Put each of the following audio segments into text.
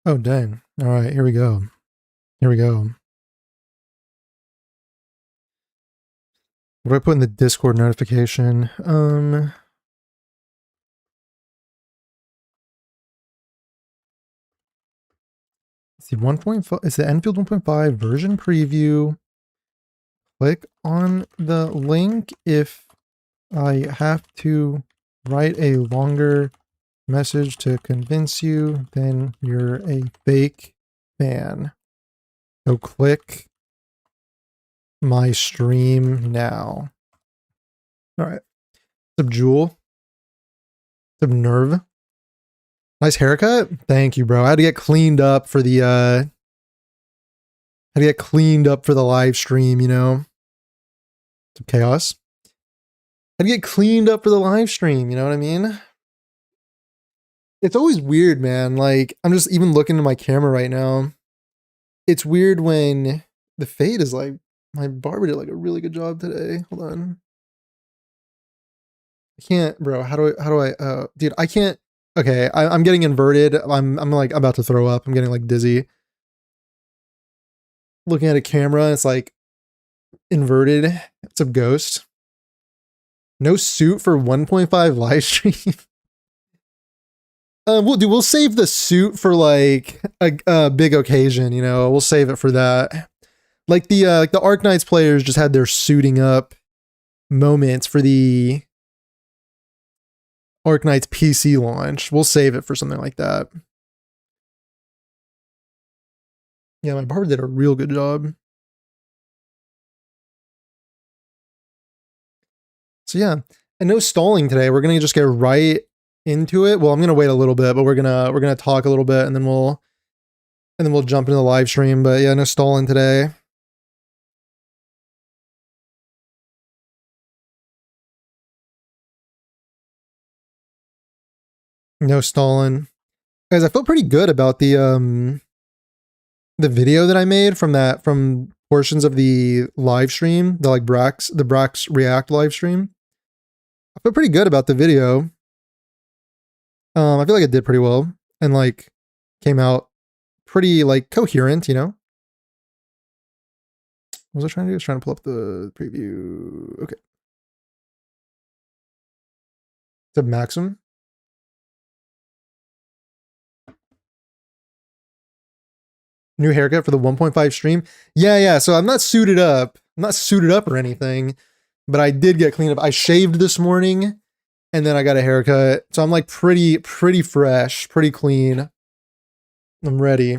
Oh, dang. All right, here we go. Here we go. What do I put in the Discord notification? It's the 1.5. It's the Enfield 1.5 version preview. Click on the link if I have to write a longer message to convince you, then you're a fake fan. So click my stream now. All right. Sub Jewel. Sub Nerve. Nice haircut. Thank you, bro. I had to get cleaned up for the live stream, you know. Some chaos. I had to get cleaned up for the live stream, you know what I mean? It's always weird, man. Like, I'm just even looking at my camera right now. It's weird when the fade is like, my barber did like a really good job today. Hold on. I can't, bro. How do I, dude, I can't. Okay, I'm getting inverted. I'm like about to throw up. I'm getting like dizzy. Looking at a camera, it's like inverted. It's a ghost. No suit for 1.5 live stream. We'll save the suit for like a big occasion, you know. We'll save it for that. Like the Arknights players just had their suiting up moments for the Arknights PC launch. We'll save it for something like that. Yeah, my barber did a real good job. So yeah, and no stalling today. We're gonna just get right into it. Well, I'm gonna wait a little bit, but we're gonna talk a little bit, and then we'll jump into the live stream. But yeah, no stalling today. No stalling, guys. I feel pretty good about the video that I made from portions of the live stream, the Brax React live stream. I feel pretty good about the video. I feel like it did pretty well and like came out pretty like coherent, you know. What was I trying to do? I was trying to pull up the preview. Okay. It's a Maxim. New haircut for the 1.5 stream. Yeah. So I'm not suited up. I'm not suited up or anything, but I did get cleaned up. I shaved this morning and then I got a haircut. So I'm like pretty fresh, pretty clean. I'm ready.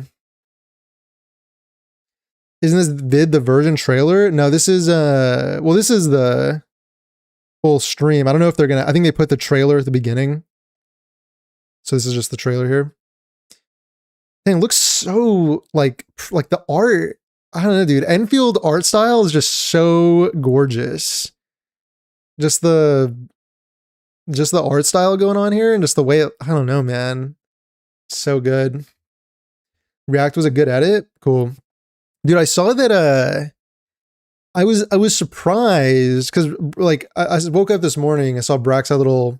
Isn't this vid the version trailer? No, this is this is the full stream. I don't know if they're gonna, I think they put the trailer at the beginning. So this is just the trailer here. Dang, it looks so like the art. I don't know, dude. Enfield art style is just so gorgeous. Just the art style going on here and just the way it, I don't know, man. So good. React was a good edit. Cool. Dude, I saw that I was surprised because like I woke up this morning, I saw Brax had a little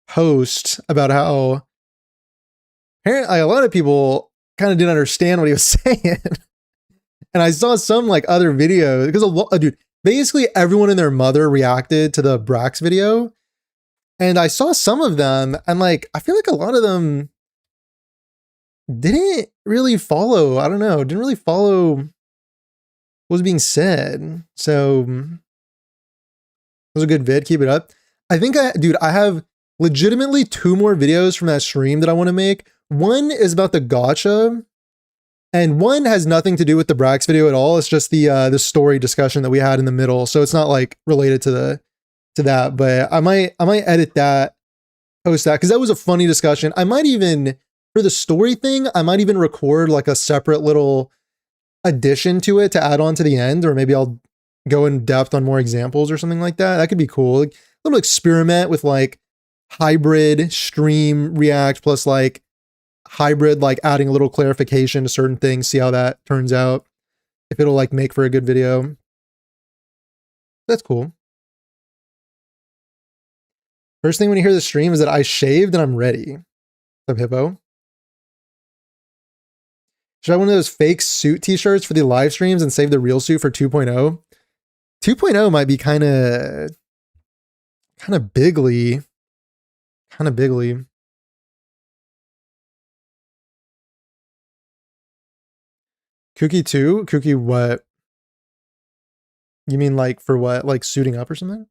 post about how apparently a lot of people kind of didn't understand what he was saying. And I saw some like other videos because dude, basically everyone and their mother reacted to the Brax video. And I saw some of them and like I feel like a lot of them didn't really follow. I don't know, didn't really follow what was being said. So it was a good vid. Keep it up. I think I have legitimately 2 more videos from that stream that I want to make. One is about the gotcha, and one has nothing to do with the Brax video at all. It's just the story discussion that we had in the middle. So it's not like related to that. But I might edit that, post that because that was a funny discussion. I might even for the story thing, I might even record like a separate little addition to it to add on to the end, or maybe I'll go in depth on more examples or something like that. That could be cool. Like, a little experiment with like hybrid stream React plus like hybrid, like adding a little clarification to certain things, see how that turns out. If it'll like make for a good video. That's cool. First thing when you hear the stream is that I shaved and I'm ready. What's up, Hippo? Should I have one of those fake suit t-shirts for the live streams and save the real suit for 2.0? 2.0 might be kind of bigly. Kind of bigly. Kooky 2? Kooky what? You mean like for what? Like suiting up or something?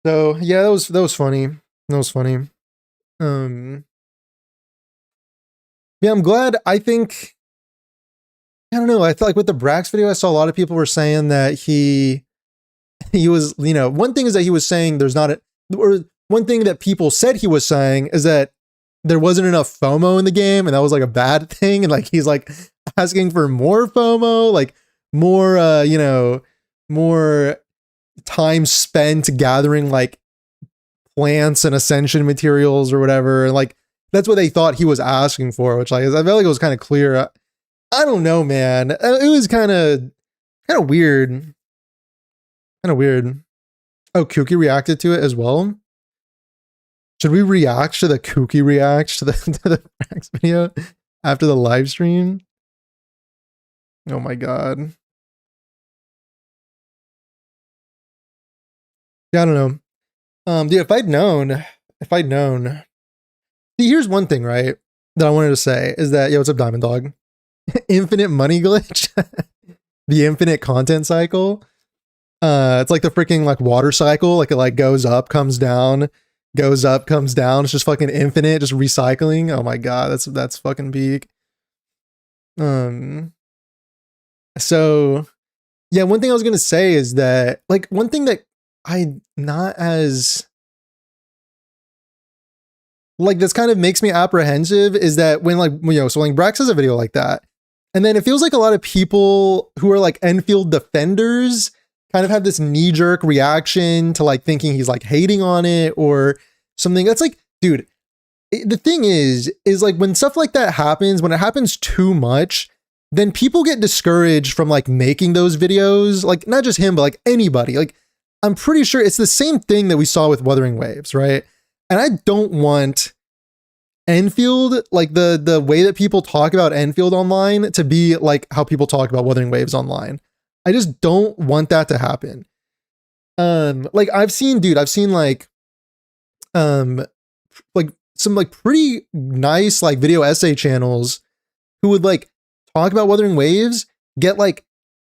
So yeah, that was funny. That was funny. Yeah, I'm glad. I think I don't know. I feel like with the Brax video, I saw a lot of people were saying that he was, you know, one thing is that he was saying there's not a, or one thing that people said he was saying is that there wasn't enough FOMO in the game, and that was like a bad thing. And like he's like asking for more FOMO, like more, you know, more time spent gathering like plants and ascension materials or whatever. And like that's what they thought he was asking for, which like I felt like it was kind of clear. I don't know, man. It was kind of weird. Kind of weird. Oh, Kooky reacted to it as well. Should we react to the Kooky react to the Brax video after the live stream? Oh my god. Yeah, I don't know. Dude, if I'd known. See, here's one thing, right, that I wanted to say is that, yo, what's up, Diamond Dog? Infinite money glitch. The infinite content cycle. It's like the freaking like water cycle. Like it like goes up, comes down, goes up, comes down. It's just fucking infinite, just recycling. Oh my god, that's fucking peak. So yeah, one thing I was gonna say is that like one thing that I not as like this kind of makes me apprehensive is that when like, you know, so like Brax has a video like that, and then it feels like a lot of people who are like Endfield defenders kind of have this knee-jerk reaction to like thinking he's like hating on it or something. That's like, dude, the thing is like when stuff like that happens, when it happens too much, then people get discouraged from like making those videos. Like not just him, but like anybody. Like I'm pretty sure it's the same thing that we saw with Wuthering Waves, right? And I don't want Endfield, like the way that people talk about Endfield online, to be like how people talk about Wuthering Waves online. I just don't want that to happen. Like I've seen like some like pretty nice like video essay channels who would like talk about Wuthering Waves get like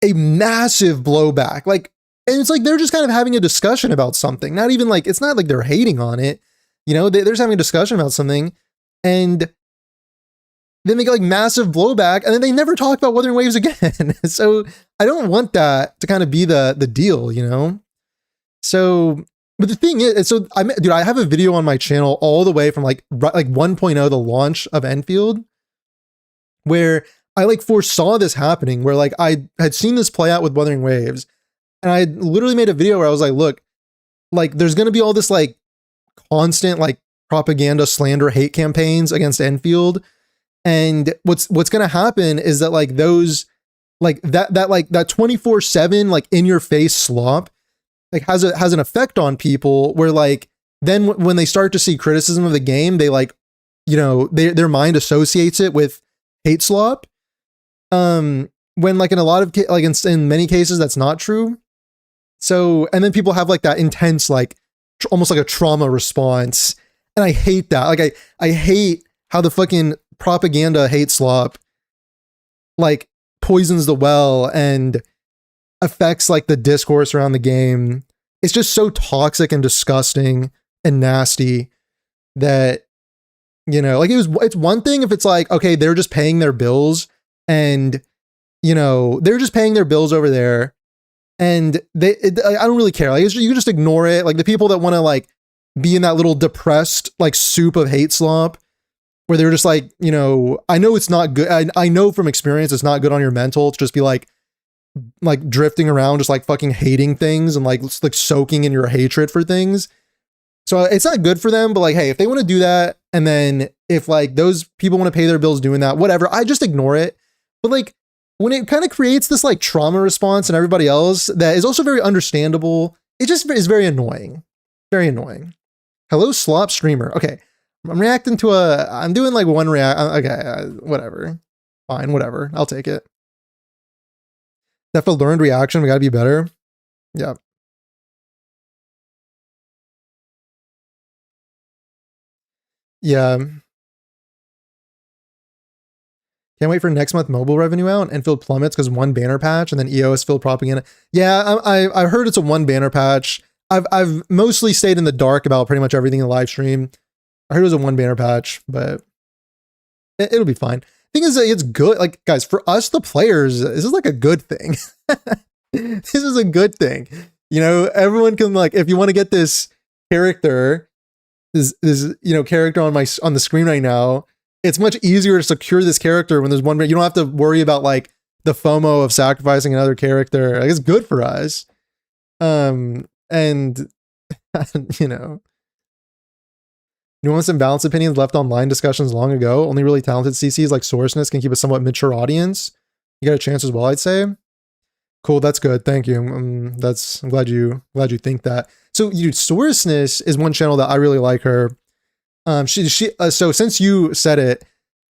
a massive blowback. Like, and it's like they're just kind of having a discussion about something. Not even like, it's not like they're hating on it. You know, they're just having a discussion about something, and then they get like massive blowback, and then they never talk about Wuthering Waves again. So I don't want that to kind of be the deal, you know? So, but the thing is, so dude, I have a video on my channel all the way from like 1.0, the launch of Endfield, where I like foresaw this happening, where like I had seen this play out with Wuthering Waves, and I literally made a video where I was like, look, like there's going to be all this like constant like propaganda, slander, hate campaigns against Endfield. And what's going to happen is that like those, like that 24/7, like in your face slop, like has an effect on people where like, then when they start to see criticism of the game, they like, you know, their mind associates it with hate slop. When like in a lot of, like in many cases, that's not true. So, and then people have like that intense, like almost like a trauma response. And I hate that. Like I hate how the fucking propaganda hate slop like poisons the well and affects like the discourse around the game. It's just so toxic and disgusting and nasty that, you know, like it's one thing if it's like, okay, they're just paying their bills and, you know, they're just paying their bills over there and I don't really care. Like you can just ignore it. Like the people that want to like be in that little depressed like soup of hate slop where they're just like, you know, I know it's not good. I know from experience it's not good on your mental to just be like drifting around, just like fucking hating things and like soaking in your hatred for things. So it's not good for them, but like, hey, if they want to do that, and then if like those people want to pay their bills doing that, whatever, I just ignore it. But like when it kind of creates this like trauma response in everybody else that is also very understandable, it just is very annoying. Very annoying. Hello, Slop Streamer. Okay. I'm reacting to I'm doing like one react. Okay, whatever. Fine, whatever. I'll take it. That's a learned reaction. We gotta be better. Yeah. Yeah. Can't wait for next month mobile revenue out. Endfield plummets because one banner patch and then EOS filled propaganda. Yeah, I heard it's a one banner patch. I've mostly stayed in the dark about pretty much everything in the live stream. I heard it was a one banner patch, but it'll be fine. Thing is, it's good. Like, guys, for us, the players, this is like a good thing. This is a good thing. You know, everyone can like, if you want to get this character, this character on the screen right now, it's much easier to secure this character when there's one. You don't have to worry about like the FOMO of sacrificing another character. Like, it's good for us. And you know. Nuanced and balanced opinions left online discussions long ago. Only really talented CCs like Sourceness can keep a somewhat mature audience. You got a chance as well, I'd say. Cool, that's good. Thank you. I'm glad you think that. So, Sourceness is one channel that I really like her. So since you said it,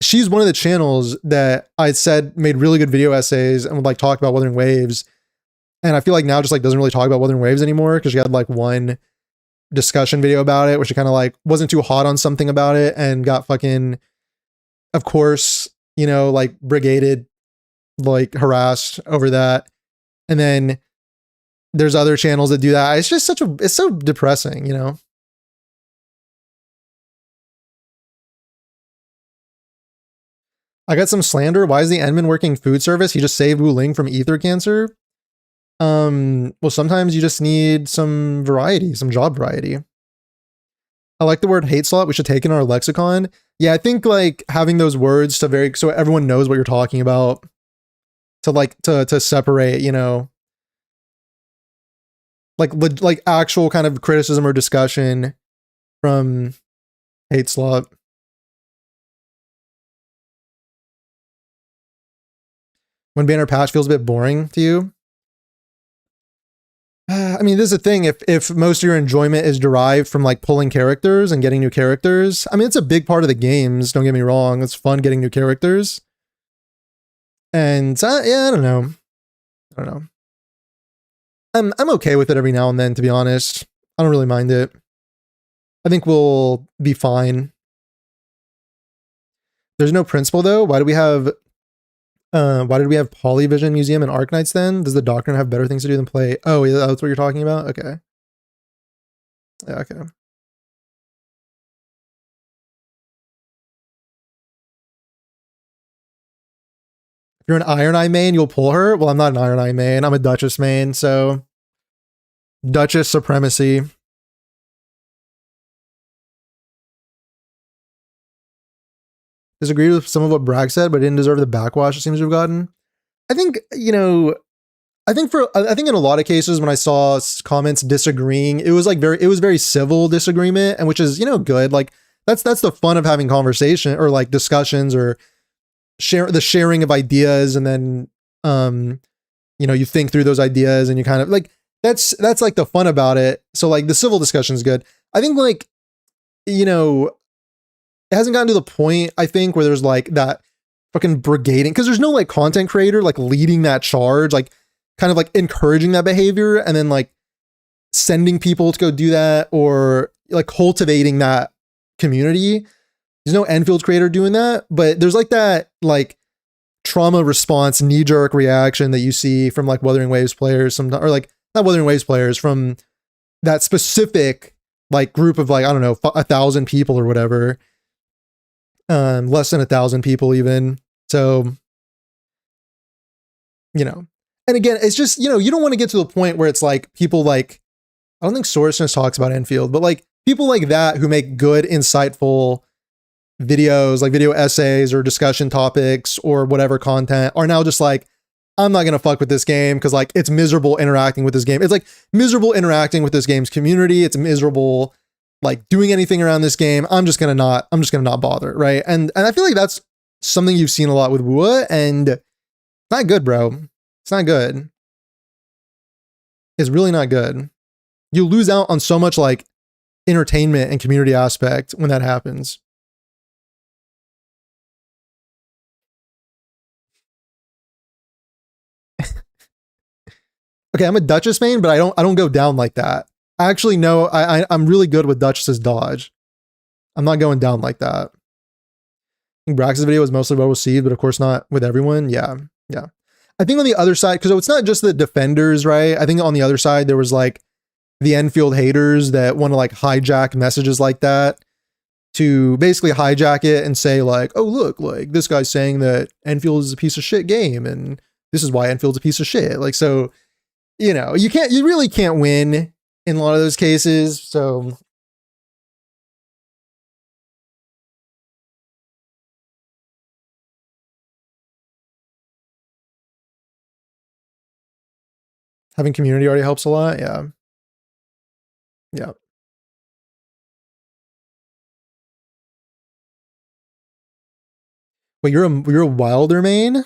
she's one of the channels that I said made really good video essays and would like talk about Wuthering Waves. And I feel like now just like doesn't really talk about Wuthering Waves anymore because she had like one discussion video about it where she kind of like wasn't too hot on something about it and got fucking, of course, like brigaded, like harassed over that. And then there's other channels that do that. It's just it's so depressing, I got some slander. Why is the Endman working food service? He just saved Wu Ling from ether cancer. Well, sometimes you just need some variety, some job variety. I like the word hate slot. We should take in our lexicon. Yeah, I think like having those words so everyone knows what you're talking about, to separate, like actual kind of criticism or discussion from hate slot. When banner patch feels a bit boring to you. I mean, this is the thing. If most of your enjoyment is derived from like pulling characters and getting new characters, I mean, it's a big part of the games. Don't get me wrong. It's fun getting new characters. And yeah, I don't know. I'm okay with it every now and then, to be honest. I don't really mind it. I think we'll be fine. There's no principle though. Why did we have Polyvision Museum and Arknights then? Does the Doctrine have better things to do than play? Oh, yeah, that's what you're talking about? Okay. Yeah, okay. If you're an Iron Eye main, you'll pull her? Well, I'm not an Iron Eye main. I'm a Duchess main, so Duchess supremacy. Disagreed with some of what Bragg said, but didn't deserve the backwash it seems to have gotten. I think, I think in a lot of cases when I saw comments disagreeing, it was very civil disagreement, and which is, good. Like that's the fun of having conversation or like discussions or sharing of ideas, and then you think through those ideas and you kind of like that's like the fun about it. So like the civil discussion is good. I think like it hasn't gotten to the point, I think, where there's like that fucking brigading, because there's no like content creator like leading that charge, like kind of like encouraging that behavior and then like sending people to go do that or like cultivating that community. There's no Endfield creator doing that, but there's like that like trauma response, knee-jerk reaction that you see from like Wuthering Waves players sometimes, or like not Wuthering Waves players, from that specific like group of like, I don't know, 1,000 people or whatever. Less than 1,000 people even. So, and again, it's just, you don't want to get to the point where it's like people like, I don't think Sourceness talks about Endfield, but like people like that who make good, insightful videos, like video essays or discussion topics or whatever content, are now just like, I'm not going to fuck with this game because like it's miserable interacting with this game. It's like miserable interacting with this game's community. It's miserable like doing anything around this game. I'm just gonna not bother, right? And I feel like that's something you've seen a lot with Wua, and it's not good, bro. It's not good. It's really not good. You lose out on so much like entertainment and community aspect when that happens. Okay, I'm a Duchess main, but I don't go down like that. I actually know I'm really good with Duchess's dodge. I'm not going down like that. I think Brax's video was mostly well received, but of course not with everyone. Yeah. I think on the other side, because it's not just the defenders, right? I think on the other side, there was like the Enfield haters that want to like hijack messages like that to basically hijack it and say like, oh, look, like this guy's saying that Enfield is a piece of shit game. And this is why Enfield's a piece of shit. Like, so, you really can't win in a lot of those cases. So having community already helps a lot. Yeah. Wait, you're a Wilder main?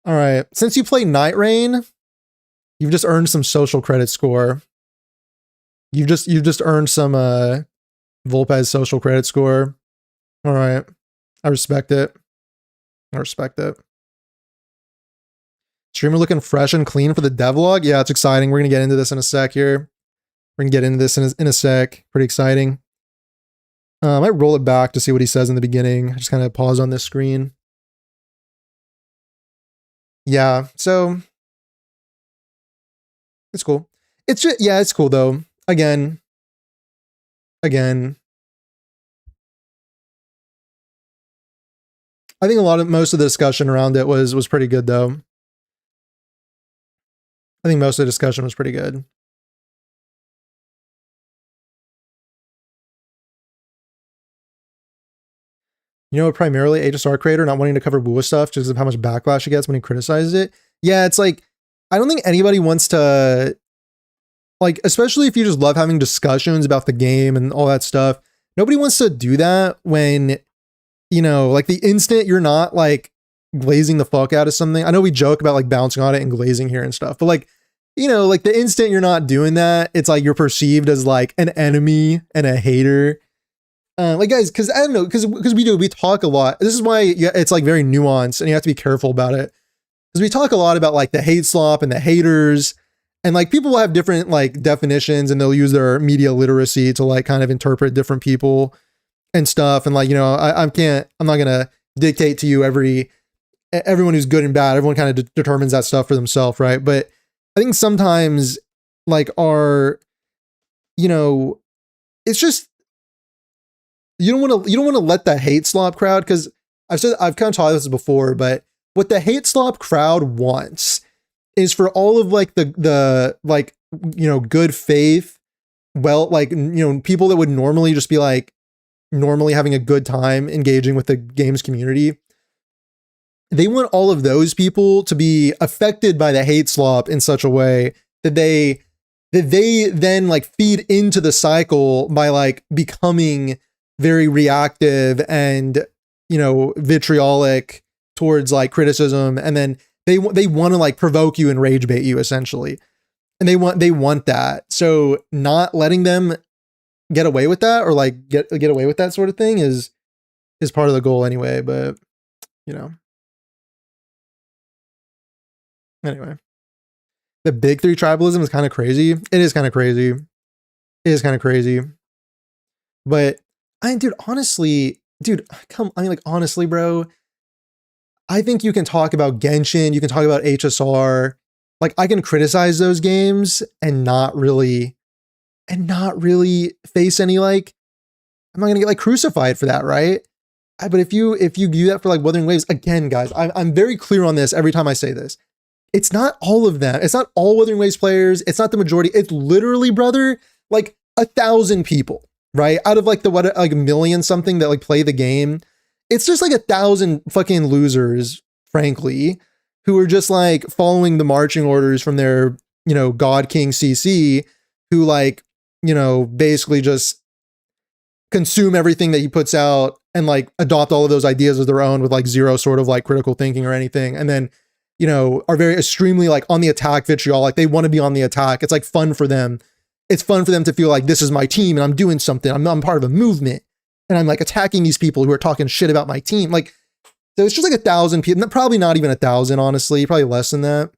All right. Since you play Night Rain, you've just earned some social credit score. You've just earned some Volpez social credit score. All right. I respect it. Streamer looking fresh and clean for the devlog. Yeah, it's exciting. We're gonna get into this in a sec here. We're gonna get into this in a sec. Pretty exciting. I might roll it back to see what he says in the beginning. I just kind of pause on this screen. Yeah, so it's cool. It's just, yeah, it's cool though. Again. I think most of the discussion around it was pretty good though. I think most of the discussion was pretty good. Primarily HSR creator not wanting to cover Bua stuff just of how much backlash he gets when he criticizes it. Yeah, it's like, I don't think anybody wants to, like, especially if you just love having discussions about the game and all that stuff, nobody wants to do that when, like the instant you're not like glazing the fuck out of something. I know we joke about like bouncing on it and glazing here and stuff, but like, like the instant you're not doing that, it's like you're perceived as like an enemy and a hater. Like guys, because I don't know, because we talk a lot. This is why it's like very nuanced and you have to be careful about it. Because we talk a lot about like the hate slop and the haters, and like people will have different like definitions and they'll use their media literacy to like kind of interpret different people and stuff. And like, I'm not gonna dictate to you everyone who's good and bad. Everyone kind of determines that stuff for themselves, right? But I think sometimes like it's just, you don't want to let the hate slop crowd, because I've kind of taught this before, but what the hate slop crowd wants is for all of like the like, good faith, well, like, people that would normally just be like normally having a good time engaging with the games community. They want all of those people to be affected by the hate slop in such a way that they then like feed into the cycle by like becoming very reactive and, vitriolic towards like criticism. And then they want to like provoke you and rage bait you essentially. And they want that. So not letting them get away with that, or like get away with that sort of thing is part of the goal anyway. But, anyway, the big three tribalism is kind of crazy. It is kind of crazy. But honestly, bro, I think you can talk about Genshin, you can talk about HSR. Like I can criticize those games and not really face any like, I'm not gonna get like crucified for that, right? But if you do that for like Wuthering Waves, again, guys, I'm very clear on this every time I say this. It's not all of them. It's not all Wuthering Waves players. It's not the majority. It's literally, brother, like 1,000 people, right? Out of like like 1 million something that like play the game. It's just like 1,000 fucking losers, frankly, who are just like following the marching orders from their, God King CC, who like, basically just consume everything that he puts out and like adopt all of those ideas as their own with like zero sort of like critical thinking or anything. And then, are very extremely like on the attack vitriol. Like they want to be on the attack. It's like fun for them. it's fun for them to feel like this is my team and I'm doing something. I'm part of a movement and I'm like attacking these people who are talking shit about my team. Like, so it's just like 1,000 people, probably not even 1,000, honestly, probably less than that.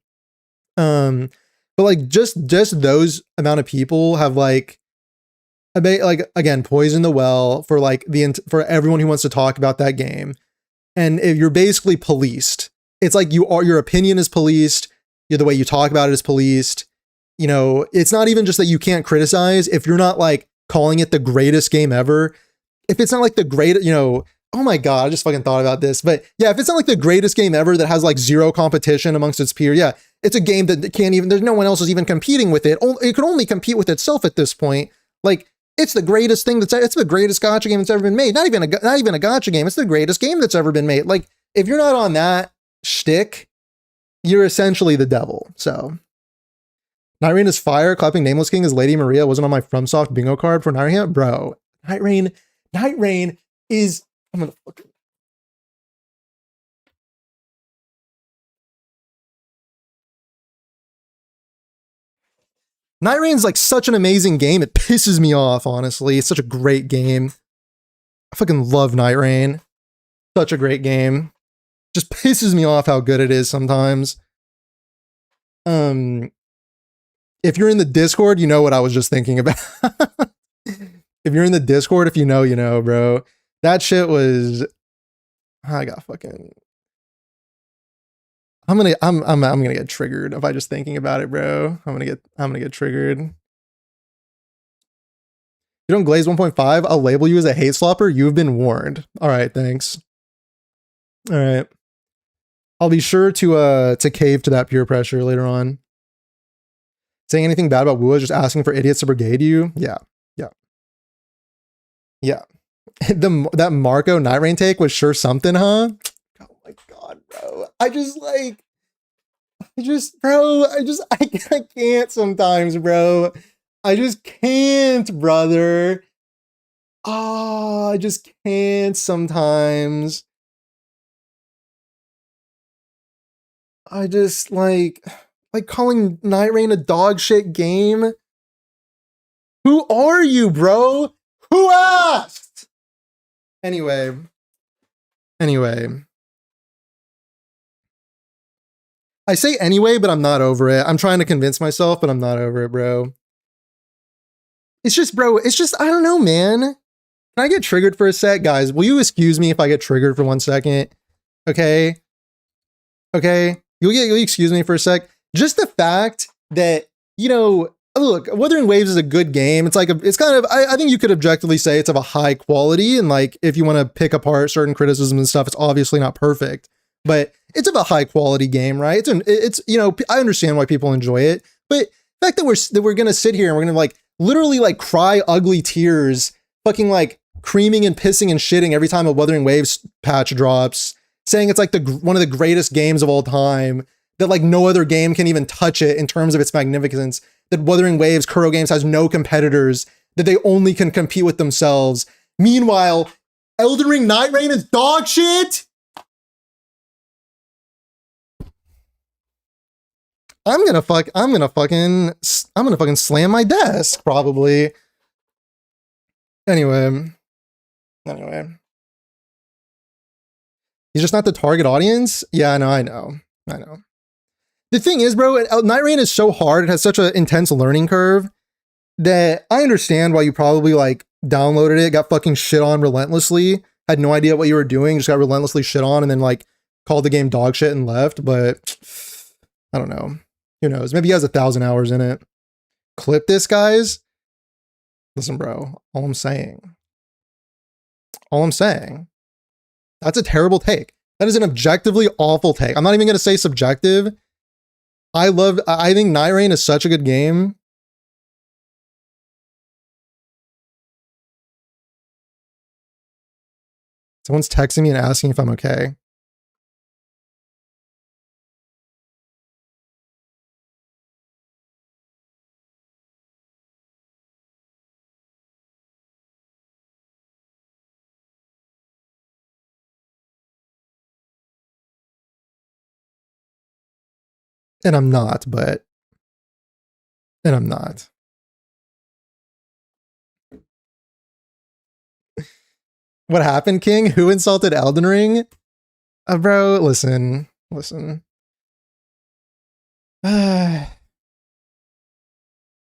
But like just those amount of people have like again poisoned the well for like for everyone who wants to talk about that game. And if you're basically policed, it's like your opinion is policed, the way you talk about it is policed. You know, it's not even just that you can't criticize if you're not like calling it the greatest game ever. If it's not like the great, oh my God, I just fucking thought about this. But yeah, if it's not like the greatest game ever that has like zero competition amongst its peers, yeah, it's a game that can't even, there's no one else is even competing with it. It can only compete with itself at this point. Like, it's the greatest thing it's the greatest gacha game that's ever been made. Not even a gacha game. It's the greatest game that's ever been made. Like, if you're not on that shtick, you're essentially the devil. So, Night Rain is fire. Clapping Nameless King as Lady Maria wasn't on my FromSoft bingo card for Night Rain. Bro, Night Rain is, I'm gonna fucking. Night Rain's like such an amazing game. It pisses me off, honestly. It's such a great game. I fucking love Night Rain. Such a great game. Just pisses me off how good it is sometimes. If you're in the Discord, you know what I was just thinking about. If you're in the Discord, if you know, bro. That shit was, I got fucking, I'm gonna get triggered if I just thinking about it, bro. I'm gonna get triggered. You don't glaze 1.5, I'll label you as a hate slopper. You've been warned. All right, thanks. All right. I'll be sure to cave to that peer pressure later on. Saying anything bad about Wua, just asking for idiots to brigade you. Yeah. That Marco Night Rain take was sure something, huh? Oh my God, bro. I can't sometimes, bro. I just can't, brother. Oh, I just can't sometimes. I just like calling Night Rain a dog shit game. Who are you, bro? Who asked? Anyway. I say anyway, but I'm not over it. I'm trying to convince myself, but I'm not over it, bro. It's just, I don't know, man. Can I get triggered for a sec? Guys, will you excuse me if I get triggered for 1 second? Okay? You'll excuse me for a sec. Just the fact that, look, Wuthering Waves is a good game. It's kind of, I think you could objectively say it's of a high quality. And like, if you want to pick apart certain criticisms and stuff, it's obviously not perfect, but it's of a high quality game, right? It's I understand why people enjoy it, but the fact that we're going to sit here and we're going to like literally like cry ugly tears, fucking like creaming and pissing and shitting every time a Wuthering Waves patch drops, saying it's like one of the greatest games of all time, that like no other game can even touch it in terms of its magnificence, that Wuthering Waves, Kuro Games has no competitors, that they only can compete with themselves. Meanwhile, Elden Ring Night Rain is dog shit. I'm gonna fucking slam my desk, probably. Anyway. He's just not the target audience? Yeah, no, I know. The thing is, bro, Night Rain is so hard, it has such an intense learning curve, that I understand why you probably like downloaded it, got fucking shit on relentlessly, had no idea what you were doing, just got relentlessly shit on, and then like called the game dog shit and left. But I don't know. Who knows? Maybe he has 1,000 hours in it. Clip this, guys. Listen, bro, all I'm saying, that's a terrible take. That is an objectively awful take. I'm not even going to say subjective. I think Night Rain is such a good game. Someone's texting me and asking if I'm okay. And I'm not. What happened, King? Who insulted Elden Ring? Bro, listen.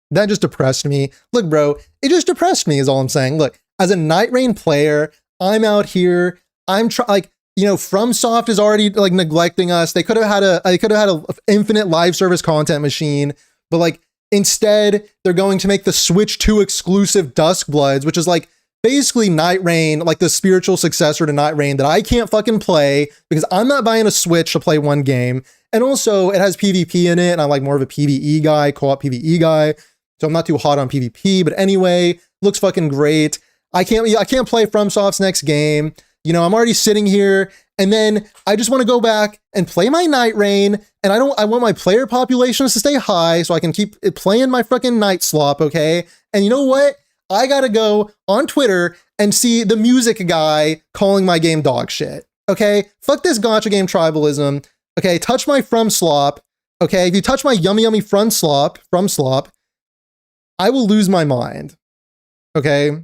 That just depressed me. Look, bro, it just depressed me is all I'm saying. Look, as a Night Rain player, I'm out here. I'm like, you know, FromSoft is already like neglecting us. They could have had a infinite live service content machine, but like instead they're going to make the Switch 2 exclusive Duskbloods, which is like basically Night Rain, like the spiritual successor to Night Rain that I can't fucking play because I'm not buying a Switch to play one game. And also it has PvP in it, and I'm like more of a PvE guy, co-op PvE guy. So I'm not too hot on PvP, but anyway, looks fucking great. I can't play FromSoft's next game. You know, I'm already sitting here, and then I just want to go back and play my Night Rain, and I want my player populations to stay high so I can keep playing my fucking Night Slop, okay? And you know what? I gotta go on Twitter and see the music guy calling my game dog shit, okay? Fuck this gacha game tribalism, okay? Touch my From Slop, okay? If you touch my yummy From Slop, I will lose my mind, okay?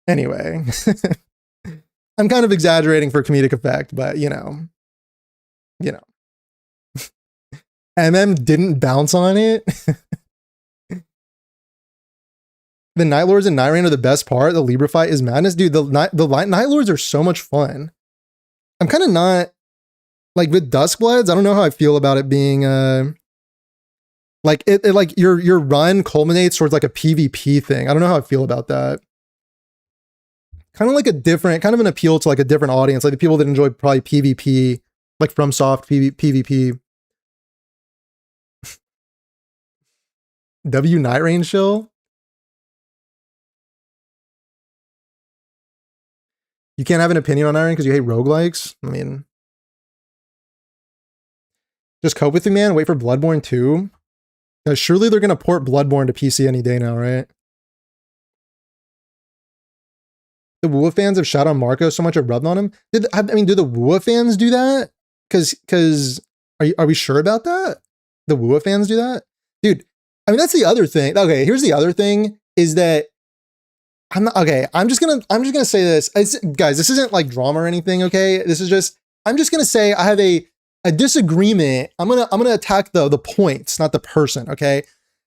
Anyway, I'm kind of exaggerating for comedic effect, but you know. MM didn't bounce on it. The Night Lords and Night Rain are the best part. The Libra fight is madness. Dude, the Night Lords are so much fun. I'm kind of not, like with Duskbloods, I don't know how I feel about it being, like it like your run culminates towards like a PvP thing. I don't know how I feel about that. Kind of like kind of an appeal to like a different audience, like the people that enjoy probably PvP, like FromSoft PvP. W Night Rain shill? You can't have an opinion on Night Rain because you hate roguelikes? I mean, just cope with it, man. Wait for Bloodborne 2. Surely they're going to port Bloodborne to PC any day now, right? The Wua fans have shot on Marco so much I've rubbed on him. Do the Wua fans do that? Because are we sure about that? The Wua fans do that? Dude, I mean, that's the other thing. Okay, here's the other thing is that I'm just gonna say this. Guys, this isn't like drama or anything, okay? This is just, I'm just gonna say I have a disagreement. I'm gonna attack the points, not the person, okay?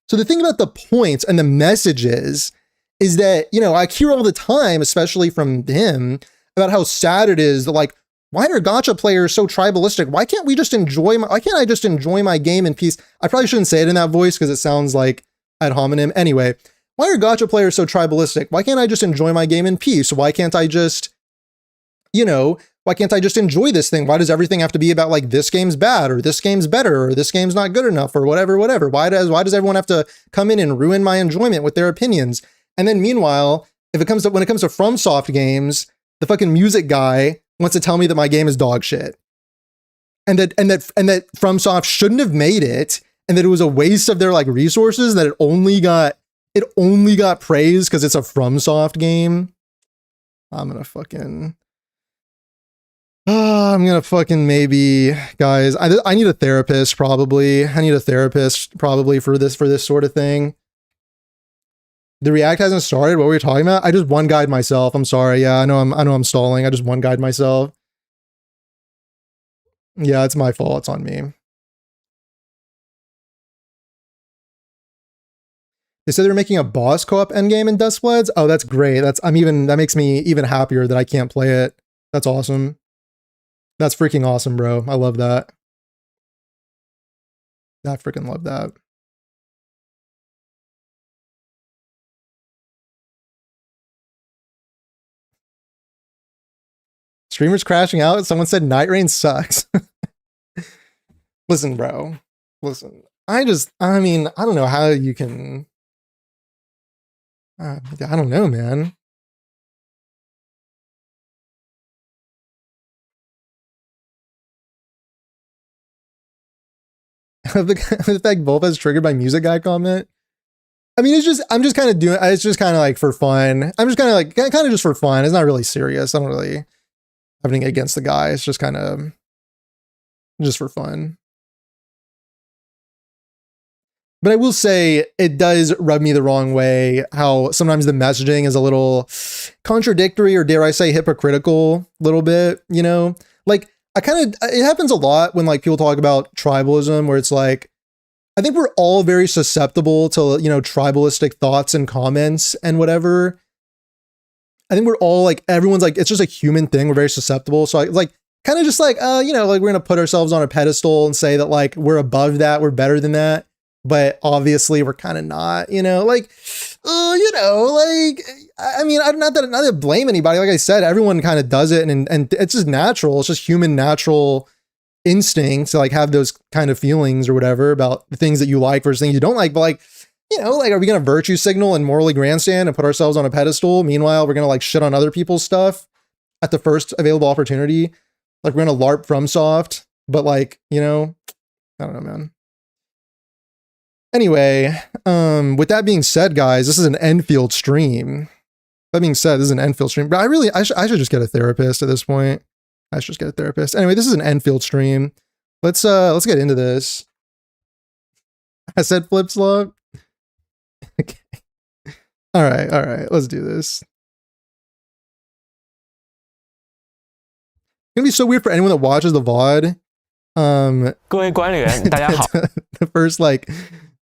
So the thing about the points and the messages is that, you know, I hear all the time, especially from him, about how sad it is that like, why are gacha players so tribalistic? Why can't I just enjoy my game in peace? I probably shouldn't say it in that voice because it sounds like ad hominem. Anyway, why are gacha players so tribalistic? Why can't I just enjoy my game in peace? Why can't I just, you know, why can't I just enjoy this thing? Why does everything have to be about like this game's bad or this game's better or this game's not good enough or whatever? Why does everyone have to come in and ruin my enjoyment with their opinions? And then meanwhile, when it comes to FromSoft games, the fucking music guy wants to tell me that my game is dog shit. And that FromSoft shouldn't have made it, and that it was a waste of their like resources, that it only got praise because it's a FromSoft game. I'm gonna fucking maybe, guys, I need a therapist probably. For this sort of thing. The React hasn't started. What were we talking about? I just one guide myself. I'm sorry. Yeah, I know I'm stalling. I just one guide myself. Yeah, it's my fault. It's on me. They said they're making a boss co-op endgame in Duskbloods. Oh, that's great. That makes me even happier that I can't play it. That's awesome. That's freaking awesome, bro. I love that. I freaking love that. Streamers crashing out. Someone said Night Rain sucks. Listen, bro. Listen. I don't know how you can. I don't know, man. The fact Volpa is triggered by music guy comment. I mean, I'm just kind of doing, it's just kind of like for fun. I'm just kind of just for fun. It's not really serious. I don't really have anything against the guy. It's just kind of just for fun. But I will say it does rub me the wrong way how sometimes the messaging is a little contradictory, or dare I say hypocritical a little bit, you know? Like it happens a lot when like people talk about tribalism, where it's like, I think we're all very susceptible to, you know, tribalistic thoughts and comments and whatever. I think we're all like, everyone's like, it's just a human thing. We're very susceptible. So I like kind of just like, you know, like we're going to put ourselves on a pedestal and say that like we're above that, we're better than that. But obviously we're kind of not, you know, like, you know, like, I mean, not to blame anybody. Like I said, everyone kind of does it, and it's just natural. It's just human natural instinct to like have those kind of feelings or whatever about the things that you like versus things you don't like. But like, you know, like, are we going to virtue signal and morally grandstand and put ourselves on a pedestal? Meanwhile, we're going to like shit on other people's stuff at the first available opportunity. Like we're going to LARP FromSoft, but like, you know, I don't know, man. Anyway, with that being said, guys, this is an Endfield stream. That being said, this is an Endfield stream, but I should just get a therapist at this point. I should just get a therapist. Anyway, this is an Endfield stream. Let's get into this. I said flip flop. Okay. All right. Let's do this. It's gonna be so weird for anyone that watches the VOD. 各位管理员，大家好。 The first like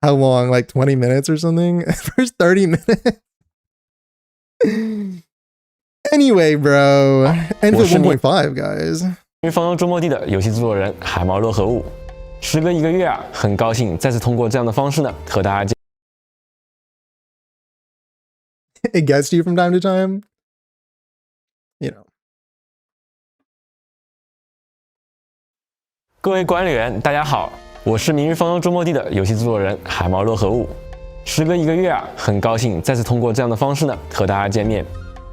how long? Like 20 minutes or something? First 30 minutes. Anyway, bro. Endfield 1.5, guys. 因为方舟周末地的游戏制作人海猫乐和物，时隔1个月啊，很高兴再次通过这样的方式呢，和大家见。 It gets to you from time to time. You know. 各位管理员，大家好，我是明日方舟周末地的游戏制作人海猫乐和物。时隔1个月啊，很高兴再次通过这样的方式呢，和大家见面。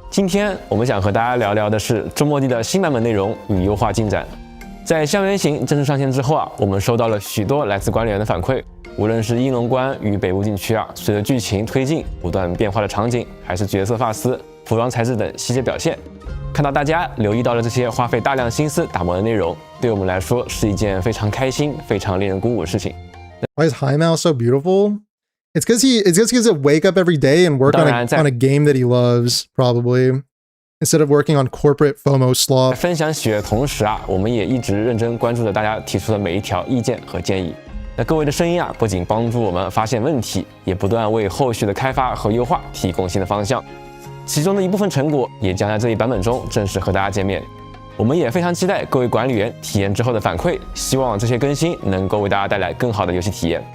今天我们想和大家聊聊的是周末地的新版本内容与优化进展。在校园行正式上线之后啊，我们收到了许多来自管理员的反馈，无论是应龙关与北部禁区啊，随着剧情推进不断变化的场景，还是角色发丝、服装材质等细节表现。 看到大家留意到了这些花费大量心思打磨的内容，对我们来说是一件非常开心、非常令人鼓舞的事情。Why is Haimao so beautiful? It's because he wake up every day and work on a game that he loves, probably, instead of working on corporate FOMO slop. 分享喜悦的同时啊，我们也一直认真关注着大家提出的每一条意见和建议。那各位的声音啊，不仅帮助我们发现问题，也不断为后续的开发和优化提供新的方向。 其中的一部分成果也将在这一版本中正式和大家见面。我们也非常期待各位管理员体验之后的反馈，希望这些更新能够为大家带来更好的游戏体验。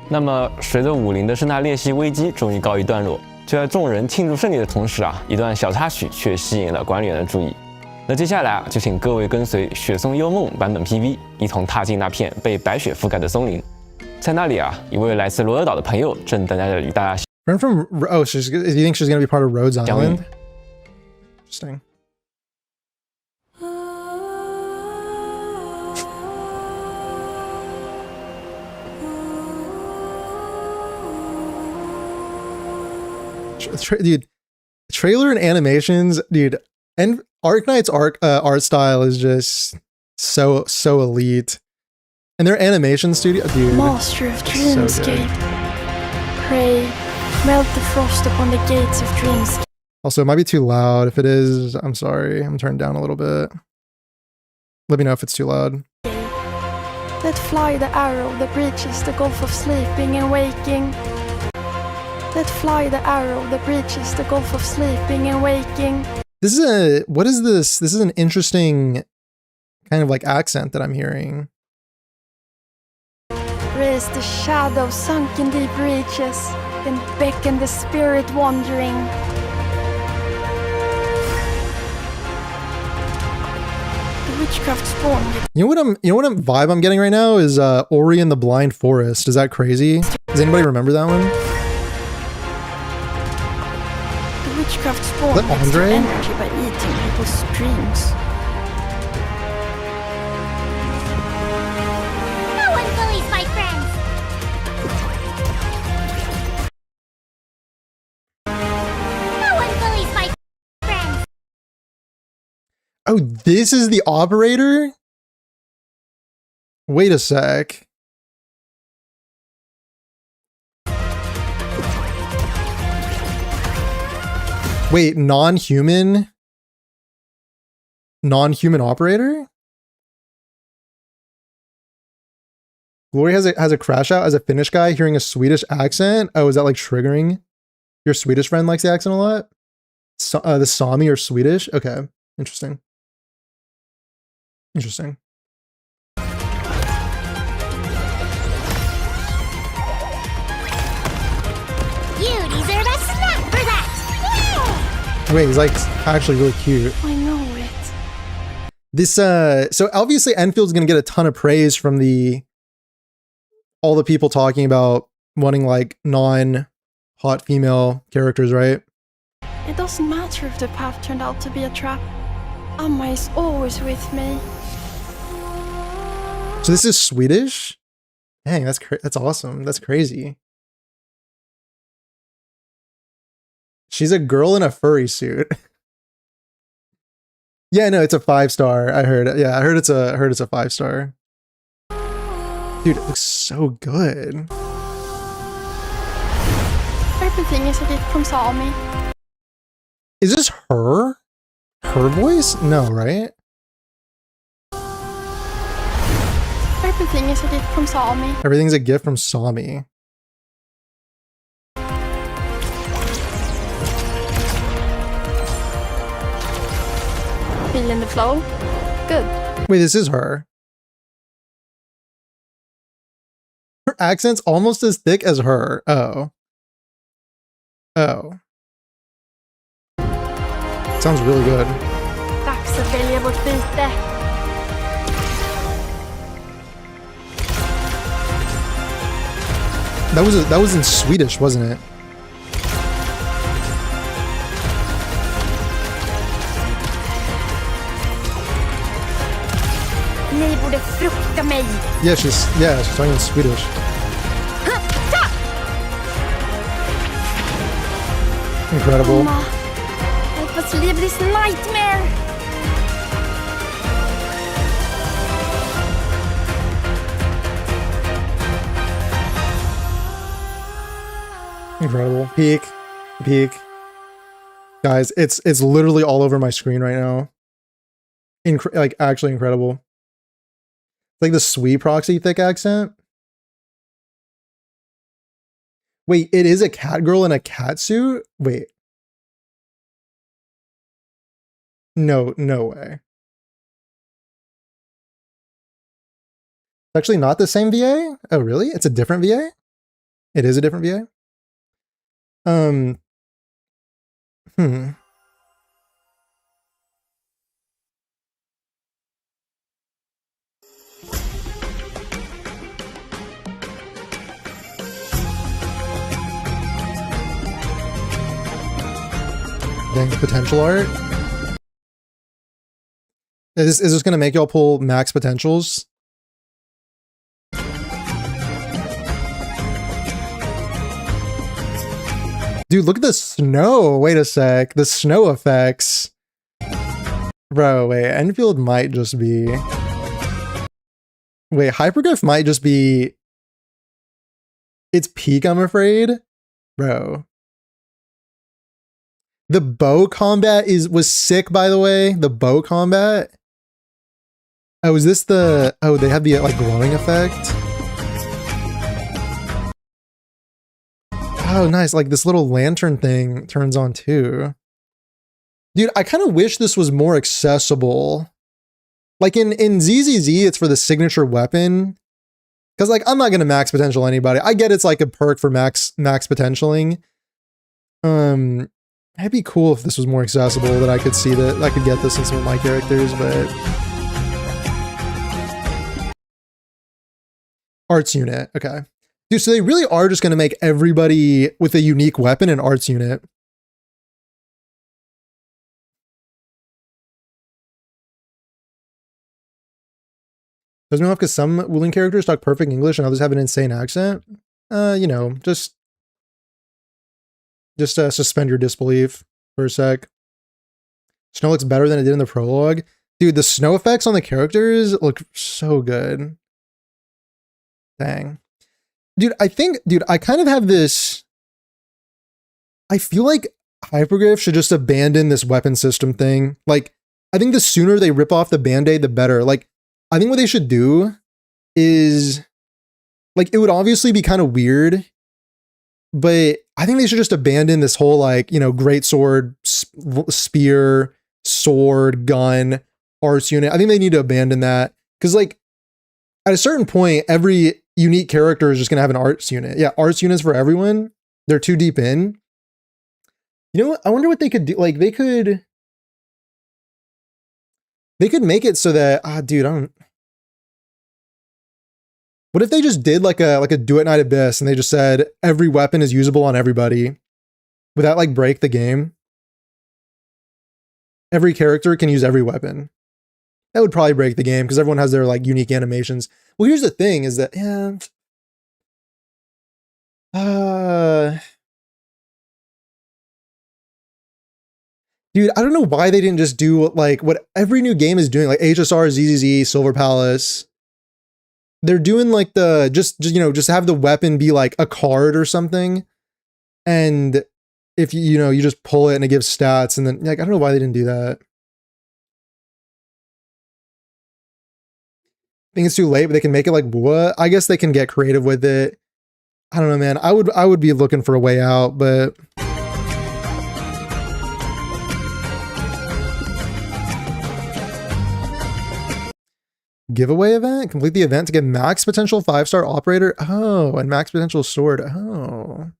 那么，随着武林的盛大裂隙危机终于告一段落，就在众人庆祝胜利的同时啊，一段小插曲却吸引了管理员的注意。那接下来啊，就请各位跟随《雪松幽梦》版本 PV， 一同踏进那片被白雪覆盖的松林。在那里啊，一位来自罗德岛的朋友正等待着与大家。 Friend from do you think she's gonna be part of Rhodes Island? Interesting. Dude, trailer and animations, dude, and Arknight's art style is just so elite, and their animation studio, dude, Master of Dreamscape, pray. Melt the frost upon the gates of dreams. Also, it might be too loud. If it is, I'm sorry. I'm turned down a little bit. Let me know if it's too loud. Let fly the arrow that breaches the gulf of sleeping and waking. Let fly the arrow that breaches the gulf of sleeping and waking. What is this? This is an interesting kind of like accent that I'm hearing. Raise the shadow sunk in deep reaches. And beckon the spirit wandering. The witchcraft spawned. You know what vibe I'm getting right now is Ori and the Blind Forest. Is that crazy? Does anybody remember that one? The witchcraft spawned Andre? Energy by eating people's dreams. No one bullies my friends. Oh, this is the operator? Wait a sec. Wait, non-human operator? Glory has a crash out as a Finnish guy hearing a Swedish accent. Oh, is that like triggering? Your Swedish friend likes the accent a lot? The Sami are Swedish? Okay, interesting. Interesting. You deserve a snack for that! Wait, he's like actually really cute. I know it. This so obviously Enfield's gonna get a ton of praise from all the people talking about wanting like non-hot female characters, right? It doesn't matter if the path turned out to be a trap. Amma is always with me. So this is Swedish? Dang, that's awesome. That's crazy. She's a girl in a furry suit. Yeah, no, it's a 5-star. I heard it. Yeah, I heard it's a 5-star. Dude, it looks so good. Everything is a gift from Sami. Is this her? Her voice? No, right? Everything is a gift from Sami. Everything's a gift from Sami. Feeling the flow? Good. Wait, this is her. Her accent's almost as thick as her. Oh. Oh. Sounds really good. Dags att välja vårt byte. That was in Swedish, wasn't it? Ni borde frukta mig. Yeah, she's talking in Swedish. Incredible. Amma, help us leave this nightmare. Incredible. Peak. Guys, it's literally all over my screen right now. Like actually incredible. It's like the Swede proxy thick accent. Wait, it is a cat girl in a cat suit? Wait. No way. It's actually not the same VA? Oh, really? It's a different VA? It is a different VA? Dang, potential art. Is this gonna make y'all pull max potentials? Dude, look at the snow. Wait a sec. The snow effects. Bro, wait. Enfield might just be... Wait, Hypergriff might just be... It's peak, I'm afraid. Bro. The bow combat was sick, by the way. The bow combat. Oh, is this the... Oh, they have the, like, glowing effect? Oh, nice. Like, this little lantern thing turns on, too. Dude, I kind of wish this was more accessible. Like, in ZZZ, it's for the signature weapon. Because, like, I'm not going to max potential anybody. I get it's, like, a perk for max potentialing. It'd be cool if this was more accessible, that I could see that I could get this in some of my characters, but... Arts unit, okay. Dude, so they really are just going to make everybody with a unique weapon an arts unit. Doesn't mean because some Wooling characters talk perfect English and others have an insane accent. You know, just suspend your disbelief for a sec. Snow looks better than it did in the prologue. Dude, the snow effects on the characters look so good. Dang. Dude, I kind of have this... I feel like Hypergriff should just abandon this weapon system thing. Like, I think the sooner they rip off the band-aid, the better. Like, I think what they should do is, like, it would obviously be kind of weird, but I think they should just abandon this whole, like, you know, great sword, spear, sword, gun, arts unit. I think they need to abandon that. Because, like, at a certain point, every unique character is just going to have an arts unit. Yeah, arts units for everyone. They're too deep in. You know what? I wonder what they could do. Like, they could make it so that, dude, I don't. What if they just did like a Do It Night Abyss and they just said every weapon is usable on everybody? Would that like break the game? Every character can use every weapon. That would probably break the game because everyone has their like unique animations. Well, here's the thing is that, dude, I don't know why they didn't just do like what every new game is doing, like HSR, ZZZ, Silver Palace. They're doing like the just have the weapon be like a card or something, and if you just pull it and it gives stats, and then like I don't know why they didn't do that. I think it's too late, but they can make it like what? I guess they can get creative with it. I don't know, man. I would be looking for a way out, but. Giveaway event? Complete the event to get max potential 5-star operator. Oh, and max potential sword. Oh.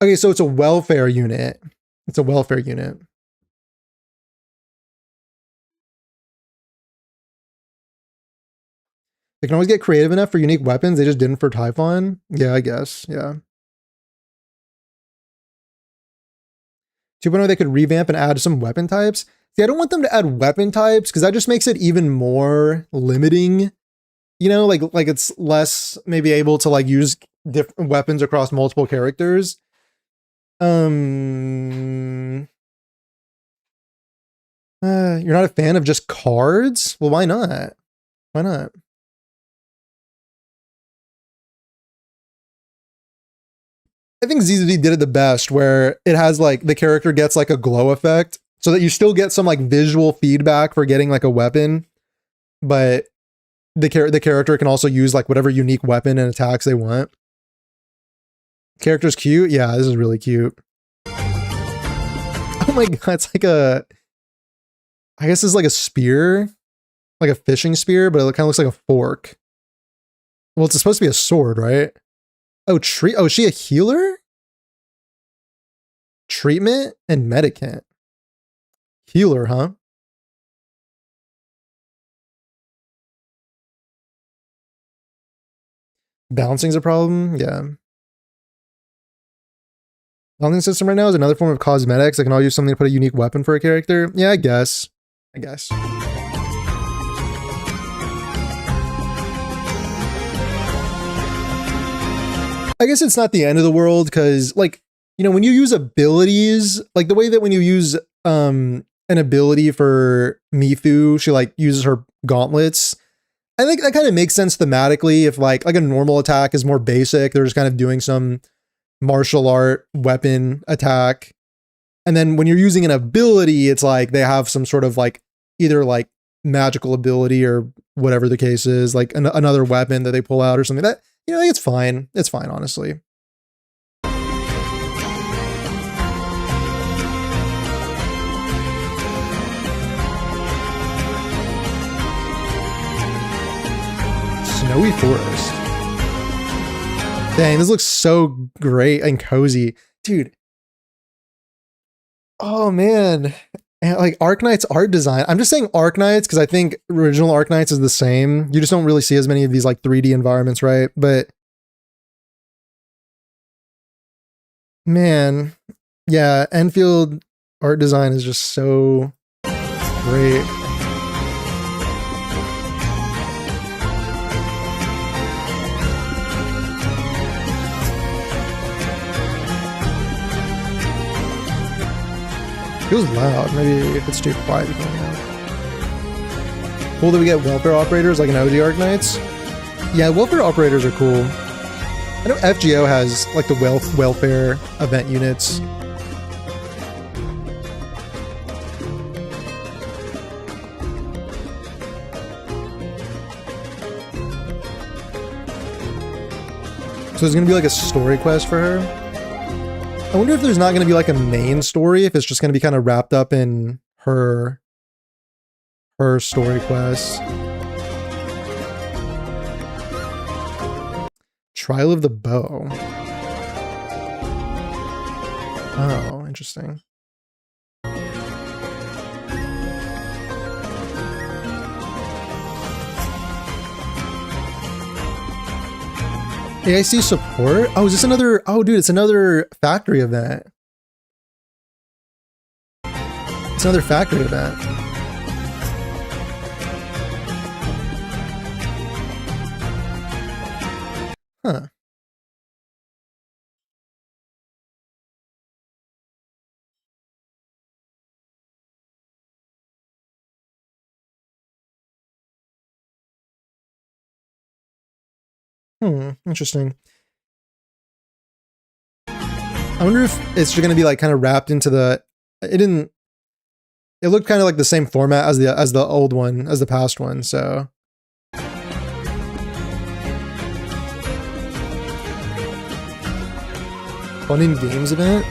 Okay, so it's a welfare unit. It's a welfare unit. They can always get creative enough for unique weapons. They just didn't for Typhon. Yeah, I guess. Yeah. 2.0, they could revamp and add some weapon types. See, I don't want them to add weapon types because that just makes it even more limiting. You know, like it's less maybe able to like use different weapons across multiple characters. You're not a fan of just cards? Well, why not? Why not? I think ZZV did it the best where it has like the character gets like a glow effect so that you still get some like visual feedback for getting like a weapon, but the character can also use like whatever unique weapon and attacks they want. Character's cute. Yeah, this is really cute. Oh my god, it's like I guess it's like a spear, like a fishing spear, but it kind of looks like a fork. Well, it's supposed to be a sword, right? Oh, is she a healer? Treatment and medicant. Healer, huh? Balancing's a problem? Yeah. Balancing system right now is another form of cosmetics. I can all use something to put a unique weapon for a character. Yeah, I guess. I guess it's not the end of the world because, like, you know, when you use abilities, like the way that when you use an ability for Mithu, she like uses her gauntlets. I think that kind of makes sense thematically. If like a normal attack is more basic, they're just kind of doing some martial art weapon attack. And then when you're using an ability, it's like they have some sort of like either like magical ability or whatever the case is, like another weapon that they pull out or something. That, you know, it's fine. It's fine, honestly. Snowy forest. Dang, this looks so great and cozy. Dude. Oh, man. And like Arknight's art design. I'm just saying Arknights because I think original Arknights is the same. You just don't really see as many of these like 3D environments, right? But man, yeah, Endfield art design is just so great. Feels loud. Maybe if it's too quiet, you can. Cool that we get welfare operators like an OG Arknights. Yeah, welfare operators are cool. I know FGO has like the welfare event units. So there's gonna be like a story quest for her. I wonder if there's not gonna be like a main story, if it's just gonna be kind of wrapped up in her story quest. Trial of the Bow. Oh, interesting. AIC support? Oh, is this another? Oh, dude, it's another factory event. It's another factory event. Huh. Interesting. I wonder if it's just gonna be like kind of wrapped into the. It didn't. It looked kind of like the same format as the old one, as the past one. So. Fun in games event.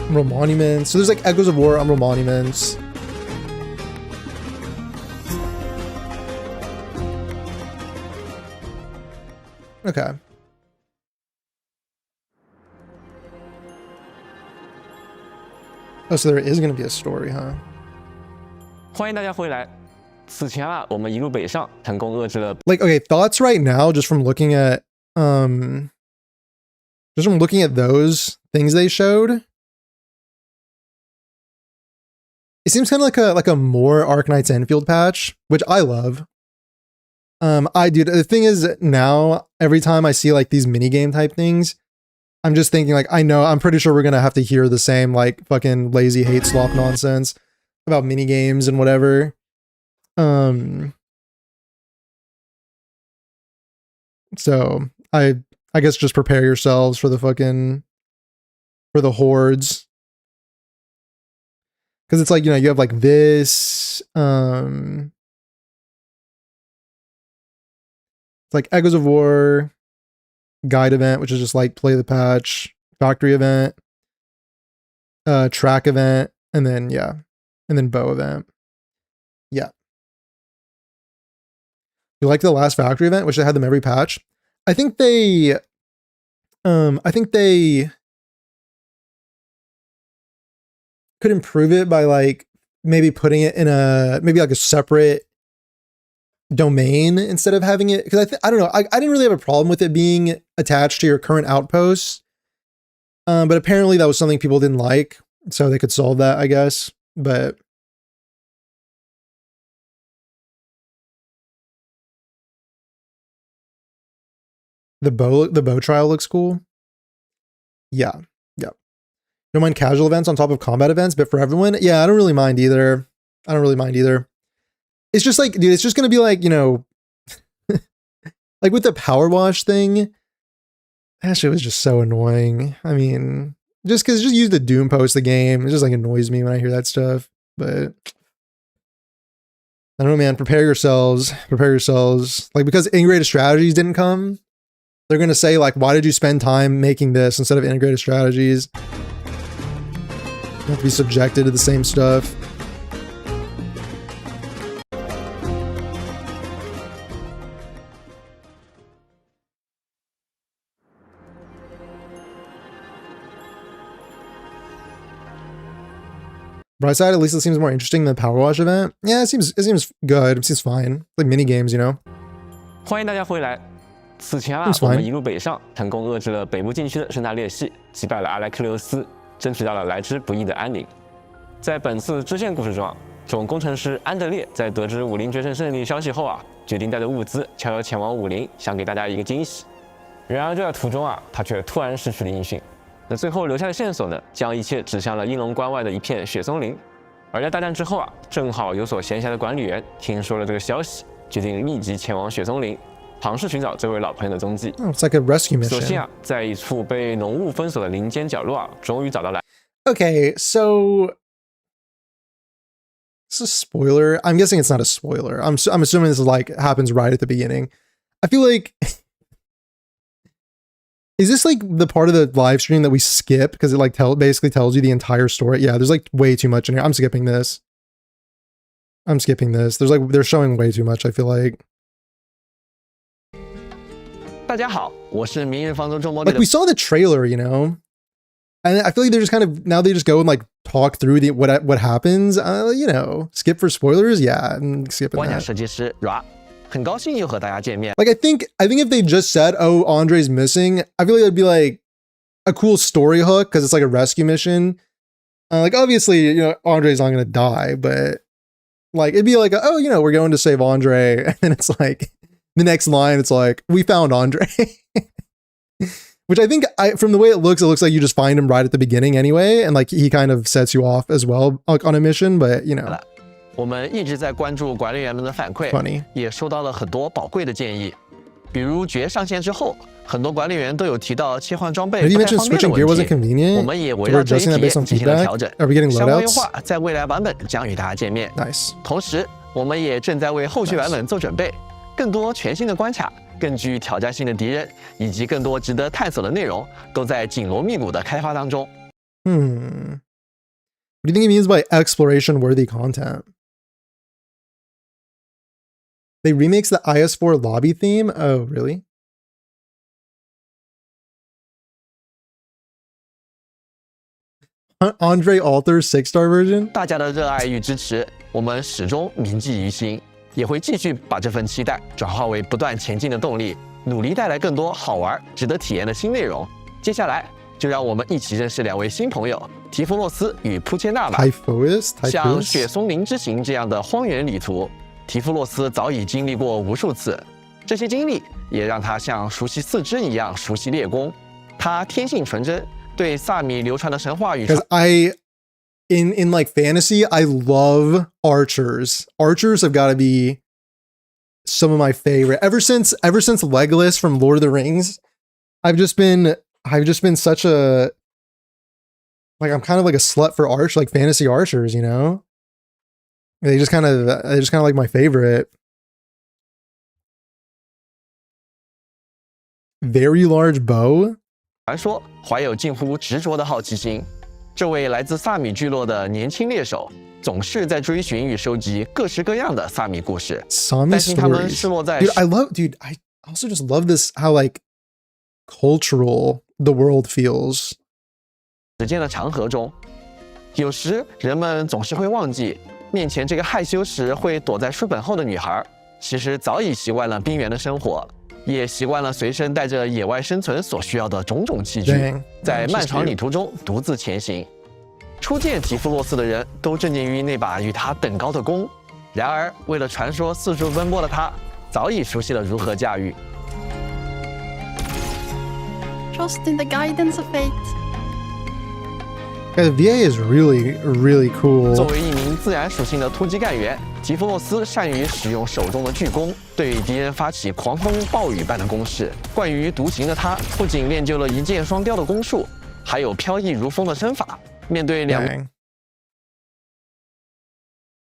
Umbral Monuments. So there's like Echoes of War, Umbral Monuments. Okay. Oh, so there is going to be a story, huh? 欢迎大家回来。此前啊，我们一路北上，成功遏制了。Like, okay, thoughts right now, just from looking at those things they showed. It seems kind of like a more Arknights Endfield patch, which I love. I do. The thing is, now every time I see like these minigame type things, I'm just thinking like, I'm pretty sure we're gonna have to hear the same like fucking lazy hate slop nonsense about minigames and whatever. So I guess just prepare yourselves for the hordes. Because it's like, you have like this, it's like Echoes of War, guide event, which is just like play the patch, factory event, track event, and then, and then bow event. Yeah. You like the last factory event, which they had them every patch? I think they could improve it by like maybe putting it in maybe like a separate domain instead of having it, because I don't know, I didn't really have a problem with it being attached to your current outposts, but apparently that was something people didn't like, so they could solve that, I guess. But the bow trial looks cool. Yeah. Don't mind casual events on top of combat events, but for everyone, yeah, I don't really mind either. It's just like, dude, it's just gonna be like, like with the power wash thing, that shit was just so annoying. I mean, just use the Doom post the game. It just like annoys me when I hear that stuff. But I don't know, man. Prepare yourselves. Like, because integrated strategies didn't come, they're gonna say like, why did you spend time making this instead of integrated strategies? You have to be subjected to the same stuff. Bright side, at least it seems more interesting than the Power Wash event. Yeah, it seems good. It seems fine. Like mini games, 欢迎大家回来。此前啊，我们一路北上，成功遏制了北部禁区的盛大裂隙，击败了阿莱克琉斯，争取到了来之不易的安宁。在本次支线故事中，总工程师安德烈在得知武林决胜胜利消息后啊，决定带着物资悄悄前往武林，想给大家一个惊喜。然而就在途中啊，他却突然失去了音讯。那最后留下的线索呢，将一切指向了鹰龙关外的一片雪松林。而在大战之后啊，正好有所闲暇的管理员听说了这个消息，决定立即前往雪松林，尝试寻找这位老朋友的踪迹。It's like a rescue mission. 所幸啊，在一处被浓雾封锁的林间角落啊，终于找到了。Okay, so it's a spoiler. I'm guessing it's not a spoiler. I'm assuming this is like happens right at the beginning. I feel like is this like the part of the live stream that we skip because it like basically tells you the entire story? Yeah, there's like way too much in here. I'm skipping this. They're showing way too much, I feel like. 大家好，我是明日方舟周末 Like we saw the trailer, you know? And I feel like they're just kind of now they just go and like talk through the what happens. You know, skip for spoilers. Yeah, I'm skipping 关卡 that. 设计师 Ra， 很高兴又和大家见面。 Like I think if they just said, "Oh, Andre's missing," I feel like it'd be like a cool story hook because it's like a rescue mission. Like obviously, you know, Andre's not gonna die, but like it'd be like, "Oh, you know, we're going to save Andre," and then it's like the next line, it's like, "We found Andre." Which I think, from the way it looks like you just find him right at the beginning anyway, and like he kind of sets you off as well like, on a mission. But you know, 我们一直在关注管理员们的反馈， funny. 也收到了很多宝贵的建议。比如爵上线之后，很多管理员都有提到切换装备 Have you 不太 mentioned 方便 switching 的 gear 问 wasn't 题。 convenient? 我们也围绕 We're 这一 adjusting that 点 based on 进行了 feedback. 调整。 Are we getting 相关优 loadouts? 化在未来版本将与大家见面。 Nice. 同时，我们也正在为后续版本做准备，更多全新的关卡、更具挑战性的敌人，以及更多值得探索的内容，都在紧锣密鼓的开发当中。What do you think he means by exploration-worthy content? They remixed the IS4 lobby theme? Oh, really? Andre Alters 6-star version? 大家的热爱与支持，我们始终铭记于心，也会继续把这份期待转化为不断前进的动力，努力带来更多好玩、值得体验的新内容。接下来，就让我们一起认识两位新朋友——提夫洛斯与扑切纳吧。 Typhus? 像雪松林之行这样的荒原旅途，提夫洛斯早已经历过无数次，这些经历也让他像熟悉四肢一样熟悉猎弓。他天性纯真，对萨米流传的神话与 Because in like fantasy, I love archers. Archers have got to be some of my favorite. Ever since Legolas from Lord of the Rings, I've just been such a like I'm kind of like a slut for like fantasy archers, you know? They just kind of like my favorite. Very large bow. 传说怀有近乎执着的好奇心。这位来自萨米聚落的年轻猎手，总是在追寻与收集各式各样的萨米故事。 Sami 担心他们 stories. 失落在 I also just love this how like cultural the world feels. 时间的长河中，有时人们总是会忘记，面前这个害羞时会躲在书本后的女孩，其实早已习惯了冰原的生活。也习惯了随身带着野外生存所需要的种种器具， Dang. 在漫长旅途中独自前行。初见提夫洛斯的人都震惊于那把与他等高的弓，然而为了传说四处奔波的他，早已熟悉了如何驾驭。Trust in the guidance of fate. Yeah, the VA is really cool. 作为一名自然属性的突击干员，提夫洛斯善于使用手中的巨弓，对敌人发起狂风暴雨般的攻势。惯于独行的他，不仅练就了一箭双雕的攻术，还有飘逸如风的身法。面对两 Dang.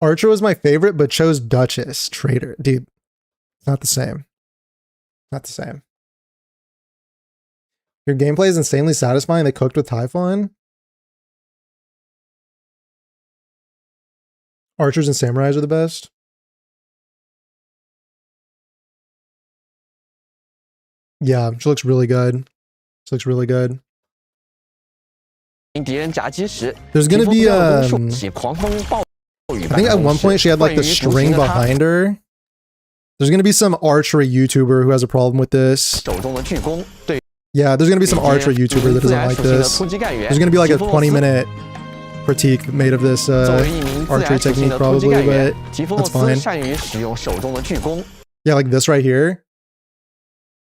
Archer was my favorite, but chose Duchess. Traitor. Dude, not the same. Not the same. Your gameplay is insanely satisfying. They cooked with Typhon. Archers and samurais are the best. Yeah, she looks really good. She looks really good. 敌人夹击时， There's gonna 提 be 夫布的攻术 um 起狂风暴雨 I 般 think 的 at 攻 one point she 势。 had like the 惯于独 string 行的他， behind her. There's gonna be some archery YouTuber who has a problem with this. 手中的巨弓对 Yeah, there's gonna be some 敌人 archery YouTuber that 自 doesn't 然 like 属性的 this. 突击干员 There's gonna be like a 提夫洛斯 20-minute critique made of this 作为一名自 archery 然属性 technique 的突击 probably, 干员 but，提夫洛 that's 斯 fine. 善于使用手中的巨弓。 yeah, like this right here.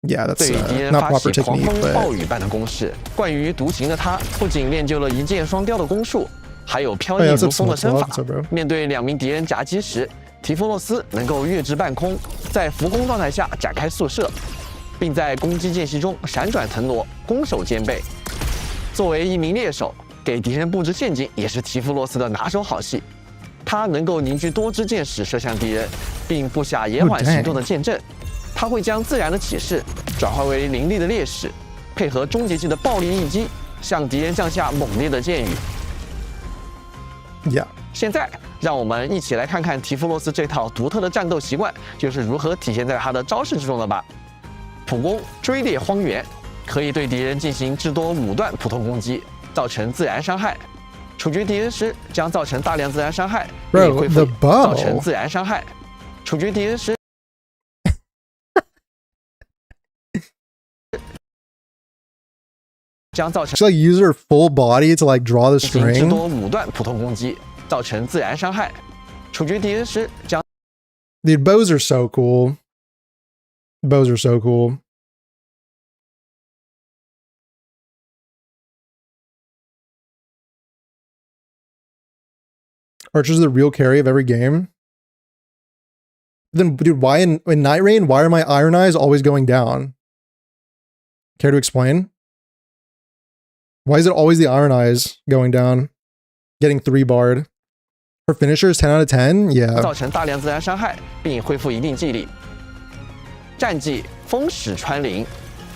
Yeah, that's 对敌人 not 发 proper 起狂 technique, 风 but 暴雨般的攻势。惯于独行的他，不仅练就了一箭双雕的攻术，还有飘 oh 逸 yeah, 如 what's 风的 up, 身 Smoltz? 法。 What's up, bro? 面对2名敌人夹击时，提夫洛斯能够跃至半空，在浮空状态下展开速射，并在攻击间隙中闪转腾挪，攻守兼备。作为一名猎手，给敌人布置陷阱也是提夫洛斯的拿手好戏。他能够凝聚多支箭矢射向敌人，并布下延缓行动的箭阵。他会将自然的起势转化为凌厉的劣势，配合终结技的爆裂一击，向敌人降下猛烈的箭雨。 Yeah. 现在，让我们一起来看看提夫洛斯这套独特的战斗习惯就是如何体现在他的招式之中的吧。普攻追猎荒原，可以对敌人进行至多5段普通攻击，造成自然伤害。处决敌人时将造成大量自然伤害，并 Bro, 恢 the 复 bow. 造成自然伤害。处决敌人时。 将造成 She like use her full body to like draw the 进行至 string. 多5段普通攻击，造成自然伤害。处决敌人时将 Dude, bows are so cool. Bows are so cool. Archer's the real carry of every game. Then, dude, why in Night Rain, why are my Iron Eyes always going down? Care to explain? Why is it always the Iron Eyes going down? Getting 3 barred. Her finisher is 10 out of 10? Yeah. 造成大量自然伤害，并恢复一定技力。战绩风使穿林，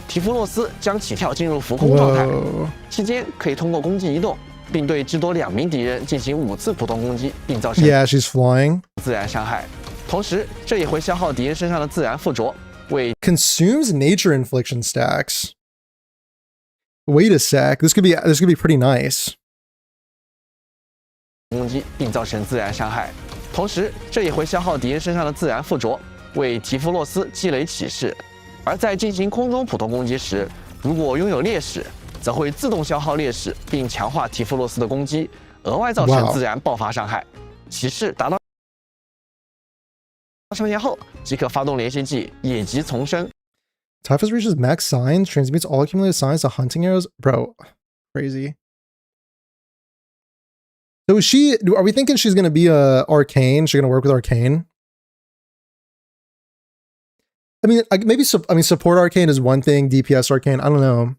提夫洛斯将起跳进入浮空状态， Whoa. 期间可以通过攻击移动，并对至多2名敌人进行5次普通攻击，并造成 Yeah, she's flying. 自然伤害。同时，这也会消耗敌人身上的自然附着，为 Consumes nature infliction stacks. Wait a sec. This could be pretty nice. 攻击并造成自然伤害。同时，这也会消耗敌人身上的自然附着，为提夫洛斯积累起势。而在进行空中普通攻击时，如果拥有劣势，则会自动消耗劣势，并强化提夫洛斯的攻击，额外造成 Wow. 自然爆发伤害。起势达到上限后，即可发动连续技野级丛生。 Typhus reaches max signs, transmutes all accumulated signs to hunting arrows. Bro, crazy. So is she, are we thinking she's going to be a arcane? She's going to work with arcane? I mean, maybe, support arcane is one thing, DPS arcane, I don't know.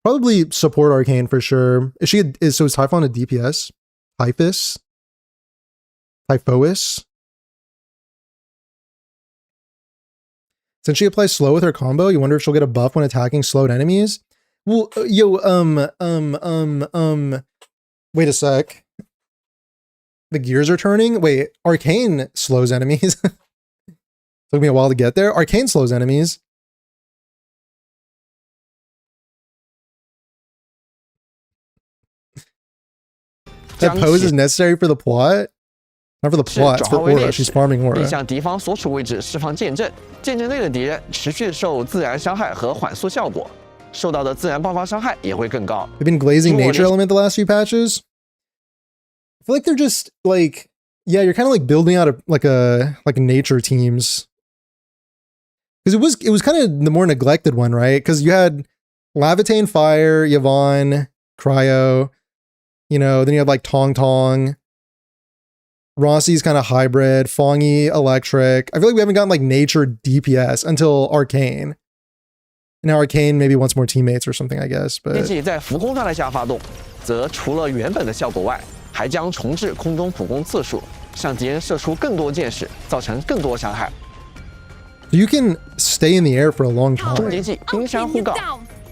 Probably support arcane for sure. So is Typhon a DPS? Typhus? Typhois? Since she applies slow with her combo, you wonder if she'll get a buff when attacking slowed enemies? Well, wait a sec. The gears are turning? Wait, arcane slows enemies? Took me a while to get there. Arcane slows enemies. That pose is necessary for the plot? Not for the plot, it's for Aura. She's farming 并 Aura. 向敌方所处位置释放剑阵，剑阵内的敌人持续受自然伤害和缓速效果，受到的自然爆发伤害也会更高。 They've been glazing nature element the last few patches. I feel like they're just like, yeah, you're kind of like building out like nature teams. Because it was kind of the more neglected one, right? Because you had Lavitane Fire, Yvonne, Cryo, you know, then you have like Tong Tong. Rossi's kind of hybrid, Fongy, Electric. I feel like we haven't gotten like nature DPS until Arcane. Now Arcane maybe wants more teammates or something, I guess. But 剑技在浮空状态下发动，则除了原本的效果外，还将重置空中普攻次数，向敌人射出更多箭矢，造成更多伤害。 you can stay in the air for a long 终结 time. 技冰山呼告，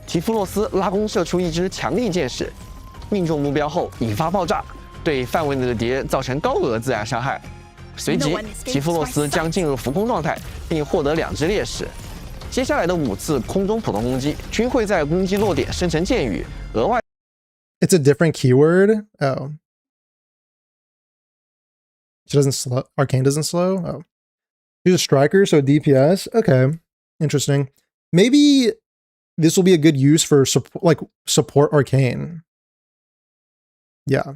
提夫洛斯拉弓射出一支强力箭矢，命中目标后引发爆炸，对范围内的敌人造成高额自然伤害。随即，提夫洛斯将进入浮空状态，并获得2只劣势。接下来的5次空中普通攻击均会在攻击落点生成箭雨，额外 It's a different keyword. Oh. She doesn't slow. Arcane doesn't slow. Oh. She's a striker, so DPS. Okay. Interesting. Maybe this will be a good use for support Arcane. Yeah.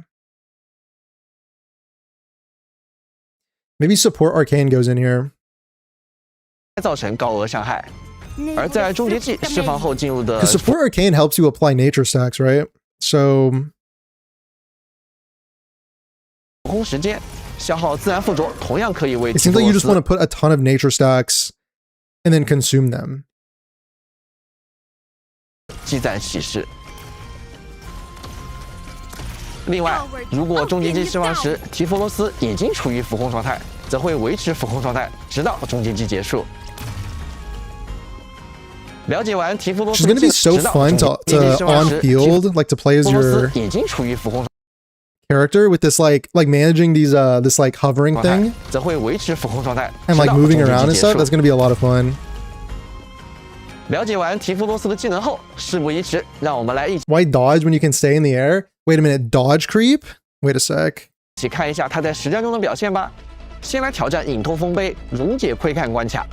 Maybe support Arcane goes in here. 造成高额伤害。而在终结技释放后进入的 Because support arcane helps you apply nature stacks, right? So 浮空时间，消耗自然附着同样可以为 it 提 seems 弗 like you 洛 just 斯 want to put a ton of nature stacks and then consume them. 积攒启示。另外，如果终结技释放时提弗罗斯已经处于浮空状态，则会维持浮空状态直到终结技结束。了解完提弗罗 Which 斯 is 的 going to be 技 so 直到 fun 终 to, 结技释放 on 时， field, like to play as 提弗罗 your 斯已经处于浮空 character with this like managing these this like hovering 状态 thing 则会维持浮空状态 and 直 like 到 moving 终结 around 技 and 结 stuff. 束 That's going to be a lot of fun. 了解完提弗罗斯的技能后，事不宜迟，让我们来一 Why dodge when you can stay in the air? Wait a minute, dodge creep? Wait a sec. 起看一下他在实战中的表现吧。先来挑战隐透丰碑溶解窥看关卡，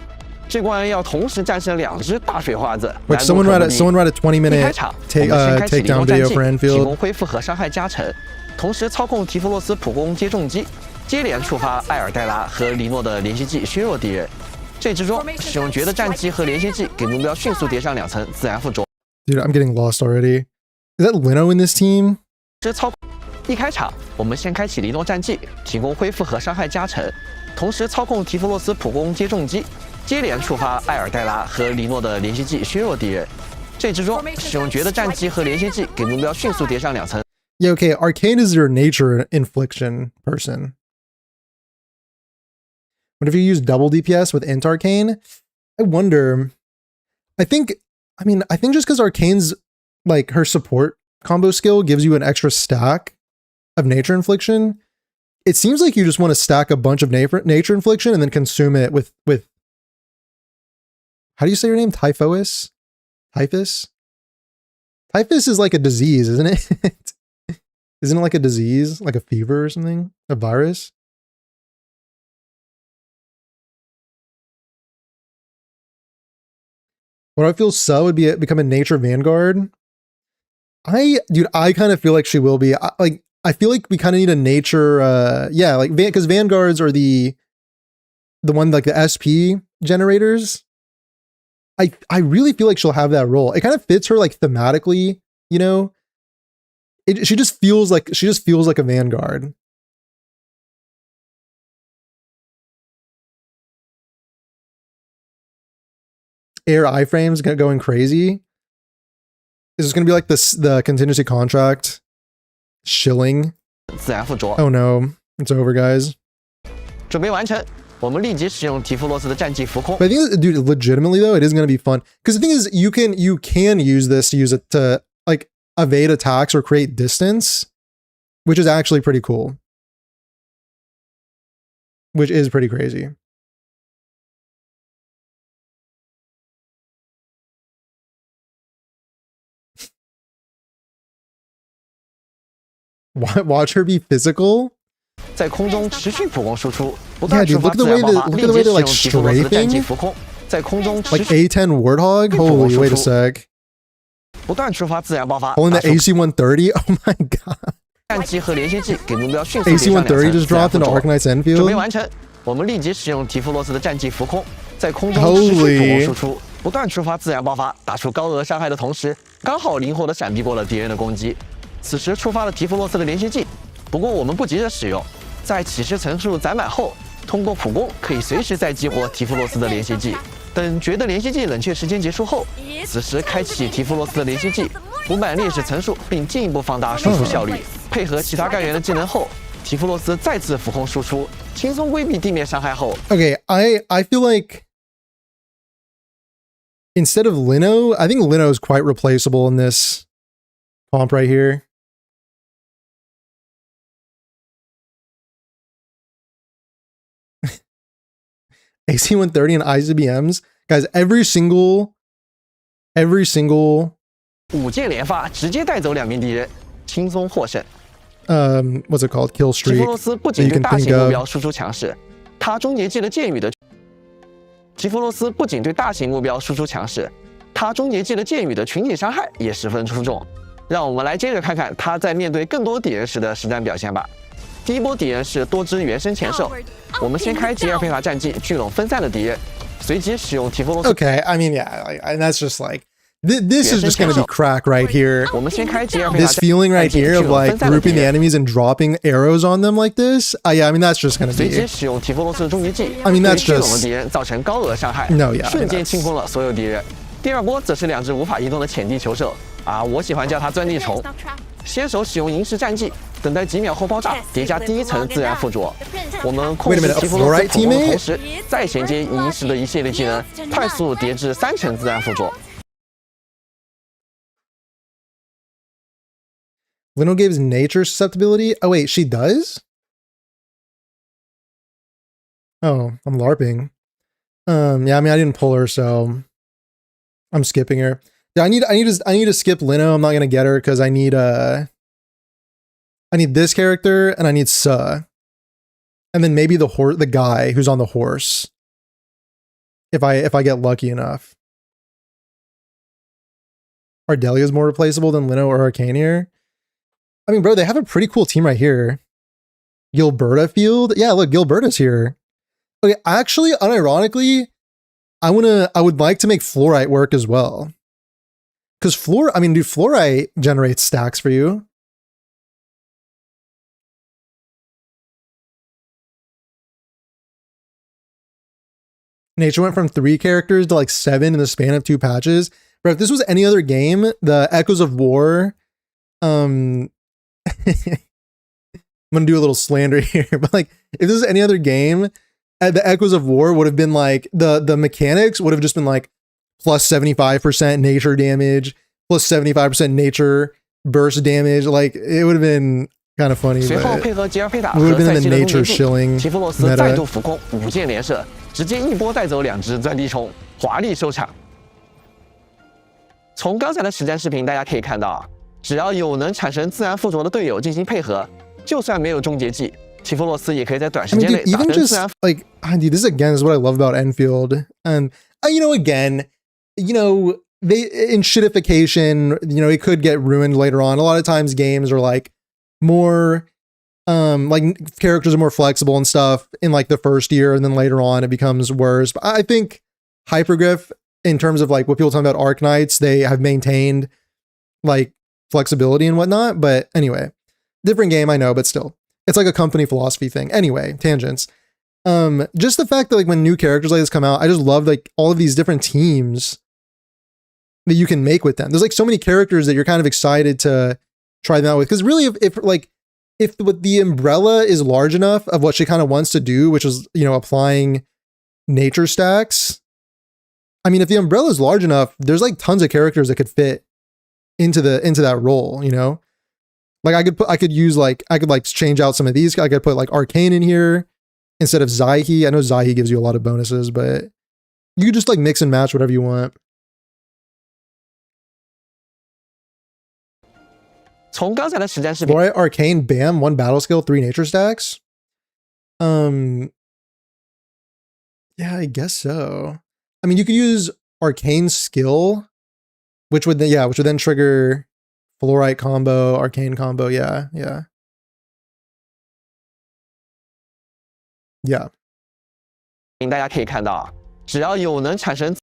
这关要同时战胜2只大水花子。 Which 难度 someone 可 read 不 a 低 someone read a 20一开 minute 场， take 我们先开启 takedown 离动 video 战 for 技，提 Endfield. 供恢复和伤害加成，同时操控提弗洛斯普攻接重击，接连触发艾尔黛拉和黎诺的连续技削弱敌人。这之中，使用绝的战技和连续技给目标迅速叠上2层自然附着。 Dude, I'm getting lost already. Is that Lino in this team? 这操一开场，我们先开启黎诺战技，提供恢复和伤害加成，同时操控提弗洛斯普攻接重击，接连触发艾尔黛拉和黎诺的连续技削弱敌人。这之中，使用绝的战技和连续技给目标迅速叠上2层。 Yeah, okay. Arcane is your nature infliction person. What if you use double DPS with Int Arcane? I wonder. I think just because Arcane's like her support combo skill gives you an extra stack of nature infliction, it seems like you just want to stack a bunch of nature infliction and then consume it with how do you say your name? Typhus? Typhus? Typhus is like a disease, isn't it? Isn't it like a disease? Like a fever or something? A virus? What I feel so would be become a nature vanguard. I kind of feel like she will be. I feel like we kind of need a nature. Yeah, like because vanguards are the one like the SP generators. I really feel like she'll have that role. It kind of fits her like thematically, you know. She just feels like a vanguard. Air iframes going crazy. Is this going to be like the contingency contract shilling? 自然附着。 Oh no, it's over, guys. 准备完成，我们立即使用提弗洛斯的战技浮空。 But I think, dude, legitimately though, it is going to be fun because the thing is, you can use this to use it to like evade attacks or create distance, which is actually pretty cool. Which is pretty crazy. Watch her be physical. 在空中持续普攻输出，不 Yeah, 断 dude, 触发 look at the 自 way 然爆 the 发， look 立 at the 即 way 使 they're 用 like 提弗洛斯的战技 strafing. 浮空，在空中 Like 持续 A10 Warthog. Holy, wait a sec. 不断触发自然爆发， Holding 打 the 出 AC-130. Oh my god. 战技和连续技给目标迅速叠上2 AC-130 层 just 自然 dropped 附 into 着。 Arknight's 准备 Endfield. 完成，我们立即使用提弗洛斯的战技浮空，在空中持续普攻 Holy 输出，不断触发自然爆发，打出高额伤害的同时，刚好灵活的闪避过了敌人的攻击。此时触发了提弗洛斯的连续技，不过我们不急着使用，在启示层数攒满后，通过普攻可以随时再激活提弗洛斯的连续技。等觉得连续技冷却时间结束后，此时开启提弗洛斯的连续技，补满劣势层数，并进一步放大输出效率。配合其他干员的技能后，提弗洛斯再次浮空输出，轻松规避地面伤害后， Okay, I feel like instead of Lino, I think Lino is quite replaceable in this comp right here. AC-130 and ICBMs. Guys, every single 5箭连发，直接带走2名敌人，轻松获胜。 what's it called? Kill 提弗 streak. 洛斯不 that 仅 you 对 can 大 think 型目 of. 标输出强势，他终结技的剑雨的提弗洛斯不仅对大型目标输出强势，他终结技的剑雨的群体伤害也十分出众。让我们来接着看看他在面对更多敌人时的实战表现吧。第一波敌人是多只原生前兽，我们先开吉尔佩法战技聚拢分散的敌人，随即使用提弗罗斯。 Okay, I mean, yeah, and that's just like this is just gonna be crack right here. 我们先开吉尔菲 This 塔 feeling right 再进 here 具 of 有 like 分散的敌 grouping the 人 enemies and dropping arrows on them like this. Yeah, I mean that's just gonna 随即 be 使用提弗罗斯的终极技 I mean, 对 that's 聚拢的 just- 敌人造成高额伤害 No, yeah, 瞬间 that's- 清空了所有敌人。第二波则是两只无法移动的浅地球兽我喜欢叫它钻地虫。先手使用银石战技，等待几秒后爆炸，叠加第一层自然附着。我们控 Wait a 制 minute, a 提弗罗斯 fluorite 普攻的 teammate？ 同时，再衔接银石的一系列技能，快速叠至3层自然附着。 Lino gives nature susceptibility. Oh wait, she does? Oh, I'm LARPing. Yeah, I mean I didn't pull her, so I'm skipping her. Yeah, I need to skip Lino. I'm not gonna get her because I need this character and I need Suh. And then maybe the guy who's on the horse. If I get lucky enough. Ardelia's more replaceable than Lino or Arcane here. I mean, bro, they have a pretty cool team right here. Gilberta Field? Yeah, look, Gilberta's here. Okay, actually, unironically, I would like to make Fluorite work as well. Because Fluorite generates stacks for you. Nature went from 3 characters to like 7 in the span of 2 patches. Bro, if this was any other game, the Echoes of War, I'm gonna do a little slander here, but like if this is any other game, the Echoes of War would have been like the mechanics would have just been like plus 75% nature damage, plus 75% nature burst damage. Like it would have been kind of funny. 随后 But 配合吉尔菲塔 it would 和 have been 赛 in 季 the 的终 nature 结技， shilling 提弗洛斯再度 meta. 浮空，5箭连射，直接一波带走2只钻地虫，华丽收场。从刚才的实战视频大家可以看到，只要有能产生自然附着的队友进行配合，就算没有终结技，提弗洛斯也可以在短时 I 间 mean, 内 dude, 打 even 成自 just 然。 like, dude, this again is what I love about Enfield. And, again, they in shitification, it could get ruined later on. A lot of times games are like more, like characters are more flexible and stuff in like the first year, and then later on it becomes worse. But I think Hypergriff, in terms of like what people talk about Arc Knights, they have maintained like flexibility and whatnot. But anyway, different game, I know, but still. It's like a company philosophy thing. Anyway, tangents. Just the fact that like when new characters like this come out, I just love like all of these different teams that you can make with them. There's like so many characters that you're kind of excited to try them out with. Because really, if the umbrella is large enough of what she kind of wants to do, which is applying nature stacks. I mean, if the umbrella is large enough, there's like tons of characters that could fit into that role. Like I could change out some of these. I could put like Arcane in here instead of Zaihi. I know Zaihi gives you a lot of bonuses, but you could just like mix and match whatever you want. 从刚才的实战视频， Fluorite, Arcane, bam, 1 battle skill, 3 nature stacks. Yeah, I guess so. I mean, you could use Arcane skill, which would then trigger Fluorite combo, Arcane combo. Yeah. 大家可以看到，只要有能产生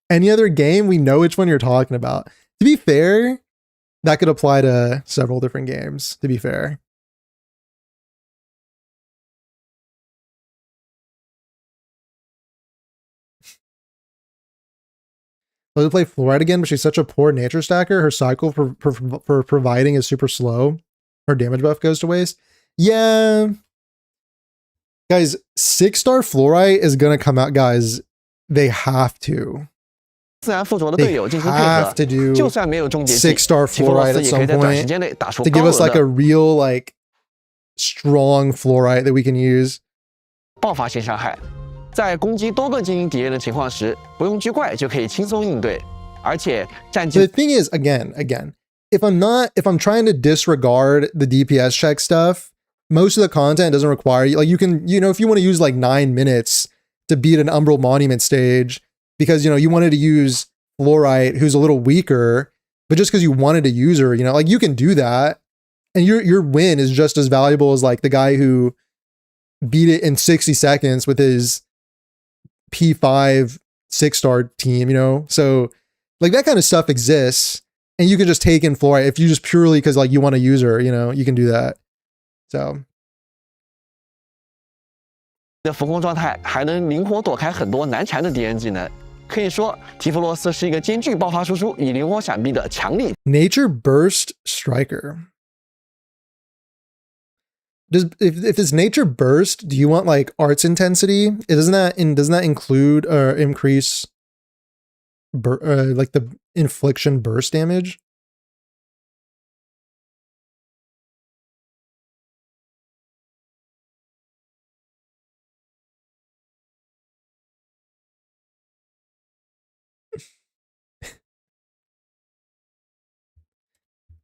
Any other game, we know which one you're talking about. To be fair, that could apply to several different games, to be fair. Let's play Fluorite again, but she's such a poor nature stacker. Her cycle for providing is super slow. Her damage buff goes to waste. Yeah. Guys, 6-star Fluorite is going to come out, guys. They have to. 自然附着的队友进行配 have 合 to，do 就算没有终结技， 6-star 提弗洛 Fluorite 斯 at 也可以 some 在短时 point 间内打出 to 高 give us 额 like a 的 real, like, strong Fluorite that we can use. 爆发性伤害。在攻击多个精英敌人的情况时，不用狙怪就可以轻松应对，而且战 The 绩 thing is, again, if I'm trying to disregard the DPS check stuff, most of the content doesn't require you. Like you can, if you want to use like 9 minutes to beat an Umbral Monument stage because, you wanted to use Fluorite, who's a little weaker, but just because you wanted to use her, like you can do that. And your win is just as valuable as like the guy who beat it in 60 seconds with his P5 6-star team, you know? So like that kind of stuff exists, and you can just take in Flora if you just purely because like you want to use her, you know, you can do that. So 的浮空状态还能灵活躲开很多难缠的敌人技能。可以说，提弗洛斯是一个兼具爆发输出与灵活闪避的强力 Nature Burst Striker. If it's Nature Burst, do you want like Arts Intensity? Doesn't that include or increase like the infliction burst damage?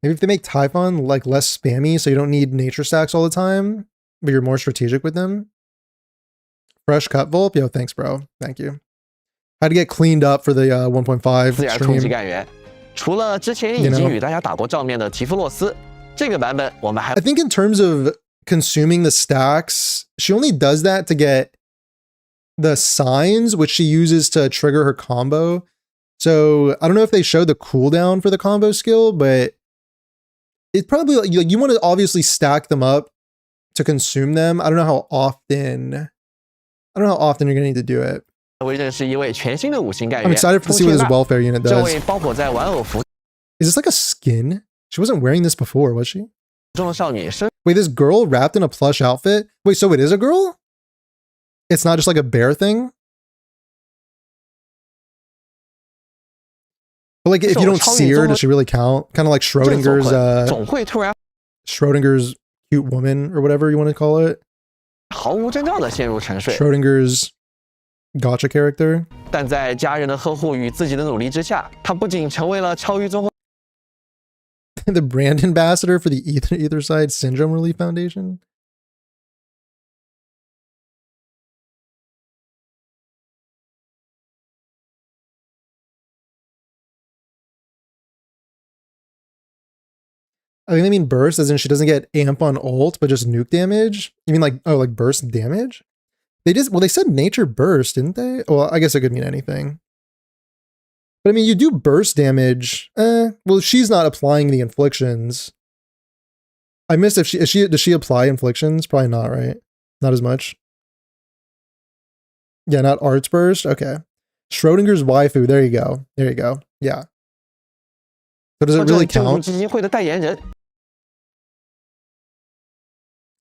Maybe if they make Typhon like less spammy, so you don't need nature stacks all the time, but you're more strategic with them. Fresh cut Volp, yo, thanks, bro. Thank you. Had to get cleaned up for the 1.5 自然冲击 stream. 干员。除了之前已经与大家打过照面的提弗洛斯，这个版本我们还 I think in terms of consuming the stacks, she only does that to get the signs, which she uses to trigger her combo. So I don't know if they showed the cooldown for the combo skill, but it's probably like you want to obviously stack them up to consume them. I don't know how often you're gonna need to do it. 会认识一位全新的五星干 I'm 员 excited to see what this 布切纳 welfare unit 这 does. 位包裹在玩偶服 Is this like a skin? She wasn't wearing this before, was she? 中的少女身 Wait, this girl wrapped in a plush outfit? Wait, so it is a girl? It's not just like a bear thing? But like if you don't see her, does she really count? Kind of like 正所 Schrodinger's 困，总会突然 Schrodinger's cute woman or whatever you want to call it. 毫无征兆的陷入沉睡。 Schrodinger's gotcha character. 但在家人的呵护与自己的努力之下，他不仅成为了超域综合 The brand ambassador for the Either Side Syndrome Relief Foundation. I think they mean burst, as in she doesn't get amp on ult, but just nuke damage. You mean like, oh, like burst damage? They said nature burst, didn't they? Well, I guess it could mean anything. But I mean, you do burst damage. Well, she's not applying the inflictions. I missed if does she apply inflictions? Probably not, right? Not as much. Yeah, not arts burst. Okay. Schrodinger's waifu. There you go. There you go. Yeah. So does it really 救助 count? 基金会的代言人，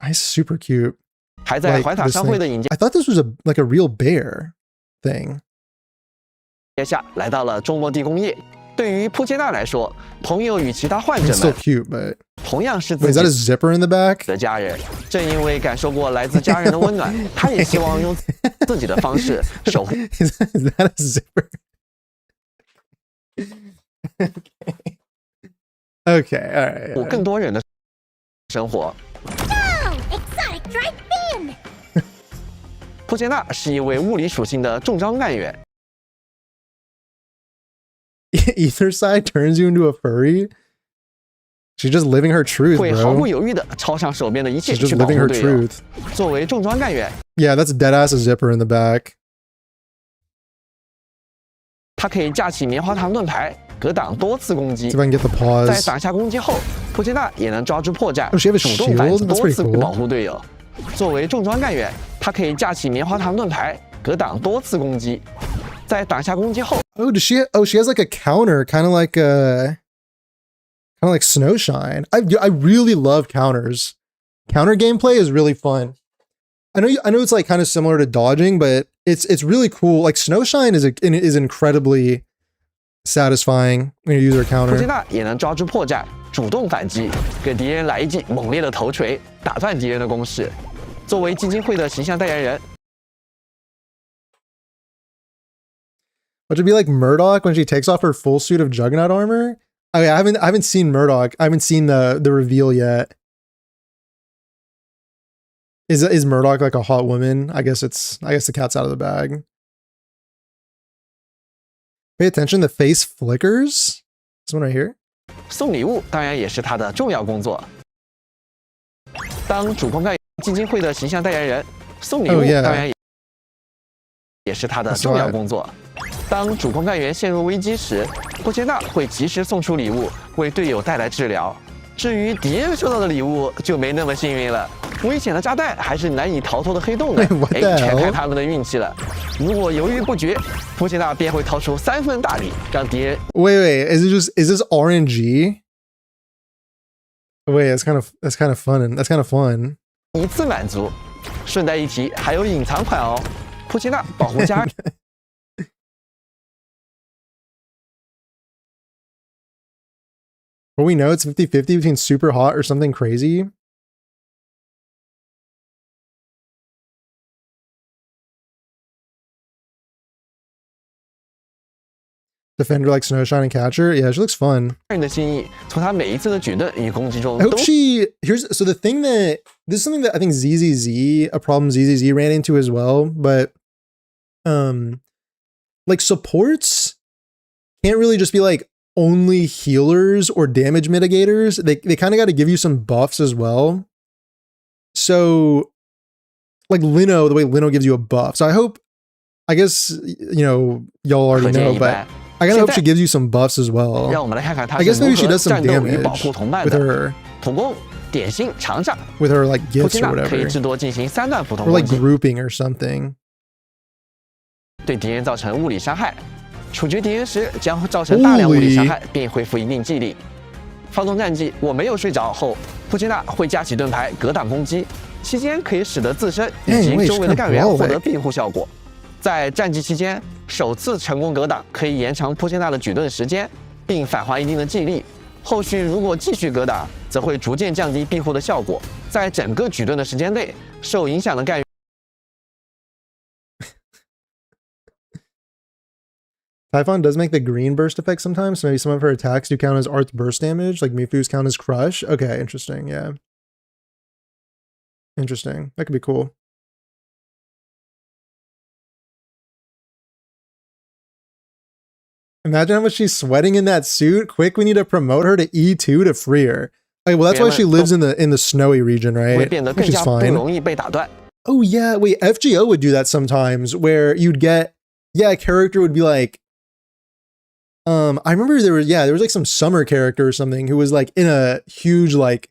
It's super cute. 还在 Like 环塔 this 商会 thing. 的引荐 I thought this was a real bear thing. 下，来到了中末地工业。对于普切纳来说，朋友与其他患 It's 者 still 们 cute, but 同样是 wait, 自 is that a 己 zipper in the back? 的家人。正因为感受过来自家人的温暖，他也希望用自己的方式守护 Is that a zipper? Okay, all right. 更多人的生活。 Oh, exotic dried fin! 普切纳是一位物理属性的重装干员， Either side turns you into a furry. She's just living her truth, 会毫不 bro. 犹豫的抄上手边的一切 She's just 去保护 living her 队友。 truth. 作为重装干员， Yeah, that's dead ass a zipper in the back. 他可以架起棉花糖盾牌，格挡多次攻击 See。if I can get the 在 pause. 挡下攻击后，普切纳也能抓住破绽， Oh, she have a 主动反击 shield? That's 多 pretty 次 cool. 保护队友。作为重装干员，他可以架起棉花糖盾牌，格挡多次攻击。在挡下攻击后， Oh, does she? Oh, she has like a counter, kind of like Snowshine. I really love counters. Counter gameplay is really fun. I know it's like kind of similar to dodging, but it's really cool. Like Snowshine is incredibly satisfying when you use her 普切 counter. 纳也能抓住破绽，主动反击，给敌人来一记猛烈的头锤，打断敌人的攻势。作为基金会的形象代言人， Which would be like Murdoch when she takes off her full suit of Juggernaut armor. I haven't seen Murdoch. I haven't seen the reveal yet. Is Murdoch like a hot woman? I guess the cat's out of the bag. Pay attention, the face flickers. This one right here. 送礼物当然也是他的重要工作。当主攻干员基金会的形象代言人，送礼物 Oh, yeah. 当然也是他的重要工作。当主攻干员陷入危机时，波切纳会及时送出礼物，为队友带来治疗。至于敌人收到的礼物就没那么幸运了，危险的炸弹还是难以逃脱的黑洞呢。全看他们的运气了。如果犹豫不决，波切纳便会掏出3分大礼，让敌人。Wait, is this RNG? Wait, that's kind of fun. That's kind of fun. 一次满足。顺带一提，还有隐藏款哦。波切纳保护家。Well, we know it's 50-50 between super hot or something crazy. Defender like Snowshine and Catcher. Yeah, she looks fun. 人的心意，从他每一次的举盾与攻击中 I 都 hope she here's so the thing that this is something that I think ZZZ, a problem ZZZ ran into as well, but like supports can't really just be like only healers or damage mitigators. They kind of got to give you some buffs as well. So like Lino, the way Lino gives you a buff. So I guess you know y'all already know, but I gotta hope she gives you some buffs as well. 让我们来看看他 I 是 guess maybe 如 she 何 does some 战斗与保 damage 护同伴 with 的。 her 普攻、点心、强炸， with her like 波 gifts 切 or 纳可以 whatever. 至多进行3段普通 Or 攻 like 击， grouping or something. 对敌人造成物理伤害。处决敌人时将会造成大量物理伤害，并恢复一定技力。发动战绩，我没有睡着后，波切纳会架起盾牌格挡攻击，期间可以使得自身以及周围的干员获得庇护效果。在战绩期间，首次成功格挡可以延长波切纳的举盾时间，并返还一定的技力。后续如果继续格挡，则会逐渐降低庇护的效果。在整个举盾的时间内，受影响的干员。Typhon does make the green burst effect sometimes, so maybe some of her attacks do count as Art's burst damage, like Mifu's count as crush. Okay, interesting, yeah. Interesting. That could be cool. Imagine how much she's sweating in that suit. Quick, we need to promote her to E2 to free her. Okay, well, that's why she lives in the snowy region, 会 right? 变得更 Which is 加不 fine. 容易被打断。 Oh yeah, wait, FGO would do that sometimes where you'd get, yeah, a character would be like, I remember there was like some summer character or something who was like in a huge like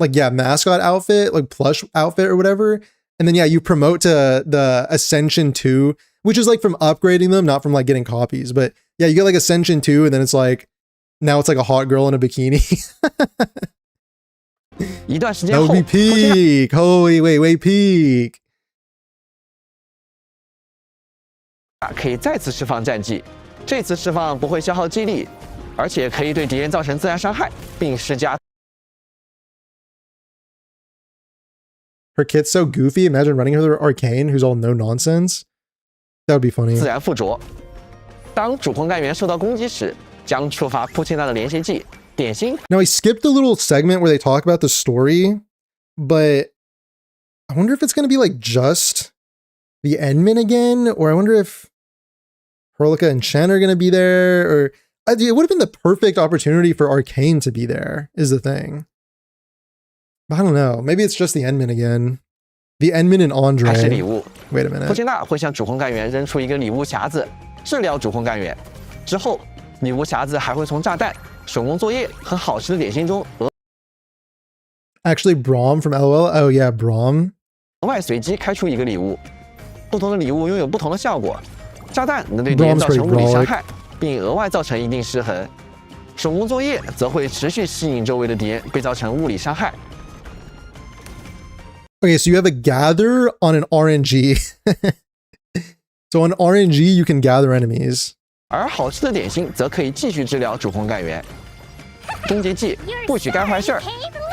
mascot outfit, like plush outfit or whatever. And then yeah, you promote to the Ascension 2, which is like from upgrading them, not from like getting copies. But yeah, you get like Ascension 2 and then it's like, now it's like a hot girl in a bikini. 一段时间 That 后， would be peak. Holy wait, peak. 可以再次释放战绩。这次释放不会消耗技力，而且可以对敌人造成自然伤害，并施加 Her kit's so goofy. Imagine running her through Arcane, who's all no nonsense. That would be funny. 自然附着。当主攻干员受到攻击时，将触发波切纳的连续技点心。 Now, I skipped the little segment where they talk about the story, but I wonder if it's going to be like just the Endman again, or I wonder if Herlica and Shen are going to be there, or it would have been the perfect opportunity for Arcane to be there, is the thing. I don't know. Maybe it's just the Endman again. The Endman and 还是 Andre. 礼物。 Wait a 波 minute. 切纳会向主攻干员扔出一个礼物匣子，治疗主攻干员。之后，礼物匣子还会从炸弹、手工作业和好吃的点心中 Actually, Braum from LOL. Oh, yeah, Braum. 额外随机开出一个礼物。不同的礼物拥有不同的效果。炸弹能对敌人造成物理伤害，并额外造成一定失衡。手工作业则会持续吸引周围的敌人，被造成物理伤害。 Okay, so you have a gather on an RNG. So on RNG, you can gather enemies. 而好吃的点心则可以继续治疗主攻干员。终结技不许干坏事儿。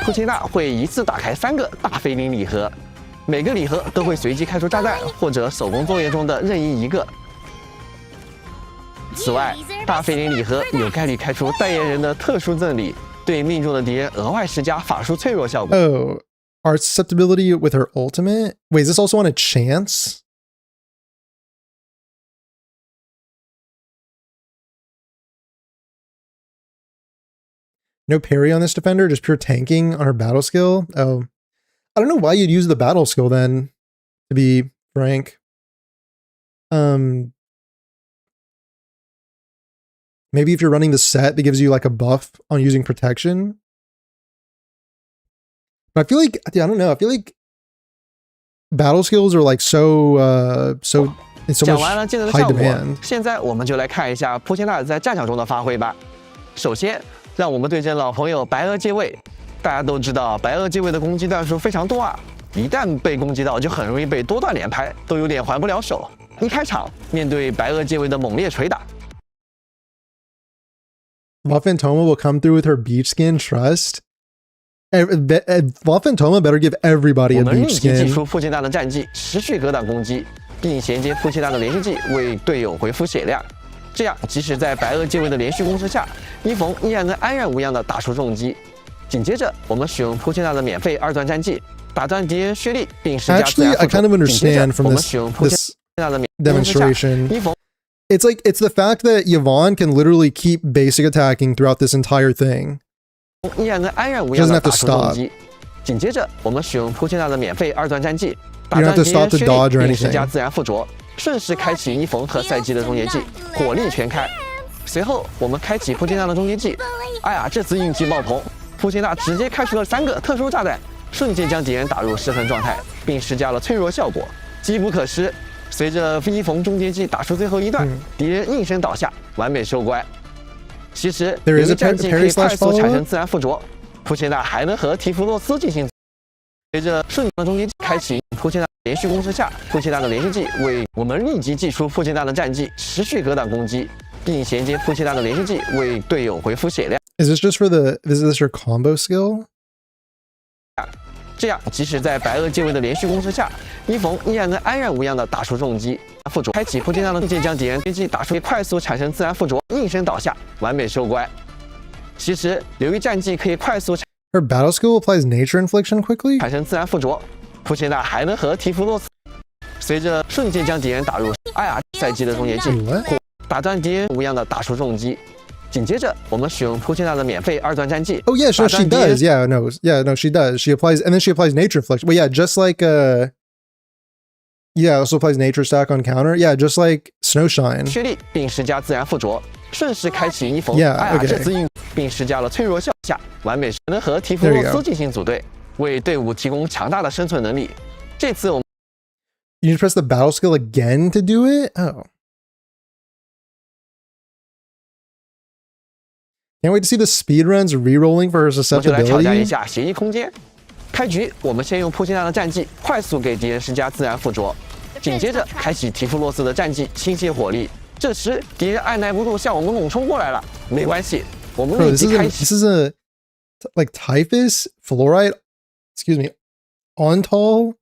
库奇纳会一次打开3个大菲林礼盒，每个礼盒都会随机开出炸弹或者手工作业中的任意一个。此外，大菲林礼盒有概率开出代言人的特殊赠礼，对命中的敌人额外施加法术脆弱效果。 Oh, art susceptibility with her ultimate? Wait, is this also on a chance? No parry on this defender, just pure tanking on her battle skill? Oh. I don't know why you'd use the battle skill then, to be frank. Maybe if you're running the set that gives you like a buff on using protection. But I feel like, I don't know, I feel like battle skills are like so in so 讲完了 much 技能的 high 效果， demand. 现在我们就来看一下扑切娜在战场中的发挥吧。首先，让我们对阵老朋友白鹅借位。大家都知道，白鹅借位的攻击段数非常多啊，一旦被攻击到，就很容易被多段连拍，都有点还不了手。一开场面对白鹅借位的猛烈捶打， La Phantoma will come through with her beach skin, trust. La Phantoma better give everybody 我 a 们立 beach 即祭 skin. 出扑切娜的战技，持续格挡攻击，并衔接扑切娜的连续技，为队友回复血量。这样，即使在白鹅借位的连续攻势下，伊冯依然能安然无恙地打出重击。紧接着，我们使用扑切娜的免费二段战技，打断敌人血力，并施加自 Actually, 然 I 附 kind of 着。紧接着 understand，from 我们 this 使用扑切 this 娜的免费攻势下， demonstration. 伊冯 It's like it's the fact that Yvonne can literally keep basic attacking throughout this entire thing. 依然能安然无恙 Doesn't 地 have to 打出重 stop. 击。紧接着，我们使用扑切娜的免费二段战技，打 You don't 断 have to 敌 stop 人 to 血 dodge 力， or 并施加 anything. 自然附着，顺势开启伊冯和赛季的终结技，火力全开。随后，我们开启扑切娜的终结技。哎呀，这次运气爆棚，扑切娜直接开出了3个特殊炸弹，瞬间将敌人打入失衡状态，并施加了脆弱效果，机不可失。随着伊冯终结技打出最后一段，敌人应声倒下，完美收官。其实， There 由 is 于 a 战技可 parry 以快 slash 速产 follow 生自然附着，扑切娜还能和提弗洛斯进行。随着顺畅的终结技开启，扑切娜连续攻势下，扑切娜的连续技为我们立即祭出扑切娜的战技，持续格挡攻击，并衔接扑切娜的连续技，为队友回复血量。 Is this just for is this your combo skill? 这样，即使在白鹅借位的连续攻势下，伊冯依然能安然无恙地打出重击。附着开启扑切娜的技将敌人飞机打出，快速产生自然附着，应声倒下，完美收官。其实，由于战技可以快速 Her battle skill applies nature infliction quickly? 产生自然附着，扑切娜还能和提弗洛斯随着瞬间将敌人打入艾尔赛季的终结技， What? 打断敌人无恙地打出重击。紧接着，我们使用扑切娜的免费二段战技。 Oh yeah, she 打断敌人 does. Yeah, no, she does. She applies, and then she applies nature infliction. Well, yeah, just like yeah, also applies nature stack on counter. Yeah, just like Snowshine. 血力，并施加自然附着，顺势开启伊冯 Yeah, 艾尔 okay. 这次运，并施加了脆弱效下，完美能和提弗 There 洛 you 斯 go. 进行组队，为队伍提供强大的生存能力。这次我们 You need to press the battle skill again to do it? Oh. Can't wait to see the speedruns re-rolling for her 就来挑战一 susceptibility. 下协议空间。开局，我们先用扑切娜的战技快速给敌人施加自然附着，紧接着开启提弗洛斯的战技倾泻火力。这时，敌人按耐不住向我们猛冲过来了，没关系，我们 Bro, 立 this 即 is 开 a, 启 this is a like typhus fluoride. Excuse me, on tall.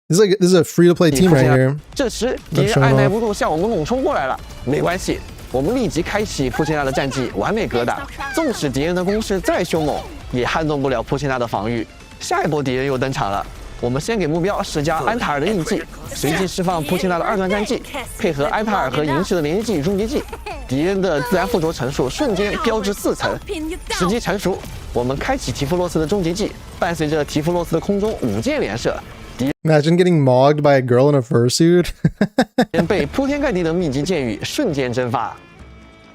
This is a free to play team right here. 这时，敌人按耐不住向我们猛冲过来了，没关系，我们立即开启扑切娜的战技，完美格挡。纵使敌人的攻势再凶猛，也撼动不了扑切娜的防御。下一波敌人又登场了，我们先给目标施加安塔尔的印记，随即释放扑切娜的二段战技，配合安塔尔和银石的连续技与终结技，敌人的自然附着层数瞬间飙至4层。时机成熟，我们开启提弗洛斯的终结技，伴随着提弗洛斯的空中5箭连射。 Imagine getting mogged by a girl in a fursuit. 被铺天盖地的密集箭雨瞬间蒸发。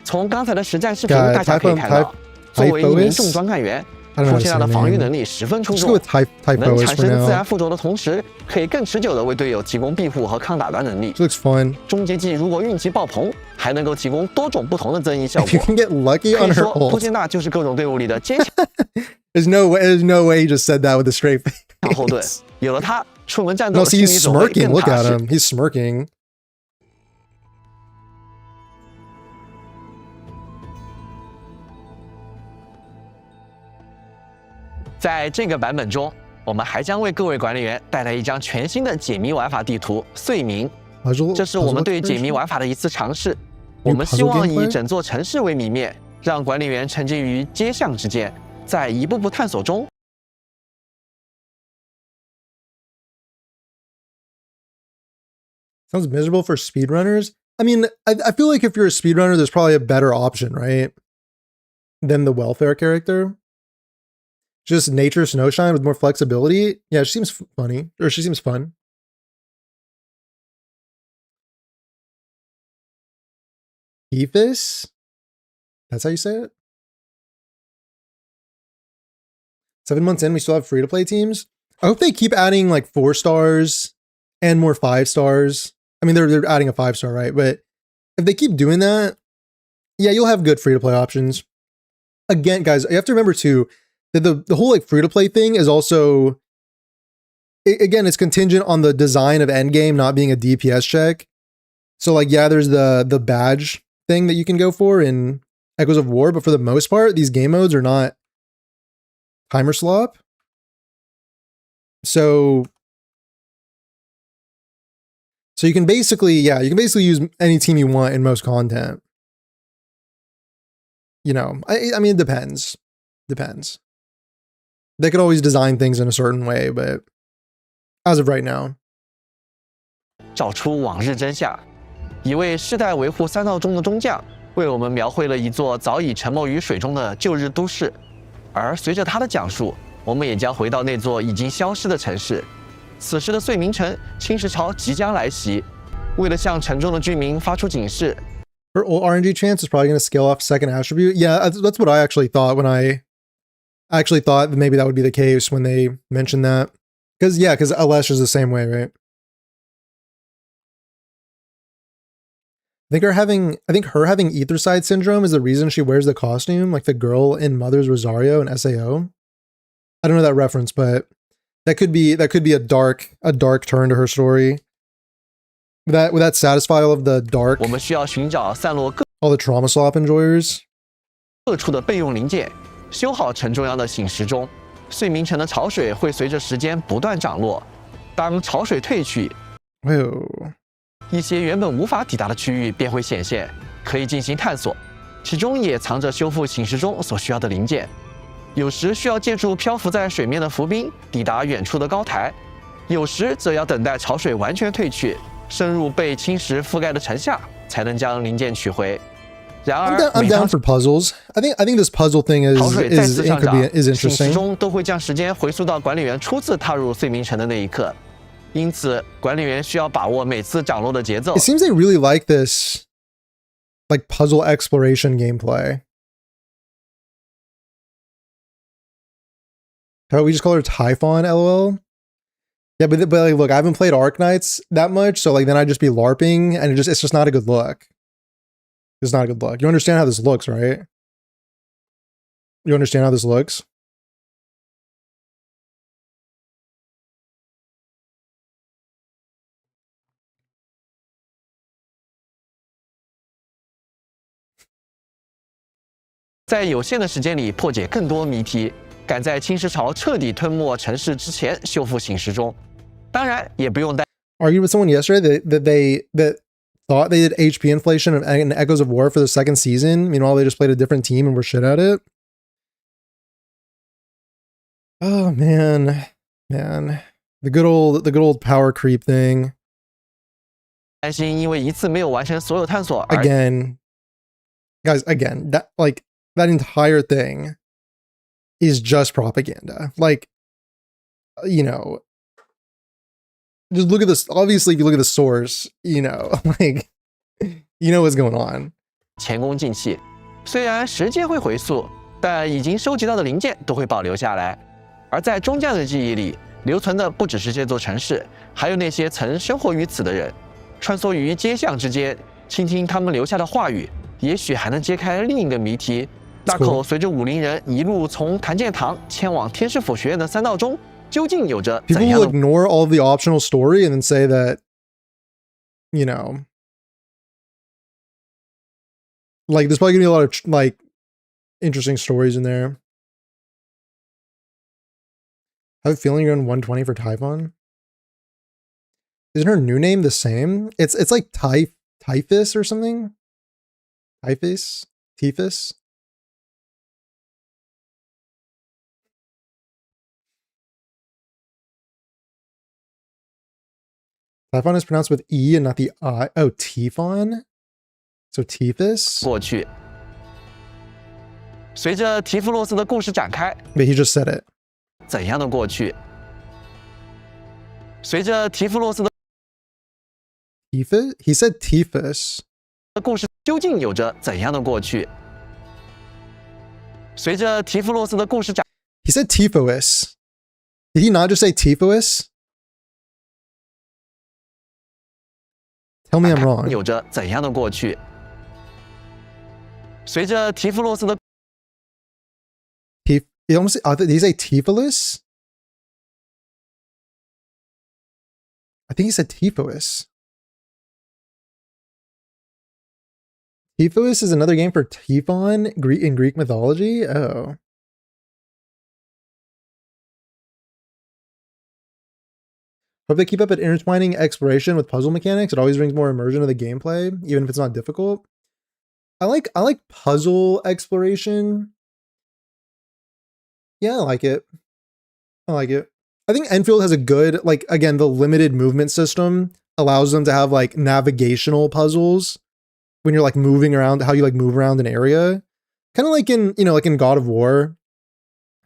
从刚才的实战视频， God, 大家可以看到，作为一名重装干员， I don't know 扑 how to 切 say 娜的 her 防御 name. 能力十分出 Just go 众， with type 能 typos 产 for 生自然 now. 附着的同时，可以更持久的为队友提供庇护和抗打断能力。 This looks fun. 终结技如果运气爆棚，还能够提供多种不同的增益效 If you 果。 can get lucky 可 on 以 her 说，扑 ult. 切娜就是各种队伍里的坚强 There's no way he just said that with a straight face. 后盾。有了它，出门战 No, 斗 see, 心里 he's 总会 smirking. 更 Look 踏 at 实。 him. He's smirking. 在这个版本中，我们还将为各位管理员带来一张全新的解谜玩法地图——碎鸣。 Puzzle, 这是我们 puzzle 对解谜 exploration? 玩法的一次尝试。我们希望以整座城市为谜面，让管理员沉浸于街巷之间，在一步步探索中。 Sounds miserable for speedrunners. I mean, I feel like if you're a speedrunner, there's probably a better option, right? Than the welfare character. Just nature Snowshine with more flexibility. Yeah, she seems funny, or she seems fun. Ephus? That's how you say it? 7 months in, we still have free-to-play teams. I hope they keep adding like 4 stars and more 5 stars. I mean, they're adding a 5-star, right? But if they keep doing that, yeah, you'll have good free-to-play options. Again, guys, you have to remember too that the whole like free-to-play thing is also, again, it's contingent on the design of Endgame not being a DPS check. So like, yeah, there's the badge thing that you can go for in Echoes of War, but for the most part, these game modes are not timer slop. So you can basically, yeah, you can basically use any team you want in most content. You know, I mean, it depends. Depends. They could always design things in a certain way, but as of right now. 找出往日真相，一位世代维护3道中的中将，为我们描绘了一座早已沉没于水中的旧日都市。而随着他的讲述，我们也将回到那座已经消失的城市。此时的碎冥城，侵蚀潮即将来袭。为了向城中的居民发出警示。 Her old RNG chance is probably going to scale off second attribute. Yeah, that's what I actually thought when I actually thought that maybe that would be the case when they mentioned that. Because, yeah, because Alesh is the same way, right? I think her having Etherside syndrome is the reason she wears the costume, like the girl in Mother's Rosario and SAO. I don't know that reference, but that could be a dark turn to her story. Would that satisfy all of the dark? 我们需要寻找散落 all the trauma slop enjoyers. 各处的备用零件，修好城中央的醒时钟。碎冥城的潮水会随着时间不断涨落，当潮水退去， Whoa. 一些原本无法抵达的区域便会显现，可以进行探索。其中也藏着修复醒时钟所需要的零件。有时需要借助漂浮在水面的浮冰抵达远处的高台，有时则要等待潮水完全退去。 深入被侵蚀覆盖的城下，才能将零件取回。然而 I'm down for puzzles. I think this puzzle thing is 潮水再次上涨， interesting. 始终都会将时间回溯到管理员初次踏入碎冥城的那一刻。因此，管理员需要把握每次涨落的节奏。It seems they really like this, like puzzle exploration gameplay. How about we just call her Typhon? LOL. Yeah, but like, look, I haven't played Arknights that much, so like then I'd just be LARPing, and it's just not a good look. It's not a good look. You understand how this looks, right? You understand how this looks? "在有限的时间里破解更多谜题，赶在侵蚀潮彻底吞没城市之前修复醒时钟。当然，也不用担。 Argued with someone yesterday that thought they did HP inflation in Echoes of War for the second season. Meanwhile, they just played a different team and were shit at it. Oh man, the good old power creep thing. 担心因为一次没有完成所有探索而 Again, guys, that entire thing is just propaganda. Like, you know, just look at this. Obviously, if you look at the source, you know, like, you know what's going on. 前功尽弃。虽然时间会回溯，但已经收集到的零件都会保留下来。而在中将的记忆里，留存的不只是这座城市，还有那些曾生活于此的人。穿梭于街巷之间，倾听他们留下的话语，也许还能揭开另一个谜题。大口随着武林人一路从谭健堂迁往天师府学院的3道中。 究竟有着怎 People 样 will 的 ignore all of the optional story and then say that, you know, like there's probably gonna be a lot of like interesting stories in there. I have a feeling you're on 120 for Typhon. Isn't her new name the same? It's like Typhus or something. Typhus. Typhon is pronounced with E and not the I. Oh, Typhon? So Typhus? 过去。随着提夫洛斯的故事展开， But he just said it. 怎样的过去？随着提夫洛斯的 Tifa? He said Tifus. 故事究竟有着怎样的过去？随着提夫洛斯的故事展 He said Tifous. Did he not just say Tifous? Tell me I'm wrong. 有着怎样的过去？随着提夫洛斯的 He almost did he say Tifilus? I think he said Tifous. Tifous is another game for Typhon in Greek mythology. Oh. Hope they keep up at intertwining exploration with puzzle mechanics. It always brings more immersion to the gameplay, even if it's not difficult. I like puzzle exploration. Yeah, I like it. I like it. I think Enfield has a good, like, again, the limited movement system allows them to have like navigational puzzles when you're like moving around, how you like move around an area. Kind of like in, like in God of War,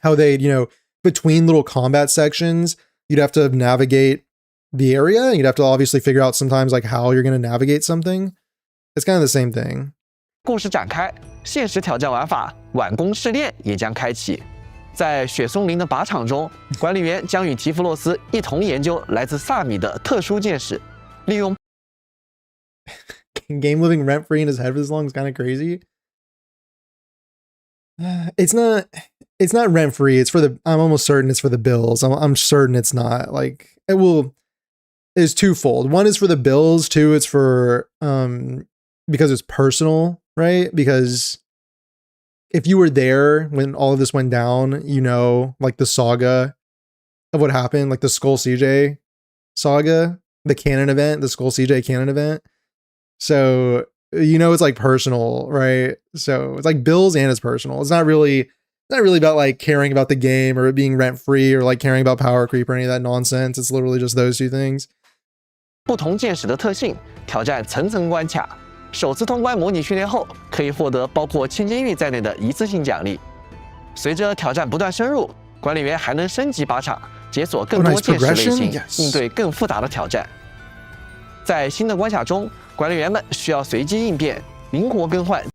how they, between little combat sections, you'd have to navigate the area, and you'd have to obviously figure out sometimes like how you're going to navigate something. It's kind of the same thing. 故事展开，现实挑战玩法晚攻试炼也将开启。在雪松林的靶场中，管理员将与提夫洛斯一同研究来自萨米的特殊剑士，利用 Game living rent free in his head for this long is kind of crazy. It's not rent free. It's for the. I'm almost certain it's for the bills. I'm certain it's not. Like it will. Is twofold. One is for the bills. Two, it's for because it's personal, right? Because if you were there when all of this went down, like the saga of what happened, like the Skull CJ saga, the canon event, the Skull CJ canon event. So it's like personal, right? So it's like bills and it's personal. It's not really about like caring about the game or it being rent free or like caring about power creep or any of that nonsense. It's literally just those two things. 不同剑士的特性，挑战层层关卡。首次通关模拟训练后，可以获得包括千监狱在内的一次性奖励。随着挑战不断深入，管理员还能升级靶场，解锁更多剑士类型，应对更复杂的挑战。在新的关卡中，管理员们需要随机应变，灵活更换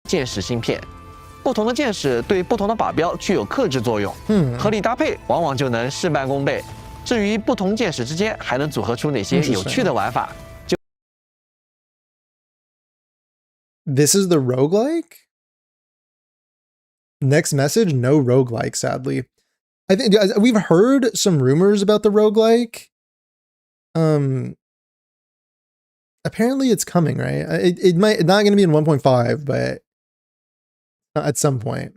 剑士芯片。不同的剑士对不同的靶标具有克制作用，合理搭配往往就能事半功倍。至于不同剑士之间还能组合出哪些有趣的玩法，就 This is the roguelike? Next message, no roguelike, sadly. I think we've heard some rumors about the roguelike. Apparently it's coming, right? It might not going to be in 1.5, but at some point.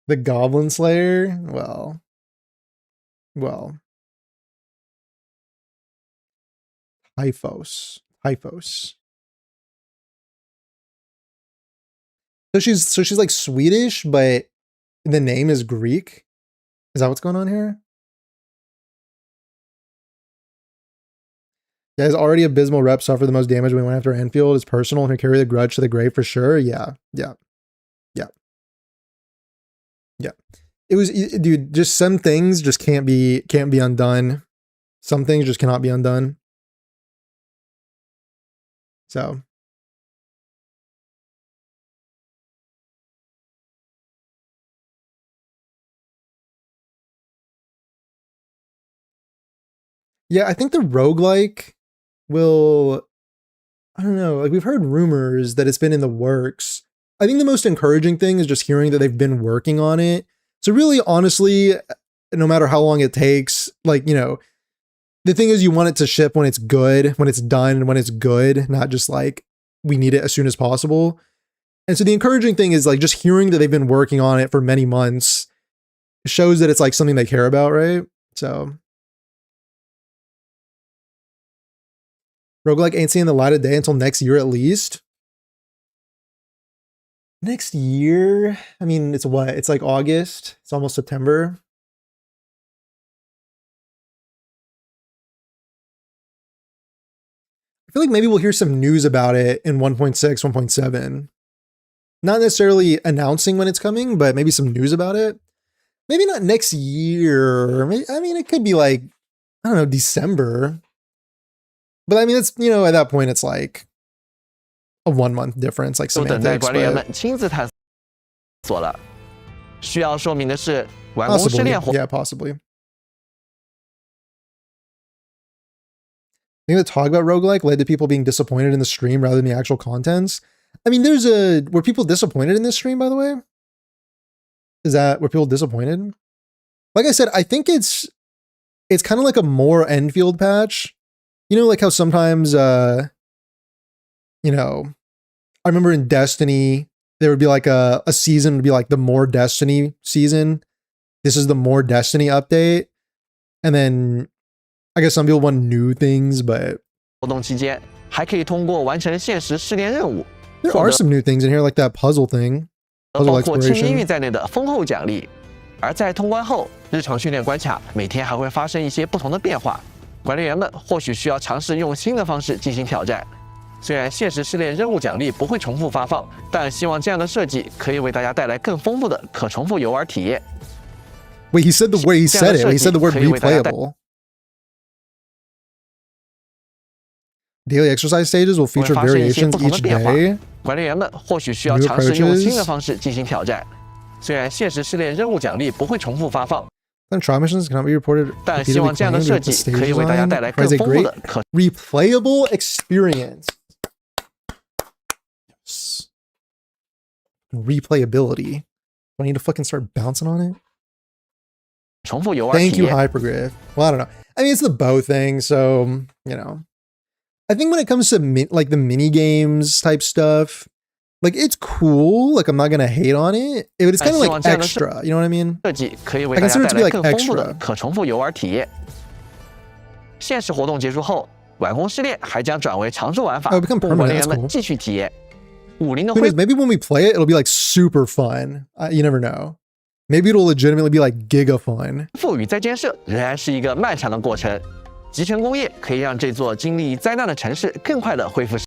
The Goblin Slayer? Well. Typhos. So she's like Swedish, but the name is Greek. Is that what's going on here? Yeah, his already abysmal rep suffered the most damage when we went after Endfield. It's personal and he'll carry the grudge to the grave for sure. Yeah. It was, dude, just some things just can't be undone. Some things just cannot be undone. So. Yeah, I think the roguelike will, I don't know, like we've heard rumors that it's been in the works. I think the most encouraging thing is just hearing that they've been working on it. So really, honestly, no matter how long it takes, like, the thing is you want it to ship when it's good, when it's done, when it's good, not just like we need it as soon as possible. And so the encouraging thing is like just hearing that they've been working on it for many months shows that it's like something they care about, right? So roguelike ain't seeing the light of day until next year at least. Next year, I mean, it's what? It's like August. It's almost September. I feel like maybe we'll hear some news about it in 1.6, 1.7. Not necessarily announcing when it's coming, but maybe some news about it. Maybe not next year. Maybe, I mean, it could be like, I don't know, December. But I mean, it's, you know, at that point, it's like a 1 month difference, like 都等待 semantics. 管理员 But 们亲自探索了。需要说明的是，完工试 possibly, 炼活 yeah, possibly. I think the talk about roguelike led to people being disappointed in the stream rather than the actual contents. I mean, were people disappointed in this stream, by the way? Were people disappointed? Like I said, I think it's kind of like a more Endfield patch. You know, like how sometimes, you know, I remember in Destiny, there would be like a season would be like the more Destiny season. This is the more Destiny update. And then I guess some people want new things, but 活动期间，还可以通过完成现实试炼任务， there 获 are 得 some new things in here, like that puzzle thing. 包 Puzzle 括清明玉 exploration. 在内的丰厚奖励。而在通关后，日常训练关卡每天还会发生一些不同的变化，管理员们或许需要尝试用新的方式进行挑战。虽然现实试炼任务奖励不会重复发放，但希望这样的设计可以为大家带来更丰富的可重复游玩体验。 Wait, he said the word, he said it. He said the word 可以为大家带 replayable. Daily exercise stages will 会 feature 发生一些 variations 不同的 each 变化， day. 管理员们或许需要 New 尝试用 approaches 新的方式进行挑战。虽然现实试炼任务奖励不会重复发放， Then trial missions cannot be reported 但希 repeatedly 望这样的 claimed 设 with the 计 stage 可以为大家带 design 来更 provides a 丰富 great 的可 replayable experience. Yes. Replayability. Do I need to fucking start bouncing on it? 重复游玩 Thank 体 you, 验。 Hypergriff. Well, I don't know. I mean, it's the bow thing, so, you know. I think when it comes to like the mini games type stuff, like it's cool. Like I'm not gonna hate on it, but it's kind of like extra. You know what I mean? 设计可以为大家 consider 带 it to be 来 like 更丰富的 extra. 可重复游玩体验。现实活动结束后，完工试炼还将转为常驻玩法， Oh, become 供管理 permanent, 员 that's 们 cool. 继续体验。武林的 Who 恢 knows? Maybe when we play it, it'll be like super fun. You never know. Maybe it'll legitimately be like giga fun. 复与再建设仍然是一个漫长的过程。集成工业可以让这座经历灾难的城市更快地恢复。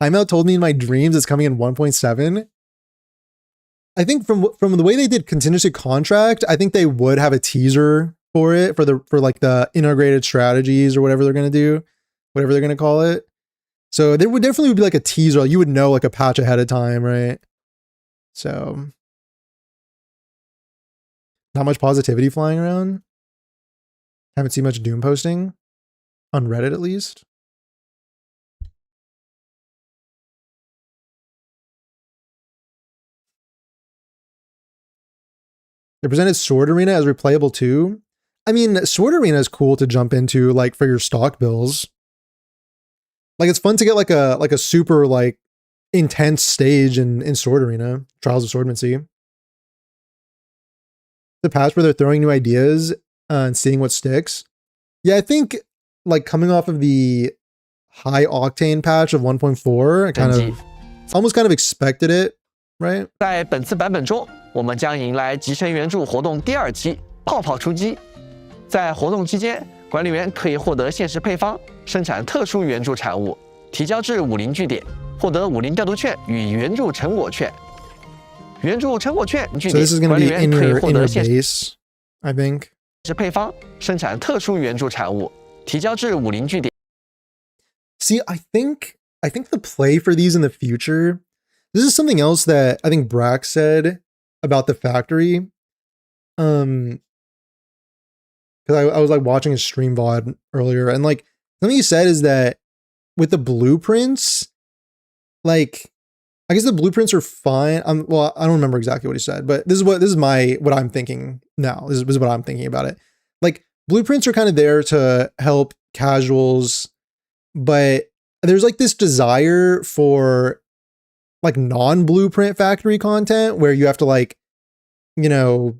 Imel told me in my dreams it's coming in 1.7. I think from the way they did contingency contract, I think they would have a teaser for it for like the integrated strategies or whatever they're gonna do, whatever they're gonna call it. So there would definitely be like a teaser. You would know like a patch ahead of time, right? So not much positivity flying around. Haven't seen much Doom posting on Reddit at least. They presented Sword Arena as replayable too. I mean, Sword Arena is cool to jump into like for your stock bills. Like it's fun to get like a super like intense stage in Sword Arena, Trials of Swordmancy. The patch where they're throwing new ideas and seeing what sticks. Yeah, I think like coming off of the high octane patch of 1.4, I almost kind of expected it, right? 在本次版本中，我们将迎来集成援助活动第2期泡泡出击。在活动期间，管理员可以获得限时配方，生产特殊援助产物，提交至武林据点，获得武林调度券与援助成果券。援助成果券据 So 点 this is going to 管理 be 员 in 可以 your 获 in 得 your 限 base, I think. 时配方，生产特殊援助产物，提交至武林据点。 See, I think the play for these in the future, this is something else that I think Brack said about the factory. Because I was like watching his stream VOD earlier, and like something he said is that with the blueprints, like I guess the blueprints are fine. Well, I don't remember exactly what he said, but this is what I'm thinking now. This is what I'm thinking about it. Like blueprints are kind of there to help casuals, but there's like this desire for like non-blueprint factory content where you have to like, you know,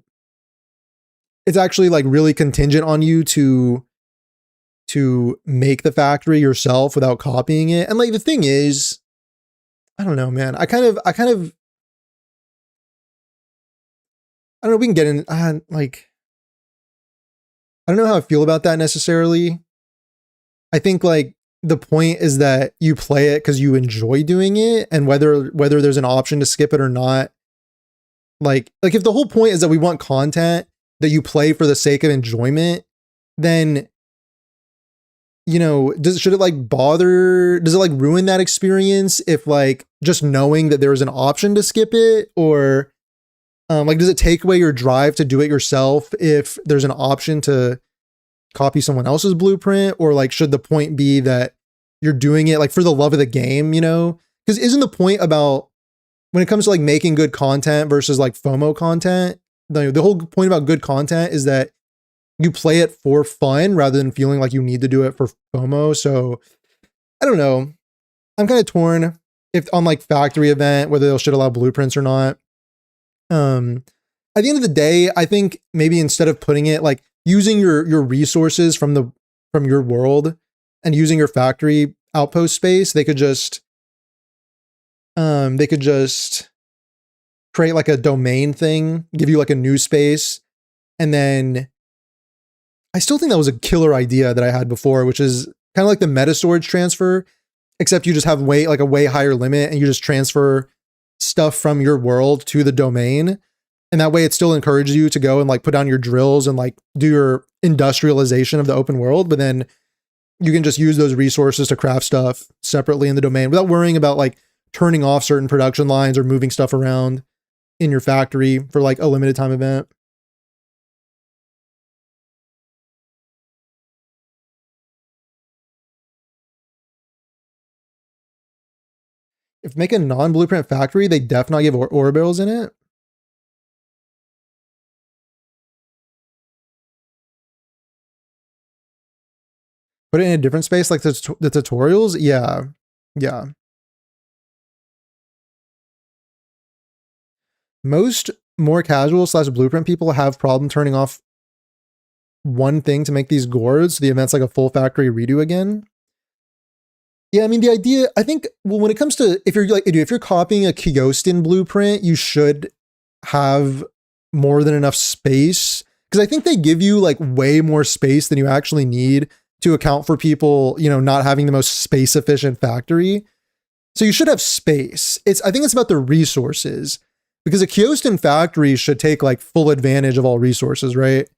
it's actually like really contingent on you to make the factory yourself without copying it. And like the thing is, I don't know, man. I kind of don't know, we can get in, like, I don't know how I feel about that necessarily. I think like the point is that you play it because you enjoy doing it, and whether there's an option to skip it or not. Like if the whole point is that we want content that you play for the sake of enjoyment, then should it like does it like ruin that experience if like just knowing that there is an option to skip it, or like does it take away your drive to do it yourself if there's an option to copy someone else's blueprint? Or like should the point be that you're doing it like for the love of the game, because isn't the point about when it comes to like making good content versus like FOMO content, the whole point about good content is that you play it for fun rather than feeling like you need to do it for FOMO. So I don't know. I'm kind of torn if on like factory event, whether they should allow blueprints or not. At the end of the day, I think maybe instead of putting it like using your resources from your world and using your factory outpost space, they could just create like a domain thing, give you like a new space, and then I still think that was a killer idea that I had before, which is kind of like the meta storage transfer, except you just have a way higher limit and you just transfer stuff from your world to the domain. And that way it still encourages you to go and like put down your drills and like do your industrialization of the open world. But then you can just use those resources to craft stuff separately in the domain without worrying about like turning off certain production lines or moving stuff around in your factory for like a limited time event. If make a non-blueprint factory, they definitely give ore barrels in it. Put it in a different space, like the tutorials. Yeah. Yeah. Most more casual / blueprint people have problem turning off one thing to make these gourds. So the event's like a full factory redo again. Yeah, I mean, the idea, I think, well, when it comes to, if you're copying a Kyostin blueprint, you should have more than enough space, because I think they give you like way more space than you actually need to account for people, not having the most space efficient factory. So you should have space. I think it's about the resources, because a Kyostin factory should take like full advantage of all resources, right?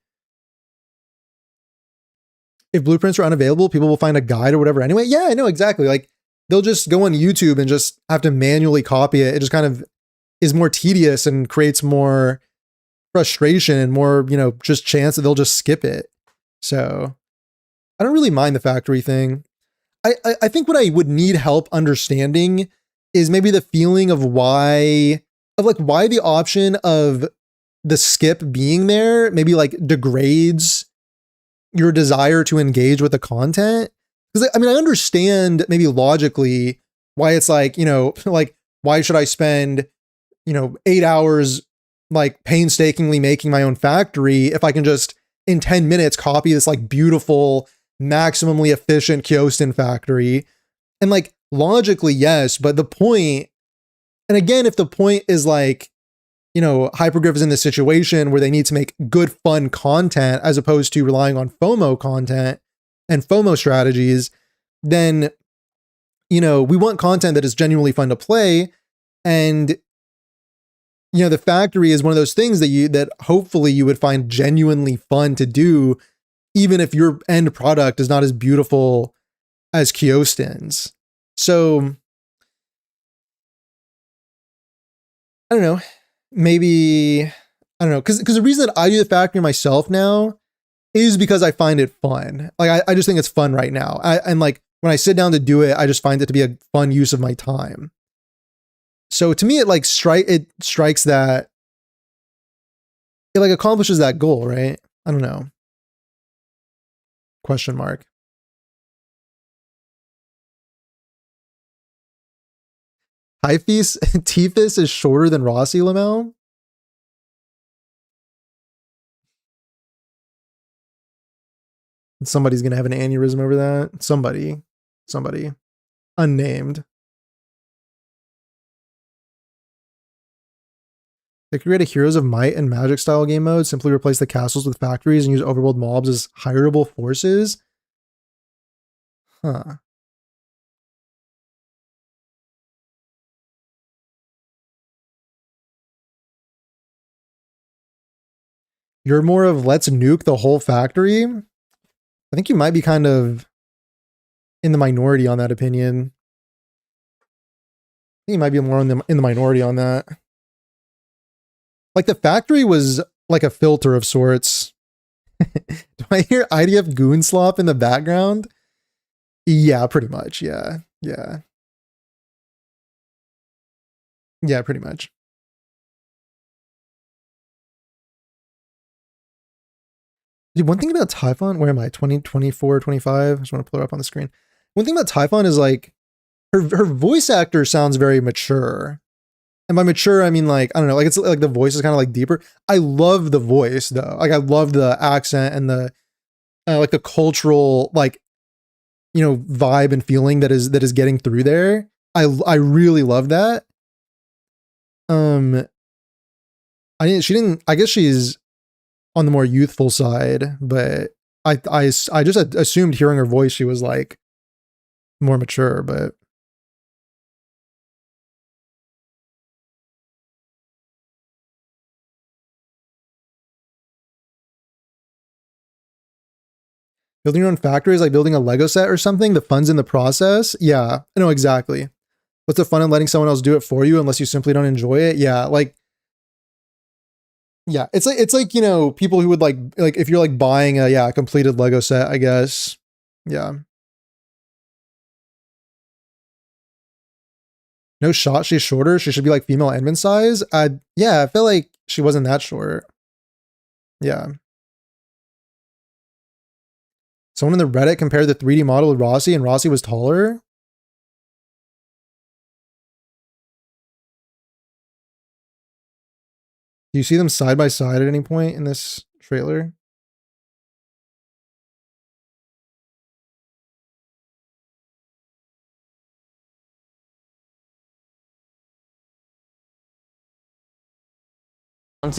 If blueprints are unavailable, people will find a guide or whatever anyway. Yeah, I know exactly. Like they'll just go on YouTube and just have to manually copy it. It just kind of is more tedious and creates more frustration and more, just chance that they'll just skip it. So I don't really mind the factory thing. I think what I would need help understanding is maybe the feeling of why the option of the skip being there maybe like degrades your desire to engage with the content. Because I mean, I understand maybe logically why it's like, like why should I spend, 8 hours like painstakingly making my own factory if I can just in 10 minutes copy this like beautiful, maximally efficient Kyostin factory. And like logically, yes, but the point, and again, if the point is like, Hypergriff is in this situation where they need to make good, fun content as opposed to relying on FOMO content and FOMO strategies, then, we want content that is genuinely fun to play. And, the factory is one of those things that hopefully you would find genuinely fun to do, even if your end product is not as beautiful as Kyostin's. So, I don't know. Maybe, I don't know, because the reason that I do the factory myself now is because I find it fun. Like, I just think it's fun right now. And like, when I sit down to do it, I just find it to be a fun use of my time. So to me, it like strikes that, it like accomplishes that goal, right? I don't know. Question mark. Typhus is shorter than Rossi Lamel. Somebody's gonna have an aneurysm over that. Somebody, unnamed. They create a Heroes of Might and Magic style game mode. Simply replace the castles with factories and use overworld mobs as hireable forces. Huh. You're more of let's nuke the whole factory. I think you might be kind of in the minority on that opinion. I think you might be more in the minority on that. Like the factory was like a filter of sorts. Do I hear IDF goon slop in the background? Yeah, pretty much. Yeah. Yeah. Yeah, pretty much. Dude, one thing about Typhon, where am I? 20, 24, 25? I just want to pull her up on the screen. One thing about Typhon is like her voice actor sounds very mature. And by mature, I mean like, I don't know, like it's like the voice is kind of like deeper. I love the voice though. Like I love the accent and the like the cultural like, you know, vibe and feeling that is getting through there. I really love that. I guess she's on the more youthful side, but I just assumed hearing her voice she was like more mature, but building your own factory is like building a Lego set or something. The fun's in the process. Yeah, I know exactly. What's the fun in letting someone else do it for you unless you simply don't enjoy it? Yeah, like yeah, it's like, you know, people who would like if you're like buying a completed Lego set, I guess. Yeah. No shot she's shorter. She should be like female Edmund size. Yeah, I feel like she wasn't that short. Yeah. Someone in the Reddit compared the 3D model with Rossi and Rossi was taller. Do you see them side by side at any point in this trailer? Hold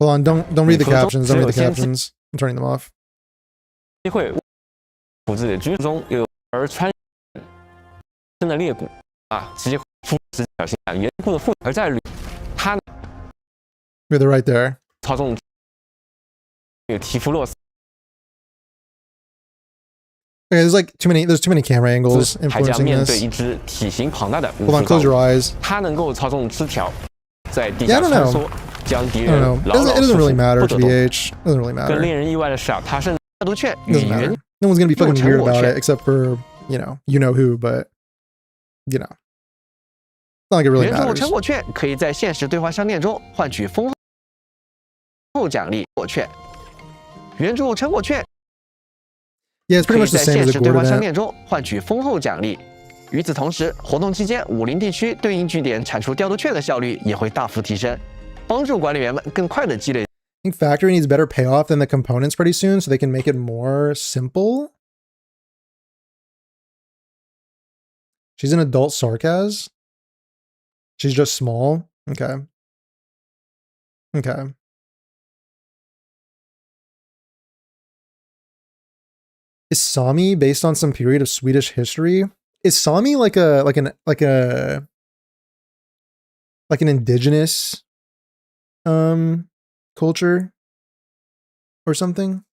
on, don't read the captions. Don't read the captions. I'm turning them off. 机会处自己的居住中有而穿身的裂谷啊，机会肤质小心啊，严酷的父，而在旅他 They're right there. 操纵有提夫洛斯 Okay, there's too many camera angles 还将 influencing 面对 this. 一只体型庞大的 Hold on, close your eyes. 他能够操纵枝条在地 Yeah, 下 I don't 穿 know. 梭，将敌 I 人 don't know. 牢牢 It doesn't 束 really 缚 matter 不 to 得动。 BH. It doesn't really 更 matter. 令人意外的是啊，他甚至阅读券 It 与 doesn't 原 matter. No one's gonna be fucking weird about 入 it except for, you know who, but you know. It's not like it really 原著 matters. 成果券可以在现实兑换商店中换取丰厚奖励果券。原著成果券 Yeah, it's 可 pretty 以 much the 在 same 现 as 实 the 兑 Gord 换商 event. 店中换取丰厚奖励。与此同时，活动期间武林地区对应据点产出调度券的效率也会大幅提升，帮助管理员们更快的积累。I think Factory needs better payoff than the components pretty soon so they can make it more simple. She's an adult sarcasm. She's just small. Okay. Okay. Is Sami based on some period of Swedish history? Is Sami like an indigenous culture or something?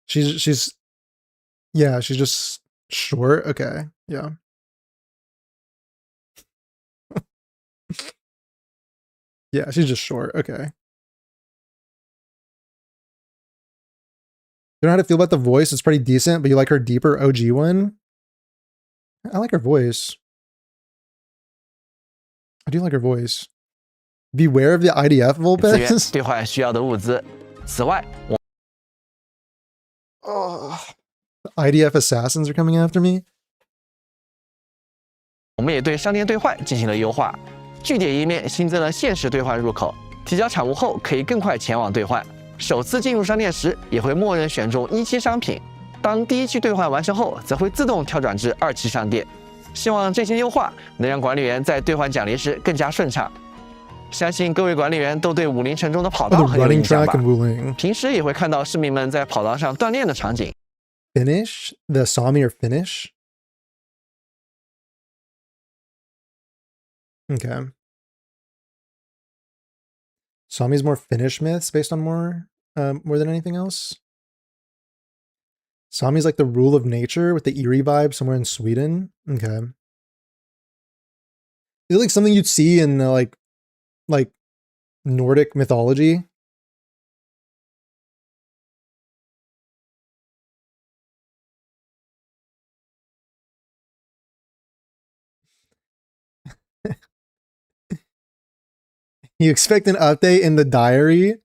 She's yeah, she's just short. Okay. Yeah. Yeah, she's just short. Okay. You know how to feel about the voice? It's pretty decent, but you like her deeper OG one? I like her voice. I do like her voice. Beware of the IDF 资源 Vulpes. 兑换需要的物资。此外， Oh, the IDF assassins are coming after me. 我们也对商店兑换进行了优化。据点页面新增了限时兑换入口，提交产物后可以更快前往兑换。首次进入商店时也会默认选中1期商品，当第1期兑换完成后，则会自动跳转至2期商店。希望这些优化能让管理员在兑换奖励时更加顺畅。相信各位管理员都对武林城中的跑道 The 很有 running 印象 track 吧 in Wuling. 平时也会看到市民们在跑道上锻炼的场景。Finish? The Sami or finish? Okay. Sami's more Finnish myths based on more than anything else. Sami's like the rule of nature with the eerie vibe somewhere in Sweden. Okay. Is it like something you'd see in like Nordic mythology? You expect an update in the diary?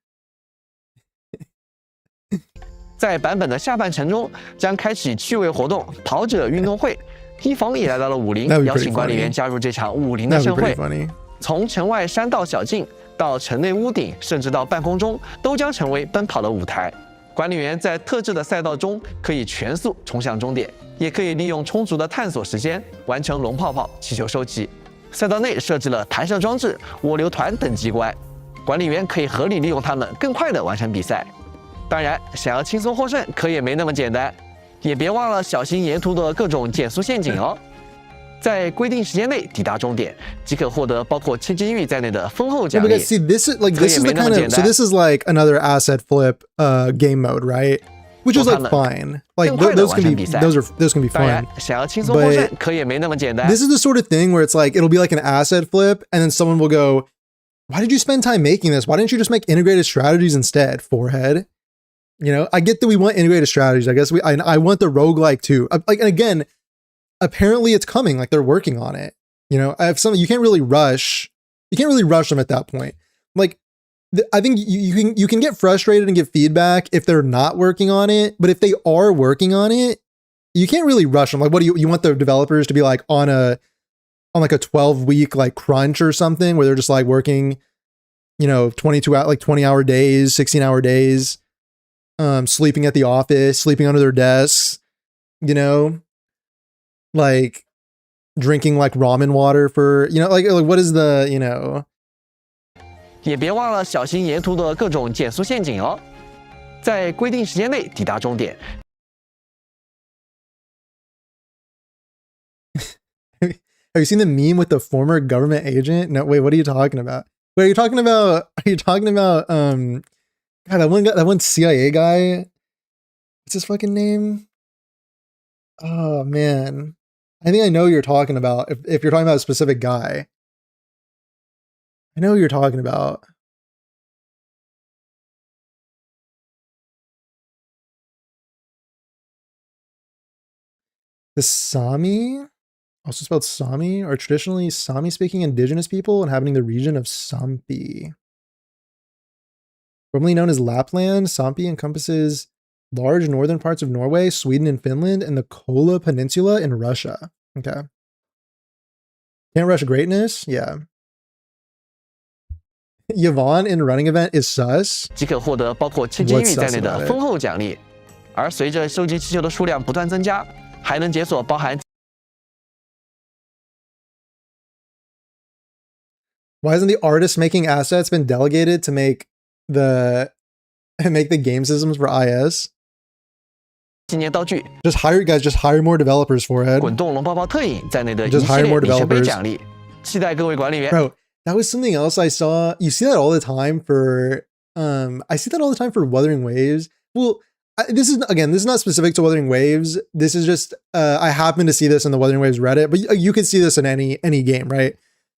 在版本的下半程中，将开启趣味活动跑者运动会。一逢也来到了武林， That'd be 邀请 pretty 管理员 funny. 加入这场武林的 That'd 盛 be 会 pretty。funny. 从城外山道小径到城内屋顶，甚至到半空中，都将成为奔跑的舞台。管理员在特制的赛道中可以全速冲向终点，也可以利用充足的探索时间完成龙泡泡、气球收集。赛道内设置了弹射装置、涡流团等机关，管理员可以合理利用它们，更快地完成比赛。当然，想要轻松获胜，可也没那么简单，也别忘了小心沿途的各种减速陷阱哦。在规定时间内抵达终点，即可获得包括千金玉在内的丰厚 Yeah, 奖励。 because see, this is like this is the 可以没那么 kind 简 of 单。 so this is like another asset flip game mode, right? Which is like fine. Like 更快地 those 完 can 成 be 比赛。 those can be 当然 fun.，想要轻松获胜，可也没那么简单。 This is the sort of thing where it's like it'll be like an asset flip, and then someone will go, "Why did you spend time making this? Why didn't you just make integrated strategies instead?" Forehead. You know, I get that we want integrated strategies. I guess I want the roguelike too. Like, and again, apparently it's coming. Like they're working on it. You know, I have some. You can't really rush. You can't really rush them at that point. Like, I think you can get frustrated and give feedback if they're not working on it. But if they are working on it, you can't really rush them. Like, what do you want the developers to be like on like a 12-week like crunch or something where they're just like working, you know, 20-hour days, 16-hour days, sleeping at the office, sleeping under their desks, you know, like drinking like ramen water for, you know, like what is the, you know. 也别忘了小心沿途的各种减速陷阱哦。在规定时间内抵达终点。Have you seen the meme with the former government agent? No, wait, what are you talking about? Wait, are you talking about God, that one CIA guy? What's his fucking name? Oh man. I think I know who you're talking about. If you're talking about a specific guy. I know who you're talking about. The Sami, also spelled Sami, are traditionally Sami-speaking indigenous people inhabiting the region of Sampi. Formerly known as Lapland, Sampi encompasses large northern parts of Norway, Sweden and Finland, and the Kola Peninsula in Russia. Okay. Can't rush greatness? Yeah. Yvonne in running event is sus. 即可获得包括千金玉在内的丰厚奖励。而随着收集气球的数量不断增加，还能解锁包含。Why hasn't the artist making assets been delegated to make the game systems for IS? 纪念道具 Just hire more developers for it. 滚动龙泡泡特饮在内的一 Just 系 hire 列 more 里程碑 developers. 奖励，期待各位管理员。 Bro, that was something else I saw. You see that all the time for I see that all the time for Wuthering Waves. Well, this is not specific to Wuthering Waves. This is just I happen to see this in the Wuthering Waves Reddit, but you could see this in any game, right?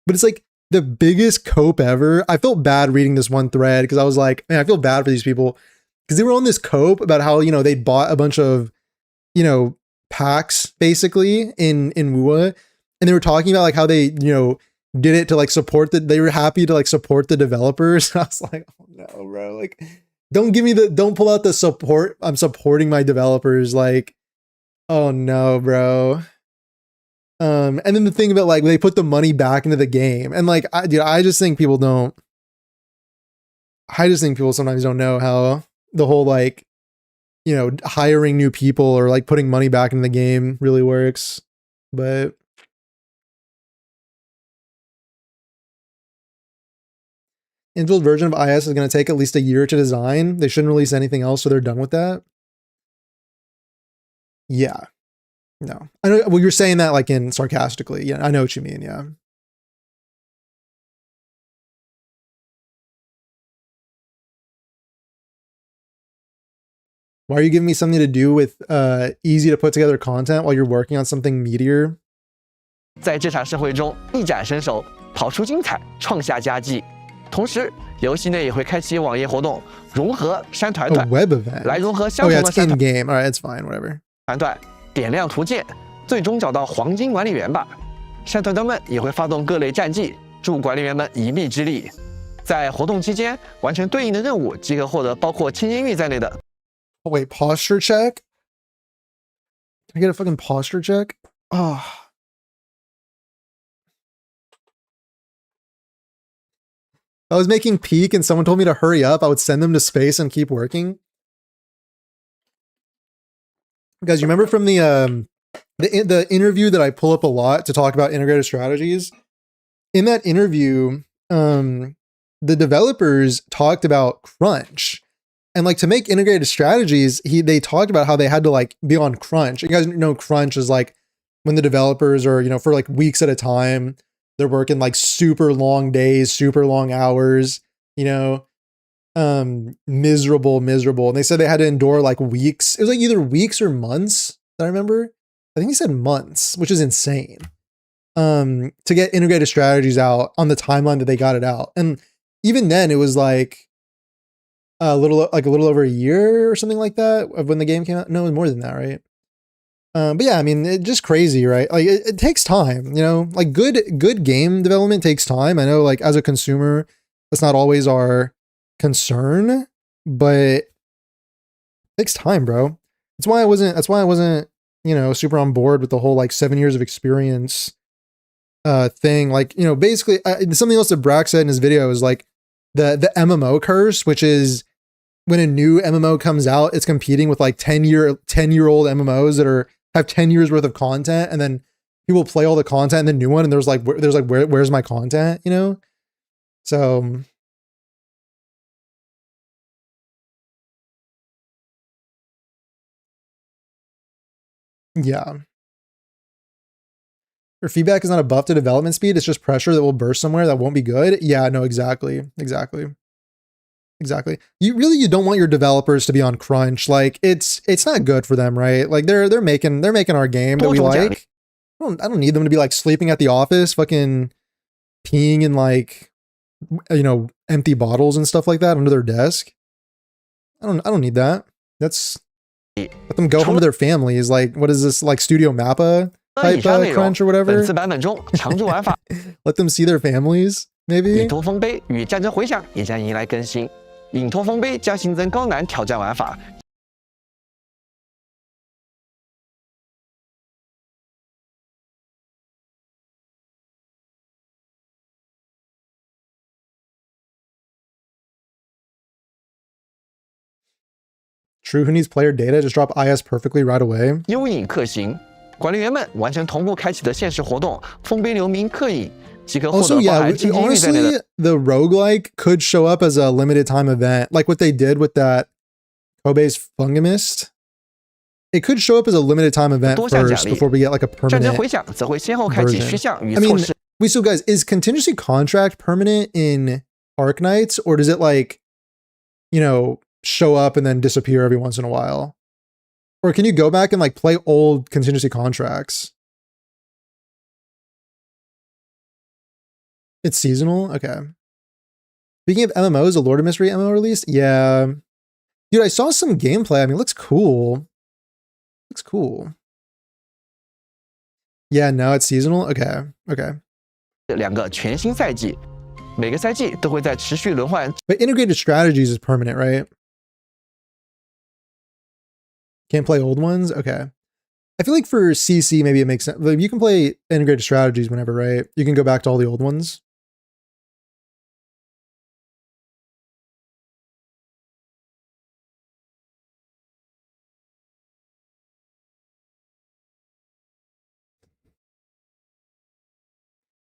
But it's like the biggest cope ever. I felt bad reading this one thread because I was like, man, I feel bad for these people because they were on this cope about how, you know, they'd bought a bunch of, you know, packs basically in Wua, and they were talking about like how they, you know, did it to like support they were happy to like support the developers. I was like, oh no, bro, like don't pull out the support. I'm supporting my developers. Like, oh no, bro. And then the thing about like they put the money back into the game, and like I just think people don't. I just think people sometimes don't know how the whole like, you know, hiring new people or like putting money back in the game really works. But Endfield version of IS is going to take at least a year to design. They shouldn't release anything else, so they're done with that. Yeah. No. I know, well, you're saying that like in sarcastically. Yeah, I know what you mean. Yeah. Why are you giving me something to do with easy to put together content while you're working on something meatier? 在这场盛会中一展身手，跑出精彩，创下佳绩。同时，游戏内也会开启网页活动，融合山团 A 团， web event. 来融合相 Oh 同 yeah, 的 it's 山 in game. All right, it's fine. Whatever. 团团，点亮图鉴，最终找到黄金管理员吧。山团团们也会发动各类战绩，助管理员们一臂之力。在活动期间完成对应的任务，即可获得包括千金玉在内的。Oh wait, posture check? Can I get a fucking posture check? Oh. I was making peak and someone told me to hurry up. I would send them to space and keep working. Guys, you remember from the interview that I pull up a lot to talk about integrated strategies? In that interview, the developers talked about crunch. And like to make integrated strategies, they talked about how they had to like be on crunch. You guys know crunch is like when the developers are, you know, for like weeks at a time, they're working like super long days, super long hours, you know, miserable. And they said they had to endure like weeks. It was like either weeks or months. I remember. I think he said months, which is insane. To get integrated strategies out on the timeline that they got it out. And even then it was like a little over a year or something like that of when the game came out. No, it was more than that, right? But yeah, I mean, it's just crazy, right? Like it takes time, you know, like good game development takes time. I know like as a consumer, that's not always our concern, but it takes time, bro. That's why I wasn't, you know, super on board with the whole like 7 years of experience thing. Like, you know, basically something else that Brack said in his video is like the MMO curse, which is when a new MMO comes out, it's competing with like 10-year-old MMOs that have 10 years worth of content, and then people play all the content in the new one, and there's like where's my content, you know? So yeah. Your feedback is not a buff to development speed, it's just pressure that will burst somewhere that won't be good. Yeah, no, exactly. You don't want your developers to be on crunch. Like it's not good for them, right? Like they're making our game that we like. I don't need them to be like sleeping at the office, fucking peeing in like, you know, empty bottles and stuff like that under their desk. I don't need that. Let them go home to their families. Like what is this, like Studio Mappa type crunch or whatever? 本版本中常驻玩法 Let them see their families, maybe. 领头丰碑与战争回响也将迎来更新。领头丰碑将新增高难挑战玩法。True, who needs player data? Just drop IS perfectly right away. 幽影刻形，管理员们完成同步开启的现实活动，丰碑留名刻印，即可获 Also, 得包 yeah, 含金金玉在内的。 honestly, the roguelike could show up as a limited time event, like what they did with that Kobe's Fungamist. It could show up as a limited time event 多项奖 first 励 before we get like a 战争 permanent 回响则会先后开启 version. 虚像与 I 措 mean, 施。 wait, so guys, is contingency contract permanent in Arknights, or does it like, you know, show up and then disappear every once in a while? Or can you go back and like play old contingency contracts? It's seasonal? Okay. Speaking of MMOs, a Lord of Mystery MMO released? Yeah. Dude, I saw some gameplay. I mean, it looks cool. Looks cool. Yeah, now it's seasonal? Okay. Okay. 2个全新赛季，每个赛季都会在持续轮换。 But integrated strategies is permanent, right? Can't play old ones? Okay. I feel like for CC, maybe it makes sense. Like you can play integrated strategies whenever, right? You can go back to all the old ones.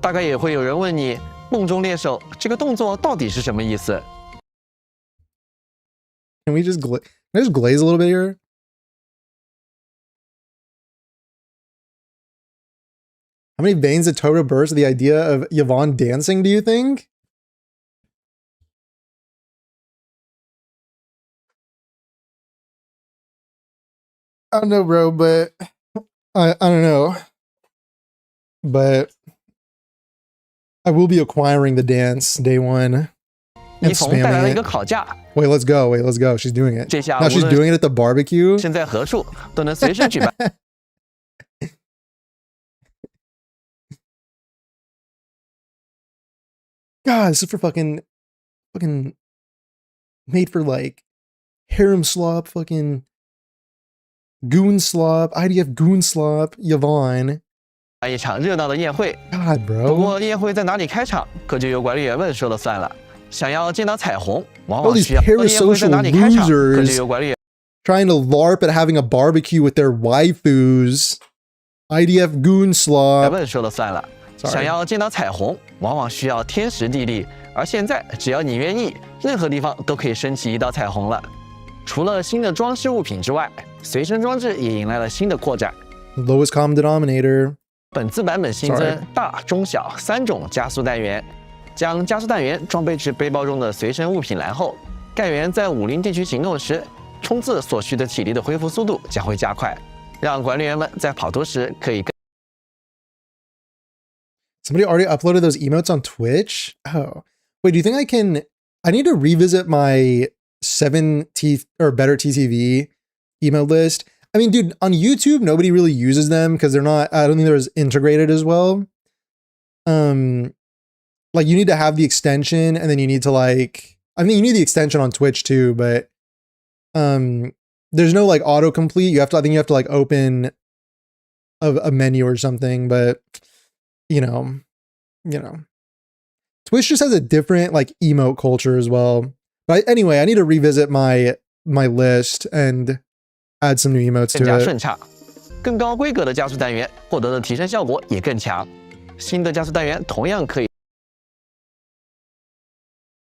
大概也会有人问你，梦中猎手这个动作到底是什么意思？ Can we just can I just glaze a little bit here? How many veins did Toto burst with the idea of Yvonne dancing, do you think? I don't know, bro, but I don't know. But I will be acquiring the dance day one 一 and 逢带来了一 spamming 个 it. 烤架， Wait, let's go. Wait, let's go. She's doing it. 这下 Now 无 she's 论 doing it at the barbecue. 身在何处，都能随时举办 God, this is for fucking made for like harem slop, fucking goon slop, IDF goon slop, Yvonne. 一场热闹的宴会。 God, 不 bro. 过宴会在哪里开场，可就由管理员们说了算了。想要见到彩虹，往 All 往 these 需要宴会在 parasocial 哪里开场，可 losers 就由管理员 trying to LARP at having a barbecue with their waifus. IDF goon slop. 们说了算了。 Sorry. 想要见到彩虹，往往需要天时地利，而现在只要你愿意，任何地方都可以升起一道彩虹了。除了新的装饰物品之外，随身装置也迎来了新的扩展。 Lowest common denominator. 本次版本新 Sorry. 增大、中、小3种加速弹源，将加速弹源装备至背包中的随身物品栏后，干员在武林地区行动时，冲刺所需的体力的恢复速度将会加快，让管理员们在跑图时可以更 Somebody already uploaded those emotes on Twitch? Oh. Wait, do you think I need to revisit my 7T or better TTV email list? I mean, dude, on YouTube, nobody really uses them because they're not, I don't think they're as integrated as well. Like you need to have the extension and then you need to like, I mean, you need the extension on Twitch too, but, there's no like autocomplete. I think you have to like open a menu or something, but you know, Twitch just has a different like emote culture as well. But anyway, I need to revisit my list and add some new emotes 更加 to 顺 it. 畅。更高规格的加速单元获得的提升效果也更强。新的加速单元同样可以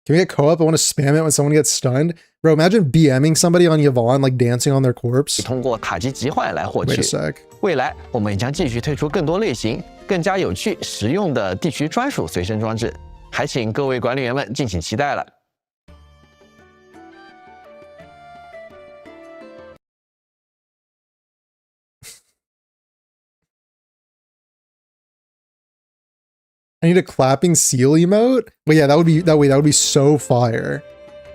Can we get co-op? I want to spam it when someone gets stunned. Bro, imagine BMing somebody on Yvonne, like dancing on their corpse. 通过塔基集换来获 Wait 取 a。sec. 未来我们也将继续推出更多类型、更加有趣、实用的地区专属随身装置，还请各位管理员们敬请期待了。 I need a clapping seal emote? Well, yeah, that would be so fire.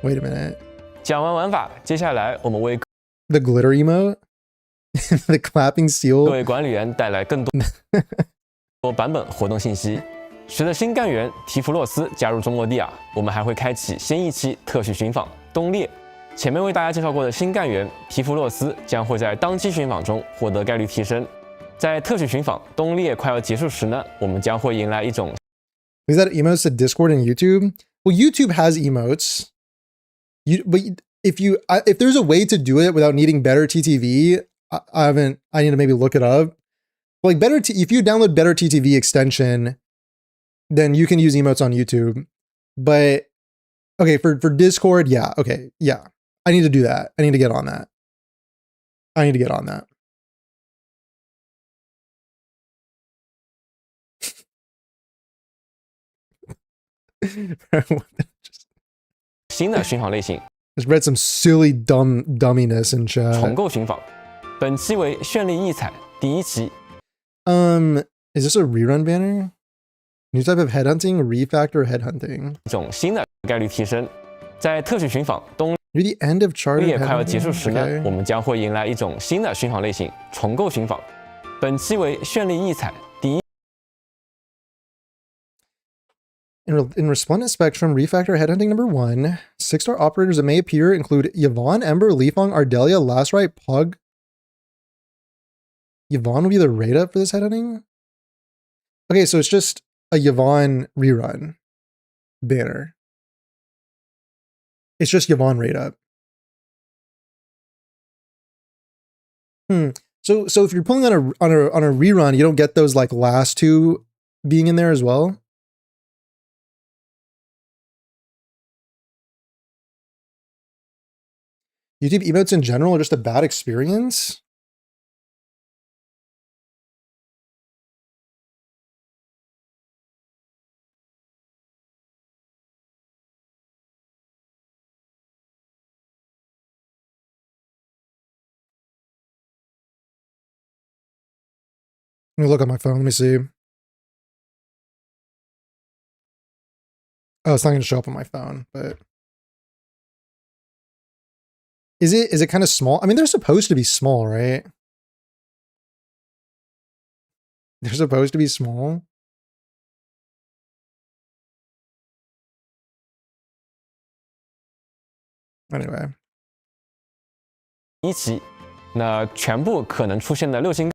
Wait a minute. 讲完玩法，接下来我们为 The glitter emote? The clapping 各 seal? 位管理员带来更多版本活动信息。随着新干员提弗洛斯加入中洛蒂亚，我们还会开启新一期特许寻访东列。前面为大家介绍过的新干员提弗洛斯将会在当期寻访中获得概率提升。在特许寻访东列快要结束时呢，我们将会迎来一种 Is that emotes to Discord and YouTube? Well, YouTube has emotes. But if there's a way to do it without needing better TTV, I need to maybe look it up. Like if you download better TTV extension, then you can use emotes on YouTube. But okay, for Discord, yeah, okay, yeah. I need to do that. I need to get on that. Just 新的寻访类型 read some silly dumminess in 重 chat. 构寻访。本期为绚丽异彩第一期， Is this a rerun banner? New type of headhunting, refactor headhunting. 一种新的概率提升。在特许寻访东 Near the end of charted 列快要结束 headhunting? 时呢， Okay. 我们将会迎来一种新的寻访类型——重构寻访。本期为绚丽异彩第一。 In Resplendent Spectrum, refactor headhunting number 1. 6-star operators that may appear include Yvonne, Ember, Lifeng, Ardelia, Last Right, Pug. Yvonne will be the raid up for this headhunting? Okay, so it's just a Yvonne rerun banner. It's just Yvonne raid up. So if you're pulling on a rerun, you don't get those like last two being in there as well. YouTube emotes in general are just a bad experience. Let me look on my phone. Let me see. Oh, it's not going to show up on my phone, but is it kind of small? I mean, they're supposed to be small, right? They're supposed to be small. Anyway. 一起，那全部可能出现的六星。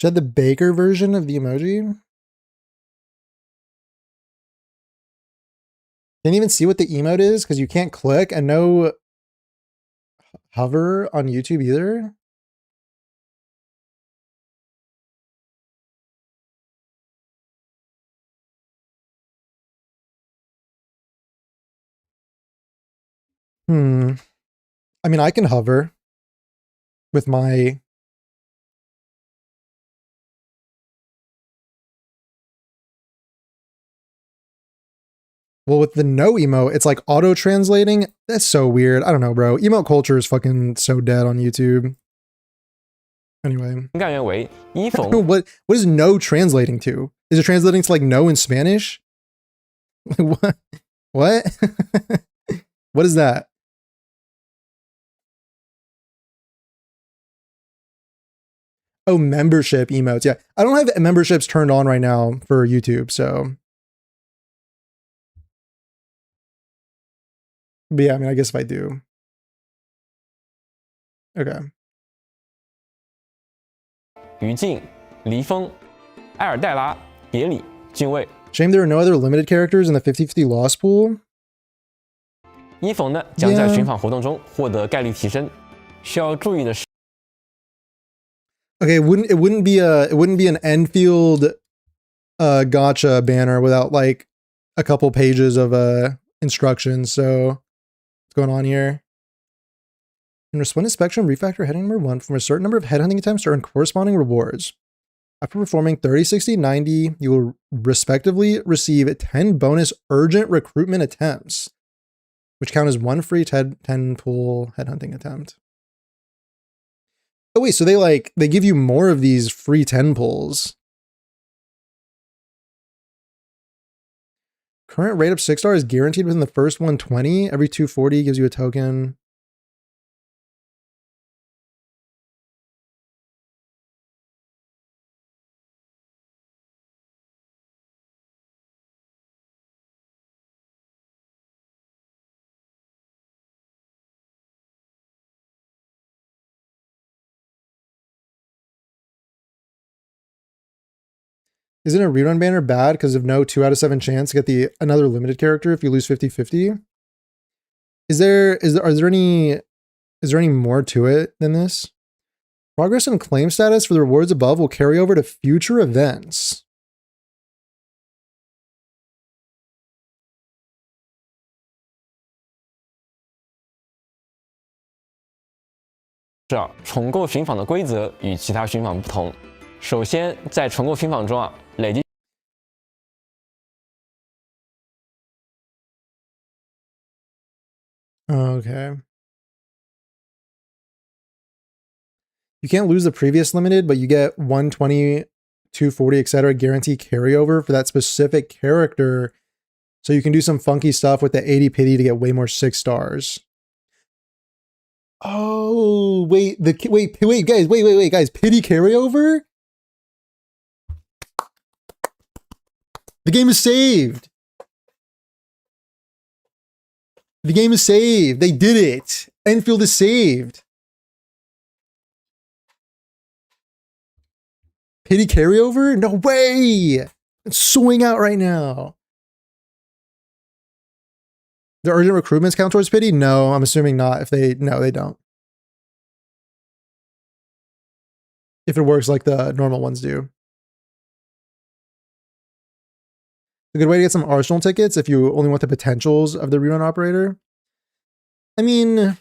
Is that the Baker version of the emoji? Can't even see what the emote is because you can't click, and no hover on YouTube either. I mean, I can hover with my... Well, with the no emote, it's like auto-translating. That's so weird. I don't know, bro. Emote culture is fucking so dead on YouTube. Anyway. 干员为一逢 what is no translating to? Is it translating to like no in Spanish? What? What? What is that? Oh, membership emotes. Yeah. I don't have memberships turned on right now for YouTube, so. But yeah, I mean, I guess if I do. Okay. 于禁、黎风、埃尔戴拉、别里、俊卫。 Shame there are no other limited characters in the 50-50 loss pool. 一逢呢将在寻访活动中获得概率提升。需要注意的是， Okay, it wouldn't be an Endfield gotcha banner without like a couple pages of instructions. So what's going on here? In Resplendent Spectrum, refactor heading number 1 from a certain number of headhunting attempts to earn corresponding rewards. After performing 30, 60, 90, you will respectively receive 10 bonus urgent recruitment attempts, which count as 1 free 10 pool headhunting attempt. Oh wait, so they give you more of these free 10 pulls. Current rate up 6-star is guaranteed within the first 120. Every 240 gives you a token. Isn't a rerun banner bad because of no 2 out of 7 chance to get another limited character if you lose 50-50? Are there any more to it than this? Progress and claim status for the rewards above will carry over to future events. 是啊，重构寻访的规则与其他寻访不同。首先，在重构寻访中啊，累积 Okay. You can't lose the previous limited, but you get 120, 240, etc. guarantee carryover for that specific character. So you can do some funky stuff with the 80 pity to get way more 6 stars. Oh, wait, wait, guys, pity carryover? The game is saved. The game is saved. They did it. Endfield is saved. Pity carryover? No way. It's suing out right now. The urgent recruitments count towards pity? No, I'm assuming not. No, they don't. If it works like the normal ones do. A good way to get some Arsenal tickets if you only want the potentials of the rerun operator. I mean,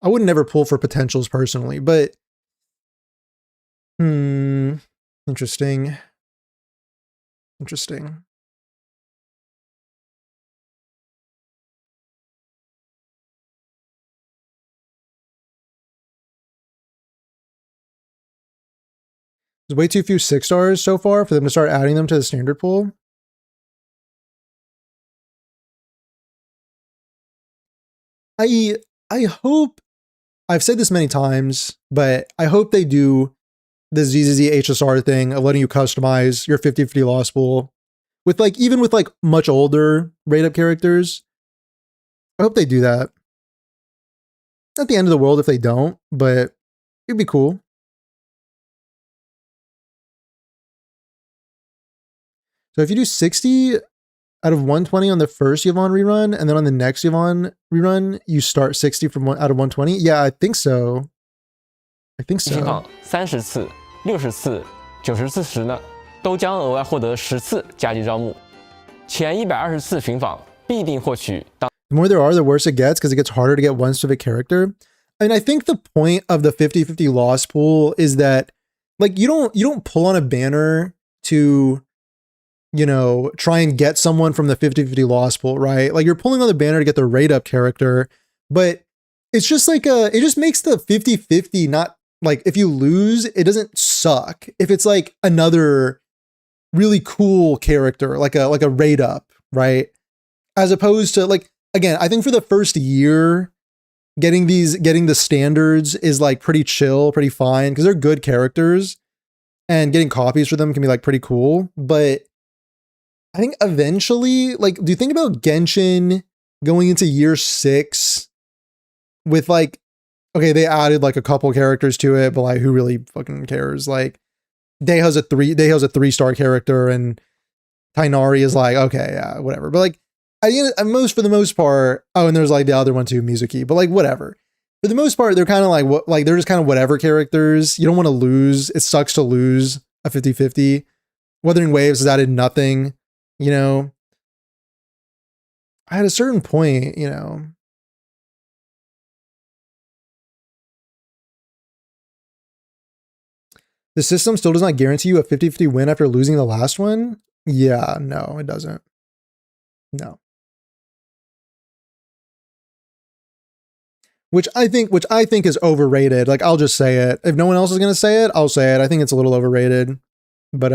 I would never pull for potentials personally, but interesting. Interesting. There's way too few 6 stars so far for them to start adding them to the standard pool. I hope, I've said this many times, but I hope they do the ZZZ HSR thing of letting you customize your 50/50 loss pool with like, even with like much older rate up characters. I hope they do that. Not the end of the world if they don't, but it'd be cool. So if you do 60 out of 120 on the first Yvonne rerun, and then on the next Yvonne rerun, you start 60 from out of 120. Yeah, I think so. I think so. 30次、60次、90次时呢，都将额外获得10次加急招募。前120次寻访必定获取当。The more there are, the worse it gets because it gets harder to get one specific character. And I think the point of the 50/50 loss pool is that, like, you don't pull on a banner to, you know, try and get someone from the 50/50 loss pool, right? Like, you're pulling on the banner to get the rate up character, but it's just like it just makes the 50/50 not like, if you lose, it doesn't suck. If it's like another really cool character, like a rate up, right? As opposed to, like, again, I think for the first year, getting the standards is like pretty chill, pretty fine, because they're good characters, and getting copies for them can be like pretty cool. But I think eventually, like, do you think about Genshin going into year 6 with like, okay, they added like a couple characters to it, but like, who really fucking cares? Like, Deho's a 3-star character, and Tainari is like, okay, yeah, whatever. But like, for the most part, oh, and there's like the other one too, Mizuki, but like, whatever. For the most part, they're kind of like, what, like, they're just kind of whatever characters. You don't want to lose. It sucks to lose a 50/50. Wuthering Waves has added nothing, you know. At a certain point, you know. The system still does not guarantee you a 50/50 win after losing the last one. Yeah, no, it doesn't. No. Which I think is overrated. Like, I'll just say it. If no one else is gonna say it, I'll say it. I think it's a little overrated. But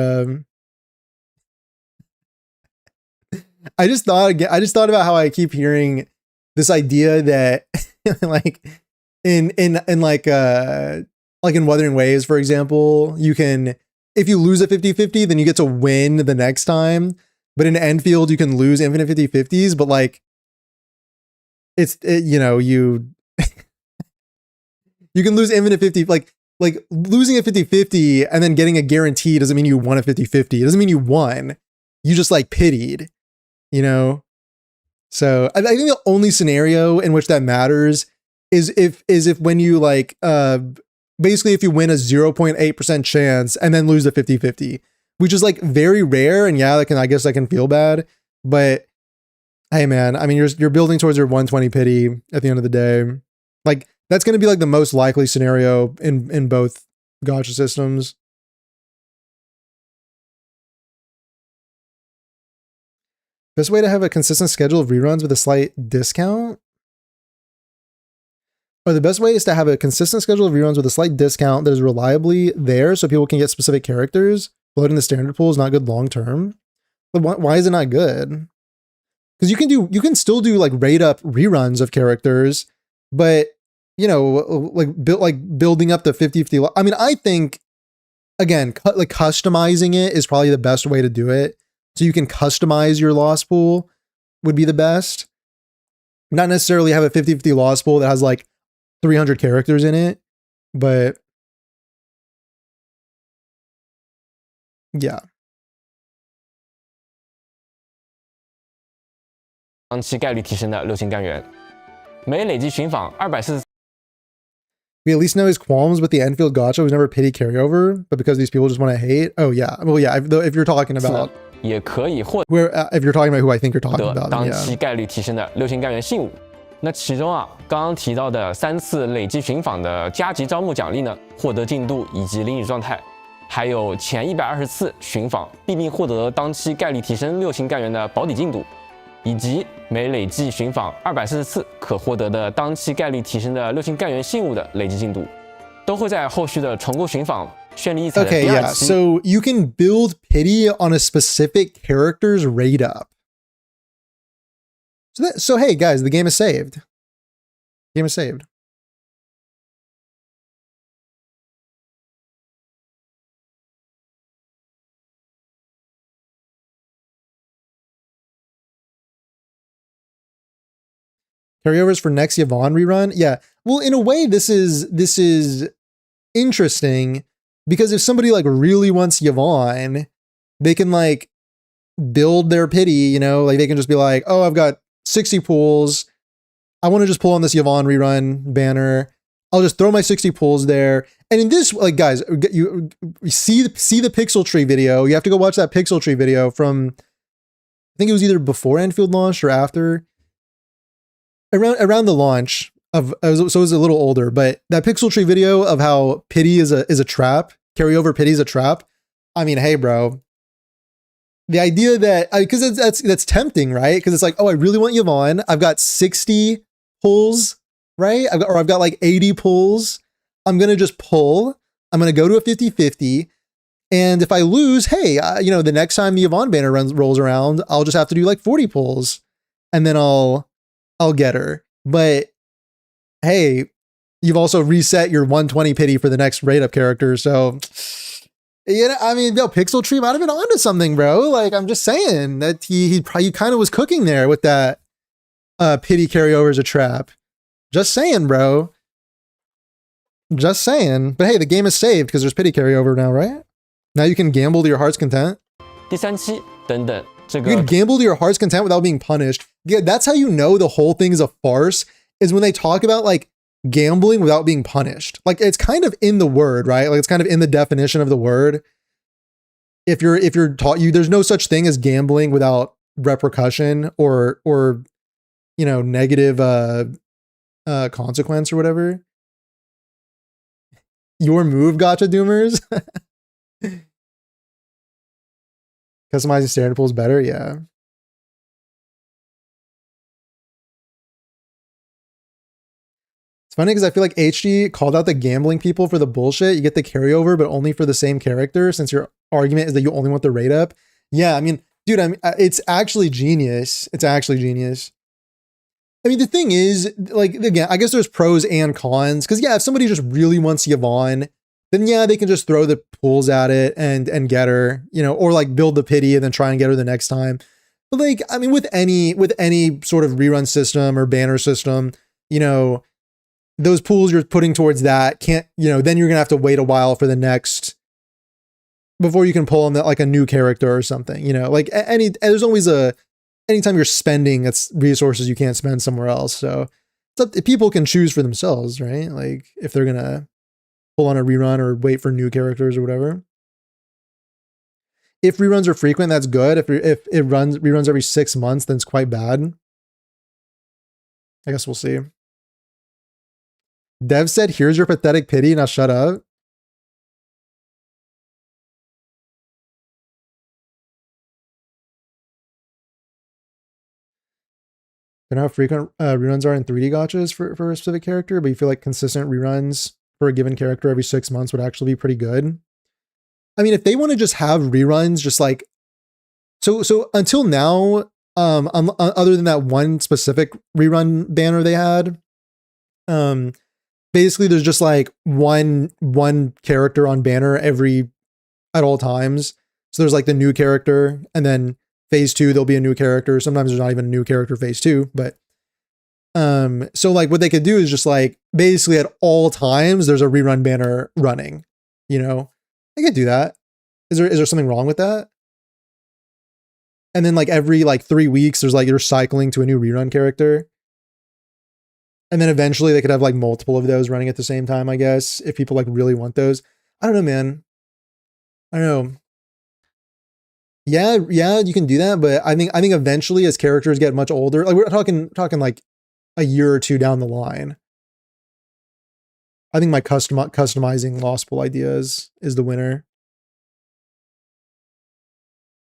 I just thought about how I keep hearing this idea that like in Wuthering Waves, for example, you can, if you lose a 50/50, then you get to win the next time. But in Endfield, you can lose infinite 50/50s, but like, you know, you can lose infinite 50, like losing a 50/50 and then getting a guarantee doesn't mean you won a 50/50. It doesn't mean you won. You just like pitied, you know? So I think the only scenario in which that matters is if when you like, basically if you win a 0.8% chance and then lose the 50/50, which is like very rare. And yeah, I guess that can feel bad, but hey man, I mean, you're building towards your 120 pity at the end of the day. Like, that's going to be like the most likely scenario in both gacha systems. Best way to have a consistent schedule of reruns with a slight discount? Or the best way is to have a consistent schedule of reruns with a slight discount that is reliably there so people can get specific characters. Floating the standard pool is not good long term. But why is it not good? Because you can still do like rate up reruns of characters, but you know, like building up the 50/50. I mean, I think, again, like customizing it is probably the best way to do it. So you can customize your loss pool would be the best. Not necessarily have a 50/50 loss pool that has like 300 characters in it, but yeah. 当期概率提升的6星干员，每累计寻访244。We at least know his qualms with the Endfield gacha was never pity carryover, but because these people just want to hate. Oh yeah, well yeah. If you're talking about 也可以获 where if you're talking about who I think you're talking 得 about, 当 then 期 yeah. 概率提升的6星干员信物。那其中啊，刚刚提到的3次累计寻访的加急招募奖励呢，获得进度以及领取状态，还有前120次寻访必定获得当期概率提升6星干员的保底进度，以及每累计寻访240次可获得的当期概率提升的6星干员信物的累计进度，都会在后续的重构寻访绚丽一层的 Okay, 第二 yeah. 期。 So you can build pity on a specific character's rate up. So hey guys, the game is saved. Game is saved. Carryovers for next Yvonne rerun. Yeah. Well, in a way, this is interesting because if somebody like really wants Yvonne, they can like build their pity, you know, like they can just be like, oh, I've got 60 pools. I want to just pull on this Yvonne rerun banner. I'll just throw my 60 pulls there. And in this, like, guys, you see the Pixel Tree video. You have to go watch that Pixel Tree video from, I think it was either before Endfield launched or after. Around the launch of, so it was a little older, but that Pixel Tree video of how pity is a trap, carryover pity is a trap. I mean, hey, bro. The idea that, because that's tempting, right? Because it's like, oh, I really want Yvonne. I've got 60 pulls, right? I've got like 80 pulls. I'm going to just pull. I'm going to go to a 50-50. And if I lose, hey, you know, the next time the Yvonne banner rolls around, I'll just have to do like 40 pulls. And then I'll get her. But hey, you've also reset your 120 pity for the next rate up character. So, yeah, I mean, yo, Pixel Tree might have been onto something, bro. Like, I'm just saying that he kind of was cooking there with that pity carryover as a trap. Just saying, bro. Just saying. But hey, the game is saved because there's pity carryover now, right? Now you can gamble to your heart's content. 第3期等等，这 You 个 can gamble to your heart's content without being punished. Yeah, that's how you know the whole thing is a farce, is when they talk about like gambling without being punished. Like it's kind of in the word, right? Like it's kind of in the definition of the word. If you're taught there's no such thing as gambling without repercussion or you know, negative consequence or whatever. Your move, gotcha doomers. Customizing standard pools better, yeah. It's funny because I feel like HD called out the gambling people for the bullshit. You get the carryover, but only for the same character, since your argument is that you only want the rate up. Yeah, I mean, dude, I mean, it's actually genius. It's actually genius. I mean, the thing is, like, again, I guess there's pros and cons. Because, yeah, if somebody just really wants Yvonne, then, yeah, they can just throw the pools at it and get her, you know, or, like, build the pity and then try and get her the next time. But, like, I mean, with any sort of rerun system or banner system, you know, those pools you're putting towards that can't, you know, then you're going to have to wait a while for the next, before you can pull on like a new character or something, you know, like there's always anytime you're spending, it's resources you can't spend somewhere else. So it's up to, people can choose for themselves, right? Like if they're going to pull on a rerun or wait for new characters or whatever. If reruns are frequent, that's good. If it reruns every 6 months, then it's quite bad. I guess we'll see. Dev said, here's your pathetic pity. Now shut up. I don't know how frequent reruns are in 3D gachas for a specific character, but you feel like consistent reruns for a given character every 6 months would actually be pretty good. I mean, if they want to just have reruns, just like, so until now, other than that one specific rerun banner they had, basically there's just like one character on banner at all times. So there's like the new character, and then phase 2 there'll be a new character. Sometimes there's not even a new character phase 2, but so like what they could do is just like basically at all times there's a rerun banner running, you know. They could do that. Is there something wrong with that? And then like every like 3 weeks, there's like you're cycling to a new rerun character. And then eventually they could have like multiple of those running at the same time, I guess, if people like really want those. I don't know, man. I don't know. Yeah, you can do that, but I think eventually as characters get much older, like we're talking like a year or two down the line, I think my customizing Lost Pool idea is the winner.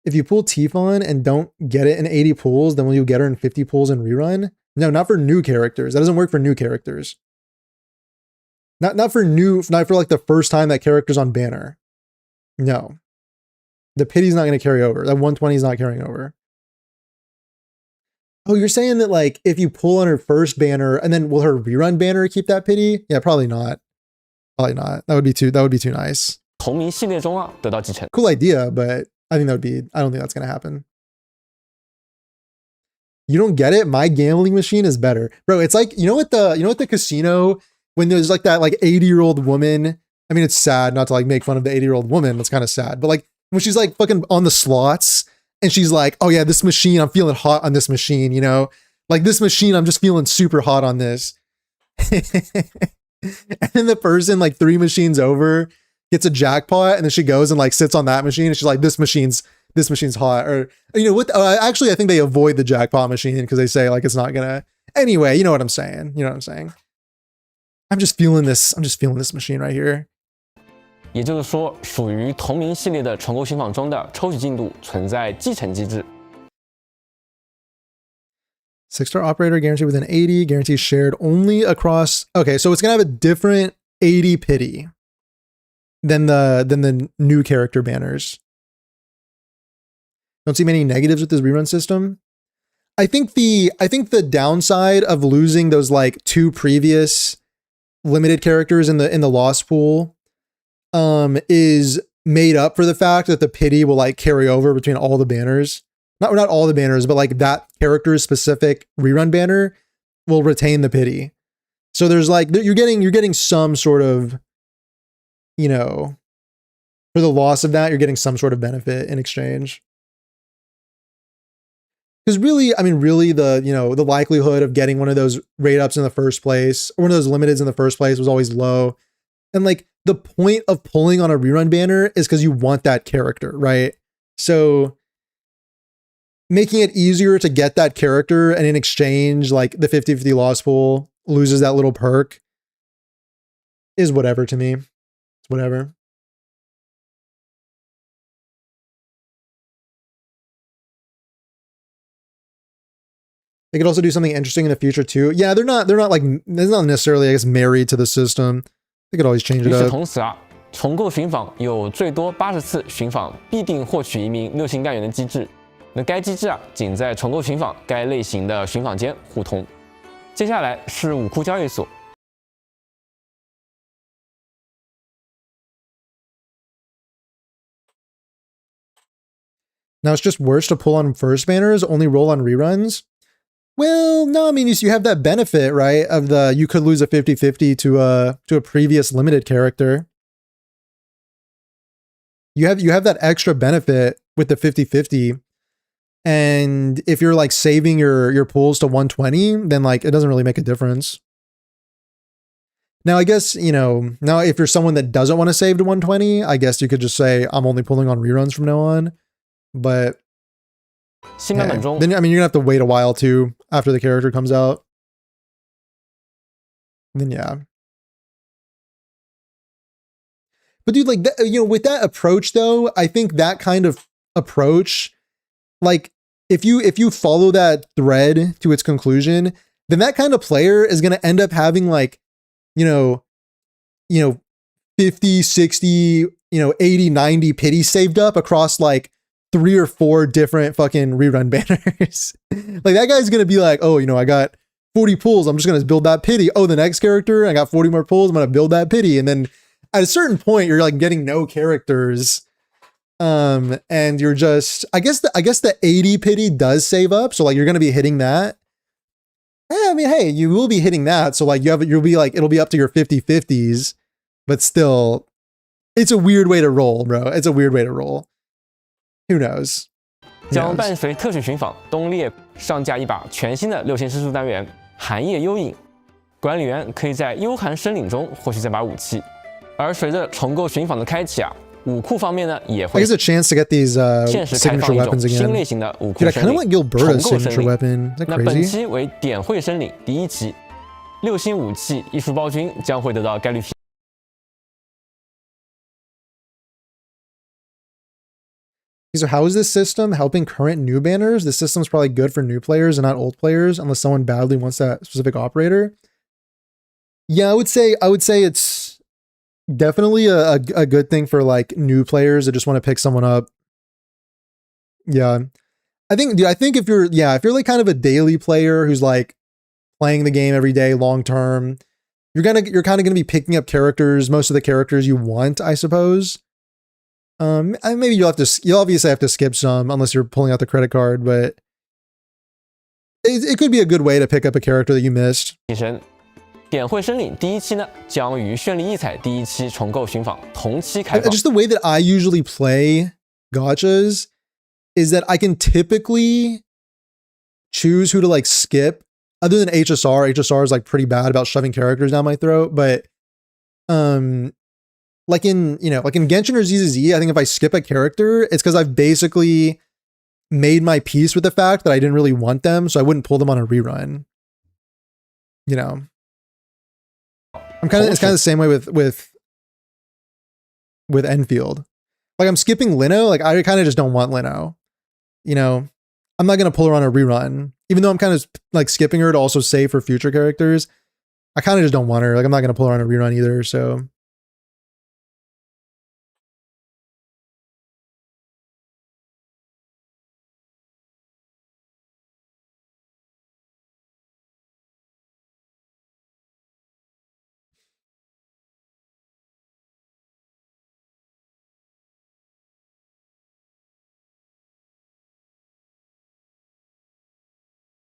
If you pull Tifon and don't get it in 80 pulls, then will you get her in 50 pulls in rerun? No, not for new characters. That doesn't work for new characters. Not for like the first time that character's on banner. No. The pity's not going to carry over. That 120 is not carrying over. Oh, you're saying that like if you pull on her first banner and then will her rerun banner keep that pity? Yeah, probably not. Probably not. That would be too nice. 同名系列中啊得到继承。 Cool idea, but I don't think that's going to happen. You don't get it? My gambling machine is better. Bro, it's like, you know what the casino, when there's like that like 80-year-old woman, I mean, it's sad not to like make fun of the 80-year-old woman. It's kind of sad. But like when she's like fucking on the slots and she's like, oh yeah, this machine, I'm feeling hot on this machine, you know? Like this machine, I'm just feeling super hot on this. And then the person like 3 machines over gets a jackpot and then she goes and like sits on that machine and she's like, this machine's hot. Or, you know what? Actually, I think they avoid the jackpot machine because they say like, it's not gonna, anyway, you know what I'm saying? I'm just feeling this machine right here. 也就是说，属于同名系列的重构新坊中的抽取进度存在继承机制。 6-star operator guaranteed within 80, guarantee shared only across. Okay, so it's gonna have a different 80 pity than the new character banners. Don't see many negatives with this rerun system. I think the downside of losing those like 2 previous limited characters in the Lost Pool is made up for the fact that the pity will like carry over between all the banners. Not all the banners, but like that character's specific rerun banner will retain the pity. So there's like you're getting some sort of, you know, for the loss of that, you're getting some sort of benefit in exchange. Because really, I mean, really the likelihood of getting one of those rate ups in the first place, or one of those limiteds in the first place was always low. And like the point of pulling on a rerun banner is because you want that character, right? So making it easier to get that character and in exchange, like the 50-50 Lost Pool loses that little perk is whatever to me. It's whatever. They could also do something interesting in the future too. Yeah, they're not necessarily, I guess, married to the system. They could always change it 与此 up. 同时啊，重构寻访有最多80次寻访必定获取一名6星干员的机制。那该机制啊，仅在重构寻访该类型的寻访间互通。接下来是武库交易所。 Now it's just worse to pull on first banners, only roll on reruns. Well, no, I mean, you have that benefit, right? Of you could lose a 50-50 to a previous limited character. You have that extra benefit with the 50-50. And if you're like saving your pools to 120, then like it doesn't really make a difference. Now, I guess, you know, now if you're someone that doesn't want to save to 120, I guess you could just say, I'm only pulling on reruns from now on. But 新版本中 then I mean, you're gonna have to wait a while too after the character comes out. Then yeah. But dude, like that, you know, with that approach though, I think that kind of approach, like if you follow that thread to its conclusion, then that kind of player is gonna end up having like, you know, 50, 60, 80, 90 pity saved up across like 3 or 4 different fucking rerun banners. Like that guy's gonna be like, oh, I got 40 pulls, I'm just gonna build that pity. Oh, the next character, I got 40 more pulls, I'm gonna build that pity. And then at a certain point, you're like getting no characters. And you're just, I guess the 80 pity does save up. So like you're gonna be hitting that. I mean, hey, you will be hitting that. So like you'll be like, it'll be up to your 50-50s, but still, it's a weird way to roll, bro. It's a weird way to roll. Who knows? 将 Yes. 伴随特许寻访东列上架一把全新的6星施术单元寒夜幽影，管理员可以在幽寒森林中获取这把武器。而随着重构寻访的开启啊，武库方面呢也 I 会 guess a chance to get these 限时开 signature 放一种 weapons 新类 again. 型的武库 Dude, I 森 kind 林 of want Gilberta's 重构森 signature 林。 weapon. Is that 那本 crazy? 期为点绘森林第1期，6星武器艺术暴君将会得到概率提。 So how is this system helping current new banners? This system's probably good for new players and not old players, unless someone badly wants that specific operator. Yeah, I would say it's definitely a good thing for like new players that just want to pick someone up. Yeah. I think if you're like kind of a daily player who's like playing the game every day long term, you're kind of gonna be picking up characters, most of the characters you want, I suppose. And maybe you'll obviously have to skip some unless you're pulling out the credit card, but it could be a good way to pick up a character that you missed. 提升。点绘森林第1期呢，将与绚丽异彩第1期重构寻访同期开放。 Just the way that I usually play gachas is that I can typically choose who to like skip. Other than HSR, HSR is like pretty bad about shoving characters down my throat, but like in Genshin or ZZZ, I think if I skip a character, it's because I've basically made my peace with the fact that I didn't really want them, so I wouldn't pull them on a rerun. You know, it's kind of the same way with Enfield. Like I'm skipping Lino, like I kind of just don't want Lino. You know, I'm not gonna pull her on a rerun, even though I'm kind of like skipping her to also save for future characters. I kind of just don't want her. Like I'm not gonna pull her on a rerun either, so. "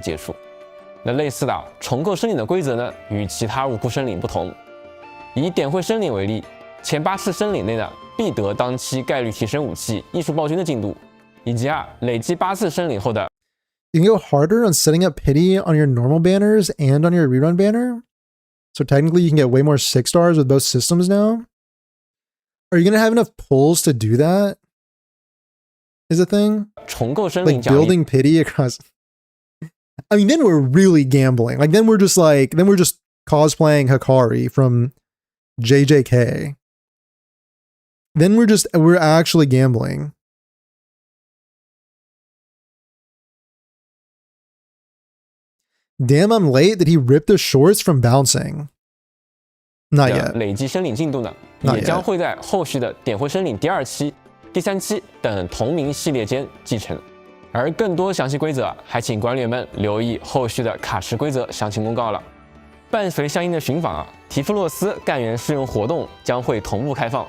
结束。那类似的重构森林的规则呢，与其他武库森林不同。以点绘森林为例，前8次森林内呢，必得当期概率提升武器艺术暴君的进度，以及累积8次森林后的 You can go harder on setting up pity on your normal banners and on your rerun banner. So technically you can get way more 6 stars with both systems now. Are you going to have enough pulls to do that? Is a thing? 重构森林 Like 奖励。 building pity across. I mean, then we're really gambling. Like then we're just cosplaying Hikari from JJK. Then we're actually gambling. Damn, I'm late. Did he rip the shorts from bouncing? Not 的 yet. 累积森林进度呢， Not 也将 yet. 会在后续的点绘森林第2期、第3期等同名系列间继承。而更多详细规则还请管理员们留意后续的卡池规则详情公告了。伴随相应的寻访提夫洛斯干员试用活动将会同步开放。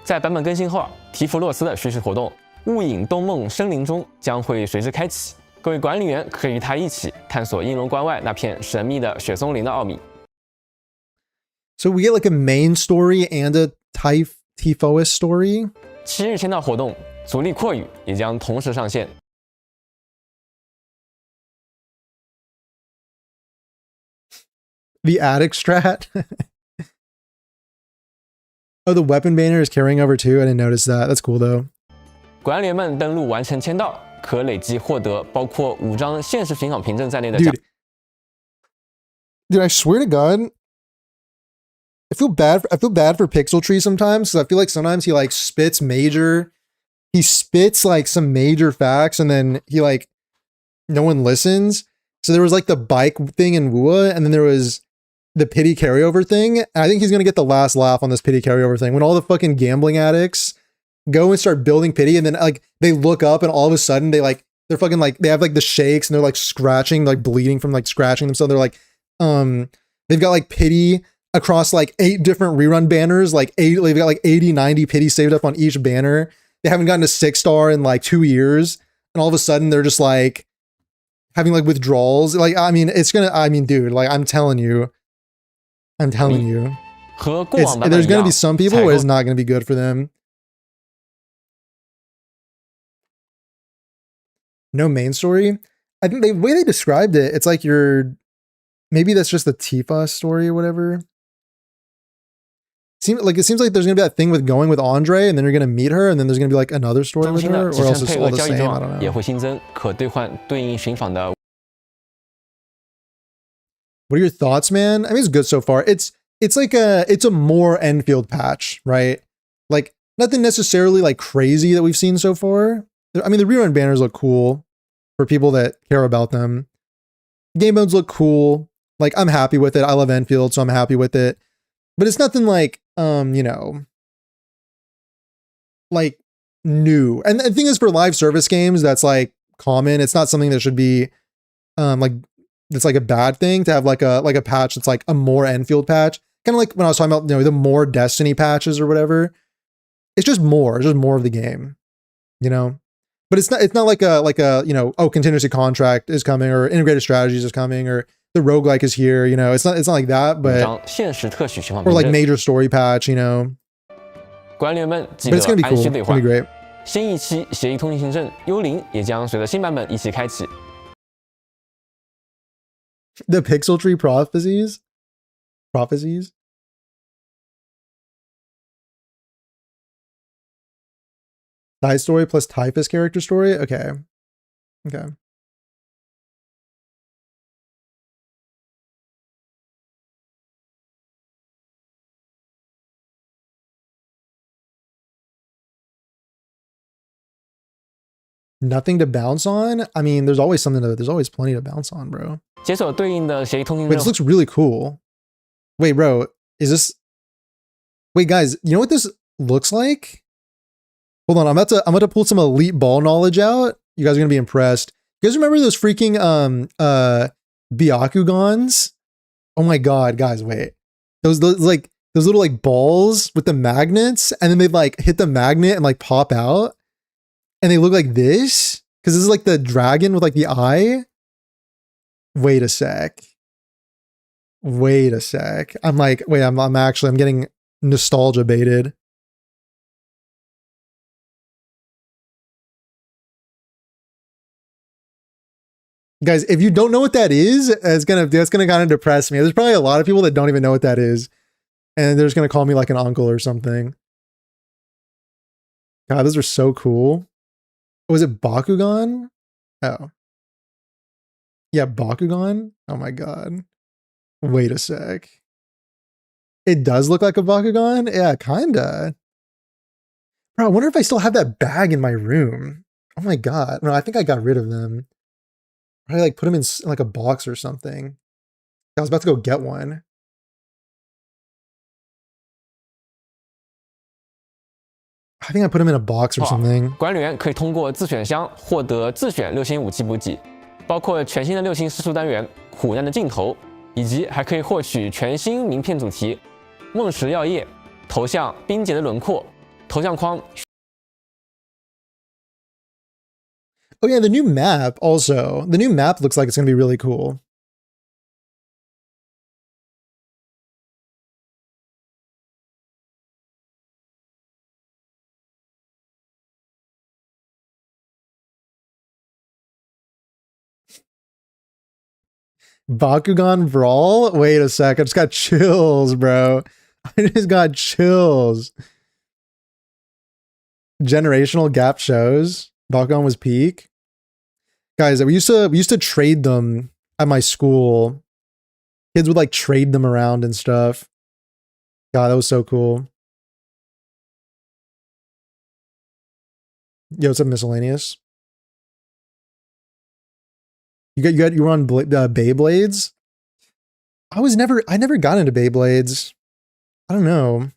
在版本更新后提夫洛斯的叙事活动雾影东梦森林中将会随之开启。各位管理员可以与他一起探索应龙关外那片神秘的雪松林的奥秘。 So we get like a main story and a Tifous story. 7日签到活动阻力扩语也将同时上线。 The attic strat. Oh, the weapon banner is carrying over too. I didn't notice that. That's cool though. 管理员们登录完成签到，可累计获得包括5张现实寻访凭证在内的奖。 Dude, I swear to God, I feel bad for Pixel Tree sometimes because I feel like sometimes he like spits like some major facts and then he like no one listens. So there was like the bike thing in Wua, and then there was the pity carryover thing. And I think he's gonna get the last laugh on this pity carryover thing when all the fucking gambling addicts go and start building pity, and then like they look up and all of a sudden they're fucking like they have like the shakes and they're like scratching, like bleeding from like scratching themselves. They're like they've got like pity across like 8 different rerun banners, they've got like 80, 90 pity saved up on each banner. They haven't gotten a 6-star in like 2 years, and all of a sudden they're just like having like withdrawals. Like, I mean, dude, like I'm telling you,和过往版本 there's 一 gonna 样 be some people 采 where 购 it's not gonna be good for them. No main story. I think the way they described it, it's like maybe that's just the Tifa story or whatever. It seems like there's gonna be that thing with going with Andre, and then you're gonna meet her, and then there's gonna be like another story 中 with 心 her, 的 or 集 else 成 it's 配 all 额 the 交易 same. I 装 don't 也 know. 会新增可兑换对应寻访的 What are your thoughts, man? I mean, it's good so far. It's a more Enfield patch, right? Like nothing necessarily like crazy that we've seen so far. I mean, the rerun banners look cool for people that care about them. Game modes look cool. Like I'm happy with it. I love Enfield, so I'm happy with it. But it's nothing like like new. And the thing is, for live service games, that's like common. It's not something that should be like that's like a bad thing to have like a patch that's like a more Enfield patch. Kind of like when I was talking about, the more Destiny patches or whatever. It's just more of the game, But it's not like a contingency contract is coming, or integrated strategies is coming, or the roguelike is here, It's not like that, 五 but 张限时特许寻访 or 凭 like 证。 major story patch, 管理员们记 But 得 it's gonna be 安 cool. 心兑 It's 换 gonna be。great. 新一期协议通行证幽灵也将随着新版本一起开启。 The Pixel Tree prophecies. Side story plus Typhus character story. Okay. Nothing to bounce on. I mean, there's always plenty to bounce on, bro. 解锁对应的协议通行 Wait, 证 this looks really cool. Wait, bro, is this? Wait, guys, you know what this looks like? Hold on, I'm about to pull some elite ball knowledge out. You guys are gonna be impressed. You guys remember those freaking Byakugans? Oh my god, guys, wait. Those little like balls with the magnets, and then they like hit the magnet and like pop out, and they look like this because this is like the dragon with like the eye. Wait a sec. I'm like, wait, I'm getting nostalgia baited. Guys, if you don't know what that is, that's gonna kind of depress me. There's probably a lot of people that don't even know what that is, and they're just gonna call me like an uncle or something. God, those are so cool. Was it Bakugan? Oh. Yeah, Bakugan? Oh my god. Wait a sec. It does look like a Bakugan? Yeah, kinda. Bro, I wonder if I still have that bag in my room. Oh my god. No, I think I got rid of them. I like put them in like a box or something. I was about to go get one. I think I put them in a box or something. 管理员可以通过自选箱获得自选6星武器补给，包括全新的6星施术单元、苦难的尽头，以及还可以获取全新名片主题、梦石药液、头像冰结的轮廓、头像框。Oh yeah, the new map also. The new map looks like it's gonna be really cool. Bakugan Brawl? Wait a sec. I just got chills, bro. I just got chills. Generational gap shows. Bakugan was peak. Guys, we used to trade them at my school. Kids would like trade them around and stuff. God, that was so cool. Yo, what's up, miscellaneous? You were on Beyblades? I never got into Beyblades. I don't know.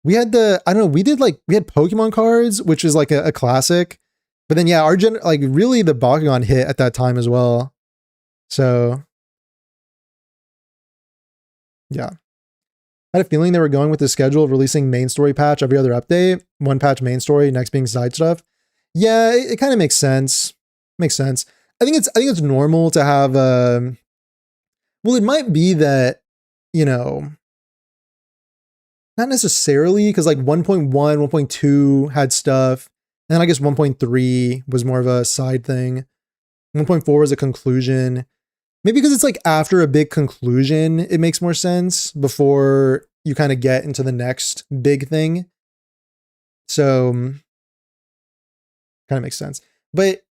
We had we had Pokemon cards, which is like a classic. But then yeah, really the Bakugan hit at that time as well. So yeah. I had a feeling they were going with the schedule of releasing main story patch every other update, one patch main story, next being side stuff. Yeah, it kind of makes sense. Makes sense. I think it's normal to have well, it might be that, not necessarily, because like 1.1, 1.2 had stuff, then I guess 1.3 was more of a side thing. 1.4 was a conclusion. Maybe because it's like after a big conclusion, it makes more sense before you kind of get into the next big thing. So kind of makes sense. But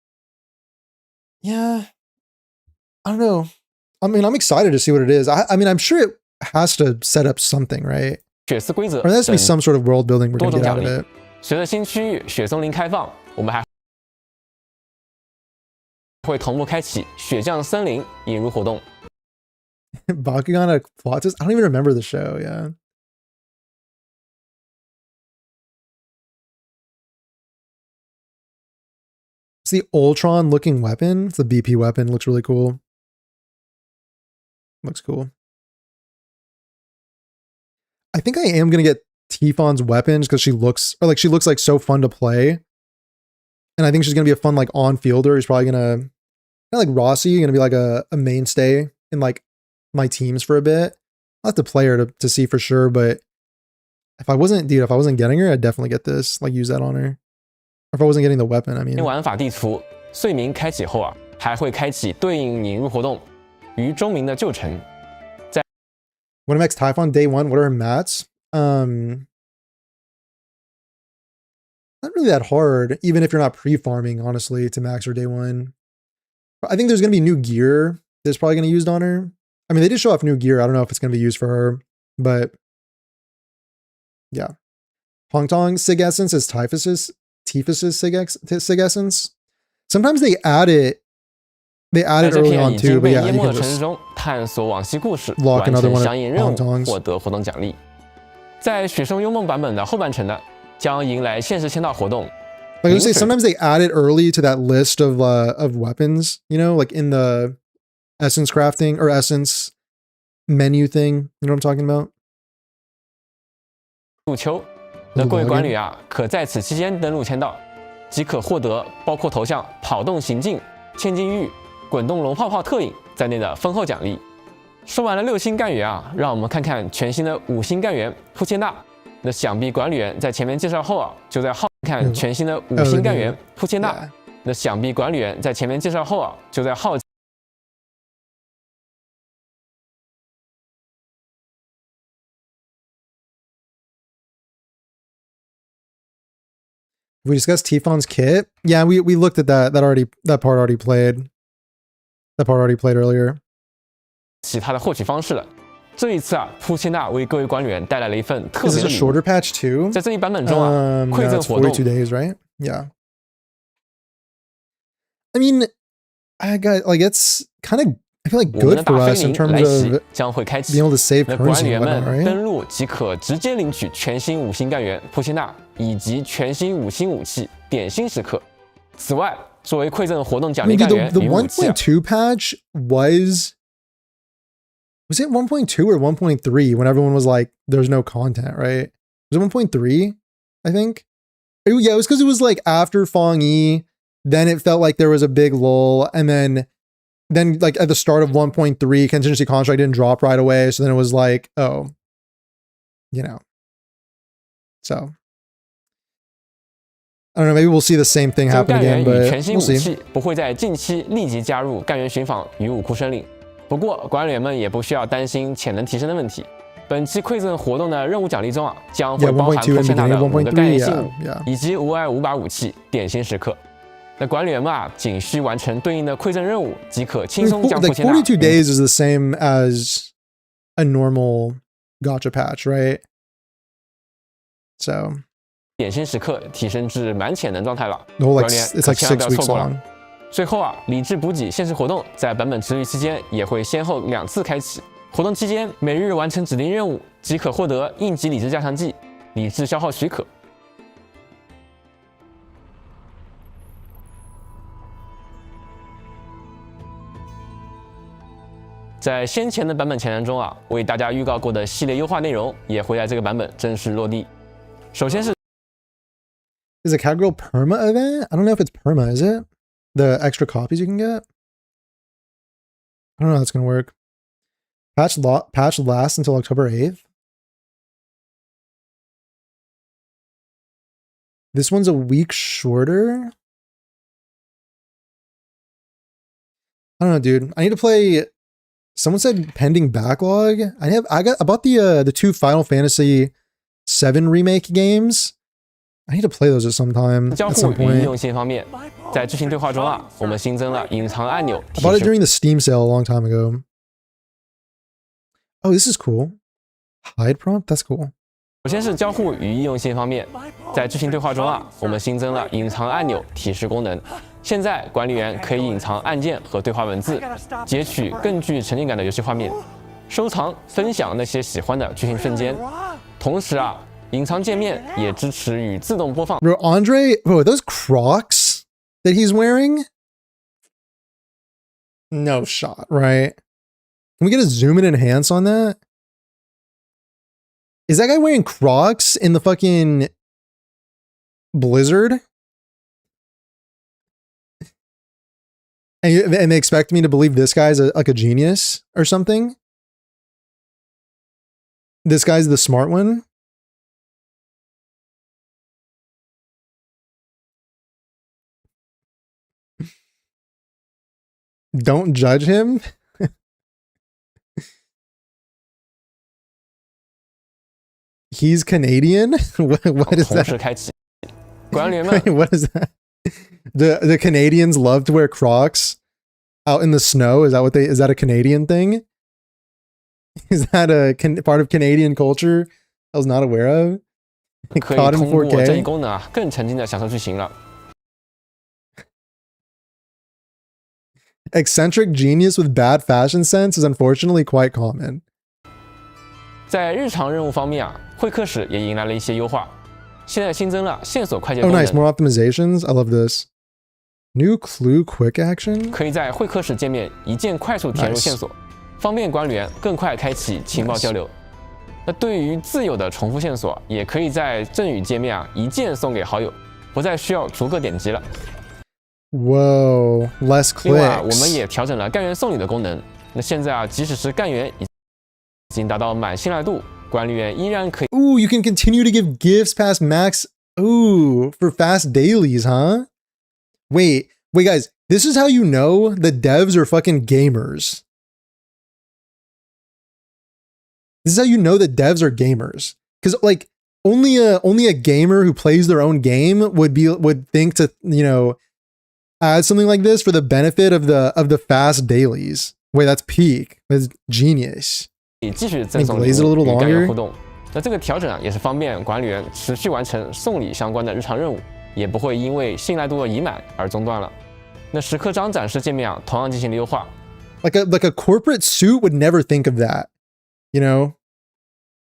yeah, I don't know. I mean, I'm excited to see what it is. I mean, I'm sure it has to set up something, right? 血丝规则 Or there has to be 等 some sort of world building we're 多 going to 种 get 奖 out of 励 it.。随着新区域雪松林开放，我们还会同步开启雪降森林引入活动。Bakugan at Plottis? I don't even remember the show, yeah. It's the Ultron looking weapon. It's the BP weapon. Looks really cool. Looks cool. I think I am going to get Tifon's weapons because she looks like so fun to play. And I think she's going to be a fun like on-fielder. He's probably going to, kind of like Rossi, going to be like a mainstay in like my teams for a bit. I'll have to play her to see for sure, but if I wasn't getting her, I'd definitely get this, like use that on her. Or if I wasn't getting the weapon, I mean. 玩法地图岁明开启后啊，还会开启对应引入活动于钟鸣的旧城。When I'm Typhon day one, what are her mats? Not really that hard, even if you're not pre-farming, honestly, to max her day one. I think there's going to be new gear that's probably going to be used on her. I mean, they did show off new gear. I don't know if it's going to be used for her, but yeah. Hongtong Sig Essence is Typhus's Sig Essence. Sometimes they add it early on too, but yeah, you can just 探索往昔故事， lock 完 another 成 one 相应任 of 务， Hongtongs. 获得活动奖励。在雪松幽梦版本的后半程呢，将迎来限时签到活动。 Like I would say, sometimes they add it early to that list of weapons, you know, like in the essence crafting or essence menu thing. You know what I'm talking about? 入秋，那各位管理啊，可在此期间登录签到，即可获得包括头像、跑动行进、千金玉、滚动龙泡泡特饮在内的丰厚奖励。说完了6星干员啊，让我们看看全新的5星干员铺切纳。那想必管理员在前面介绍后啊，就在好看全新的5星干员铺切纳。那想必管理员在前面介绍后啊，就在好。 We discussed Tifon's kit. Yeah, we looked at that. That part already played. That part already played earlier. 其他的获取方式了。这一次啊，铺切纳为各位管理员带来了一份特 Is 别 this 的 a 礼物。 shorter patch too? 在这一版本中啊，馈 Yeah, 赠 it's 活动 42 days, right? Yeah. I mean, I got like it's kind of I feel like 我们 good 的 for 大 us 飞 in 灵 terms 来袭 of 将会开 being 启。 able to save 那管 currency 理员 and 们 whatnot, right? 登录即可直接领取全新5星干员铺切纳以及全新5星武器点心时刻。此外，作为馈赠活动奖 I 励 mean, 干 dude, 员 the 与武器啊， 1.2 patch was it 1.2 or 1.3 when everyone was like, there's no content, right? Was it 1.3? I think. Yeah, it was because it was like after Fong Yi, then it felt like there was a big lull, and then like at the start of 1.3, contingency contract didn't drop right away, so then it was like, oh, you know. So I don't know, maybe we'll see the same thing 这个 happen 干员 again, 与 but 全新 we'll 武 see. 器不会在近期立即加入干员寻访与武库申领。不过，管理员们也不需要担心潜能提升的问题。本期馈赠活动的任务奖励中啊，将会 Yeah, 包含 1.2铺切纳的 and 5个 1.3, 干员信物 yeah. 以及无碍5把武器点心时刻。那管理员们啊，仅需完成对应的馈赠任务，即可轻 I 松 mean, 将 like 铺切纳 42 days is the same as a normal gacha patch, right? So 点心时刻提升至满潜能状态了。 the whole 管 like 理员 it's 可 like 千万不 6要错 weeks 过了。 long. 最后啊，理智补给限时活动在版本持续期间也会先后2次开启。活动期间每日完成指定任务即可获得应急理智加强剂、理智消耗许可。在先前的版本前瞻中啊，为大家预告过的系列优化内容也会在这个版本正式落地。首先是 Is a Cowgirl perma event? I don't know if it's perma, is it? The extra copies you can get? I don't know how that's gonna work. Patch lasts until October 8th. This one's a week shorter. I don't know, dude. I need to play. Someone said pending backlog. I bought the 2 Final Fantasy 7 remake games. I need to play those at some time. 交 At 互 some 语音 point. 用性方面，在剧情对话中啊，我们新增了隐藏按钮， I 提 bought it 示 during the Steam sale a long time ago. Oh, this is cool. Hide prompt? That's cool. 首先是交互语义用性方面，在剧情对话中啊，我们新增了隐藏按钮提示功能。现在管理员可以隐藏按键和对话文字，截取更具沉浸感的游戏画面，收藏、分享那些喜欢的剧情瞬间。同时啊，隐藏界面也支持与自动播放。 Bro, Andre, bro, those Crocs that he's wearing? No shot, right? Can we get a zoom and enhance on that? Is that guy wearing Crocs in the fucking Blizzard? And they expect me to believe this guy's like a genius or something? This guy's the smart one? Don't judge him? He's Canadian? What is 同时 that? 开启，管理员们 What is that? The Canadians love to wear Crocs out in the snow. Is that a Canadian thing? Is that a part of Canadian culture I was not aware of? 可以 Caught in 通过这一 4K? 功能啊，更沉浸的享受剧情了。 Eccentric genius with bad fashion sense is unfortunately quite common. 在日常任务方面啊，会客室也迎来了一些优化。现在新增了线索快捷 Oh, 功 nice. 能， More optimizations. I love this. New clue quick action. 可以在会客室界面一键快速填入 Nice. 线索，方便管理员更快开启情报 Nice. 交流。那对于自有的重复线索，也可以在赠语界面啊一键送给好友，不再需要逐个点击了。 Whoa, less 另外啊，我们 clicks. 也调整了干员送礼的功能。那现在啊，即使是干员已经达到满信赖度，管理员依然可以 Ooh, you can continue to give gifts past max. Ooh, for fast dailies, huh? Wait, guys. This is how you know the devs are fucking gamers. This is how you know that devs are gamers. Because like only a gamer who plays their own game would think to, you know, add something like this for the benefit of the fast dailies. Wait, that's peak. That's genius. 继续赠送 Make 礼 Blaze it a 物 little 与干员 longer. 互动。那这个调整啊，也是方便管理员持续完成送礼相关的日常任务，也不会因为信赖度的已满而中断了。那时刻章展示界面啊，同样进行了优化。 Like a corporate suit would never think of that. You know?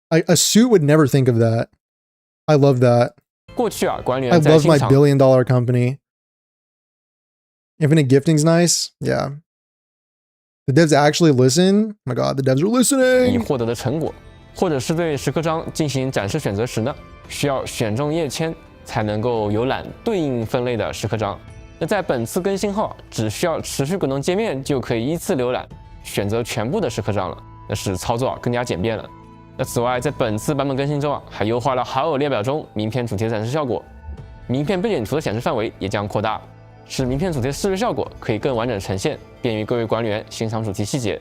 A suit would never think of that. I love that. 过去啊，管理 I 员在 love 欣 my 赏 billion-dollar company. Infinite gifting's nice. Yeah. The devs actually listen. Oh my god, the devs are 已 listening. 获得的成果，或者是对时刻章进行展示选择时呢，需要选中页签才能够浏览对应分类的时刻章。那在本次更新后，只需要持续滚动界面就可以依次浏览，选择全部的时刻章了，那使操作更加简便了。那此外，在本次版本更新中啊，还优化了好友列表中名片主题的展示效果，名片背景图的显示范围也将扩大，使名片主题的视觉效果可以更完整呈现，便于各位管理员欣赏主题细节。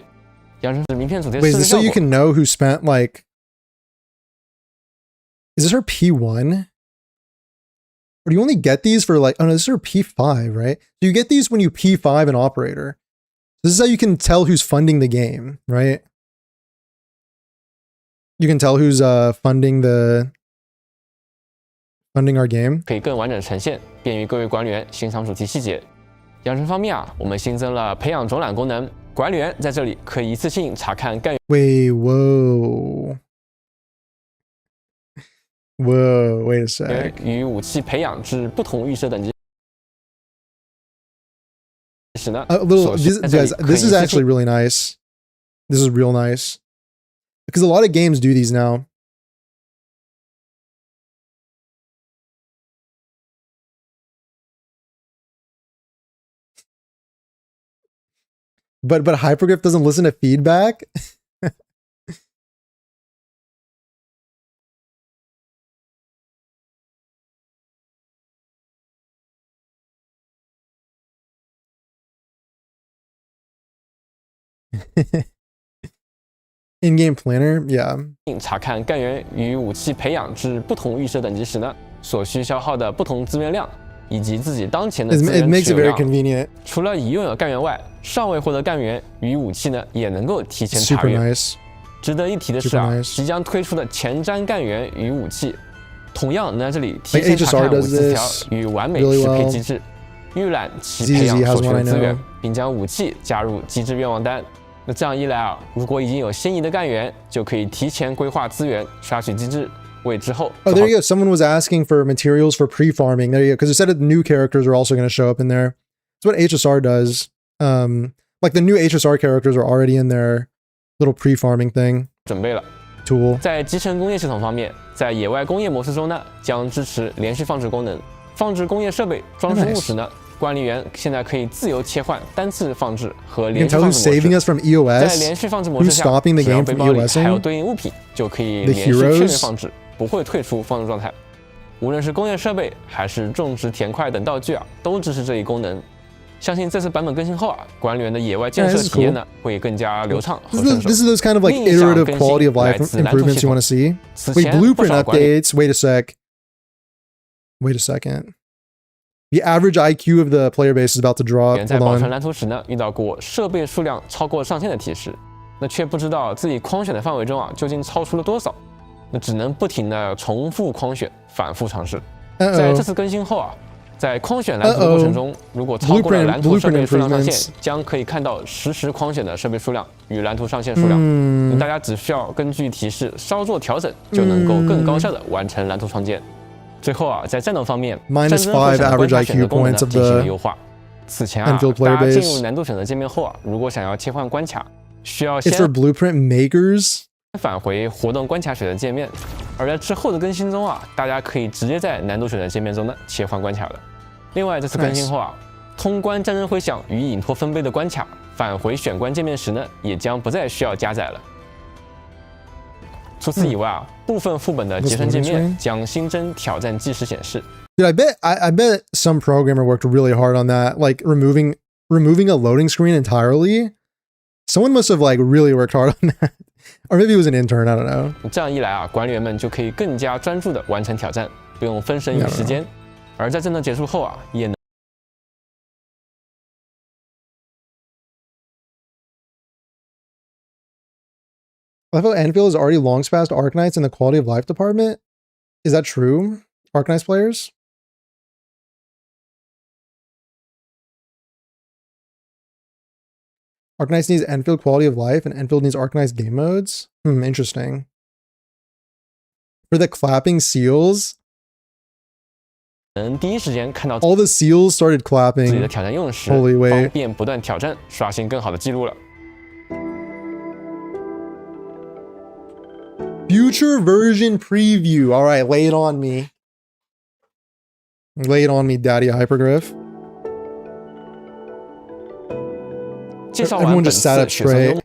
养成使名片主题的 Wait, 视 is 觉 this so 效 you 果。 can know who spent like... Is this her P1? Or do you only get these for like... Oh no, this is her P5, right? So you get these when you P5 an operator. This is how you can tell who's funding the game, right? You can tell who's funding our game. 可以更完整呈现，便于各位管理员欣赏主题细节。养成方面啊，我们新增了培养总览功能，管理员在这里可以一次性查看干员 Wait, whoa. Whoa, wait a sec. 与武器培养至不同预设等级时呢， A little, 所需 this, 在这里 guys, 可以 this 一 is 次 actually 性 really nice. This is real nice. Because a lot of games do these now. But Hypergraph doesn't listen to feedback. In-game planner, yeah. 查看干员与武器培养至不同预设等级时呢，所需消耗的不同资源量，以及自己当前的 It 资源 makes 持 it 有 very 量。 convenient. 除了已拥有干员外，尚未获得干员与武器呢，也能够提前查 Super 阅。 nice. 值得一提的是 Super 啊， nice. 即将推出的前瞻干员与武器，同样能在这里提 Like 前查 HSR 看武 does 器条 this 与完美 really 适配 well. 机制，预览其培养 ZZ 所 has 需 one 的 I 资源 know.，并将武器加入机制愿望单。那这样一来啊，如果已经有心仪的干员，就可以提前规划资源，刷取机制，为之后 Oh, there you go. Someone was asking for materials for pre-farming. There you go. Because it said that new characters are also going to show up in there. That's what HSR does. Like the new HSR characters are already in their little pre-farming thing 准备了。 tool. 在集成工业系统方面，在野外工业模式中呢，将支持连续放置功能。放置工业设备、装饰物时呢，管理员现在可以自由切换单次放置和 You 连 can 续 tell 放 who's 置模 saving 式。 us from 在 EOS. 连续放置模式 Who's 下， stopping the 只要 game 背 from 包里 EOSing? 还有对应物品，就可以 The 连续确认 heroes? 放置，不会退出放置状态。无论是工业设备还是种植田块等道具啊，都支持这一功能。相信这次版本更新后啊，管理员的野外建设 Yeah, this is 体验呢会更加流畅和 This 顺 is, 手。 this is those kind of like 另一项 iterative 更新 quality of 来 life 自蓝图 improvements 系 you 统。 want to see. 此 Wait, 前不 blueprint 少管理 updates. Wait a sec. Wait a second. The average IQ of the player base is about to drop. 员在 Hold 保存 on. 蓝图时呢，遇到过设备数量超过上限的提示，那却不知道自己框选的范围中啊究竟超出了多少，那只能不停的重复框选，反复尝试。在这 Uh-oh. 次更新后啊，在框选蓝图的过程中，如果超过了蓝图设备数量上限，将可以看到实时框选的设备数量与蓝图上限数量。那大家只需要根据提示稍作调整，就能够更高效的完成蓝图创建。最后啊，在战斗方面， Minus 战争会 5 选的关 average 卡选择 IQ 功能呢 points of 进行了 the 优化。此前啊， Endfield 大 player 家进入 base. 难度选择界面后啊，如果想要切换关卡，需要 It's 先 for blueprint makers. 返回活动关卡选择界面，而在之后的更新中啊，大家可以直接在难度选择界面中呢切换关卡了。另外，这次更新后啊，通关战争回响与隐托分杯的关卡返回选关界面时呢，也将不再需要加载了。除此以外啊，部分副本的结算界面将新增挑战计时显示。 Dude, I bet some programmer worked really hard on that, like removing a loading screen entirely. Someone must have like really worked hard on that. Or maybe it was an intern, I don't know. 这样一来啊，管理员们就可以更加专注地完成挑战，不用分神于时间。而在战斗结束后啊，也能 I thought Endfield is already long past Arknights in the quality of life department. Is that true? Arknights players? Arknights needs Endfield quality of life, and Endfield needs Arknights game modes. Interesting. For the clapping seals, 能第一时间看到 all the seals started 自己的 clapping. 挑战用时， Holy wait. 方便不断挑战，刷新更好的记录了。 Future version preview. All right, lay it on me. Lay it on me, Daddy Hypergriff. 介绍完 Everyone 本 just sat 次 up 雪松 straight. 幽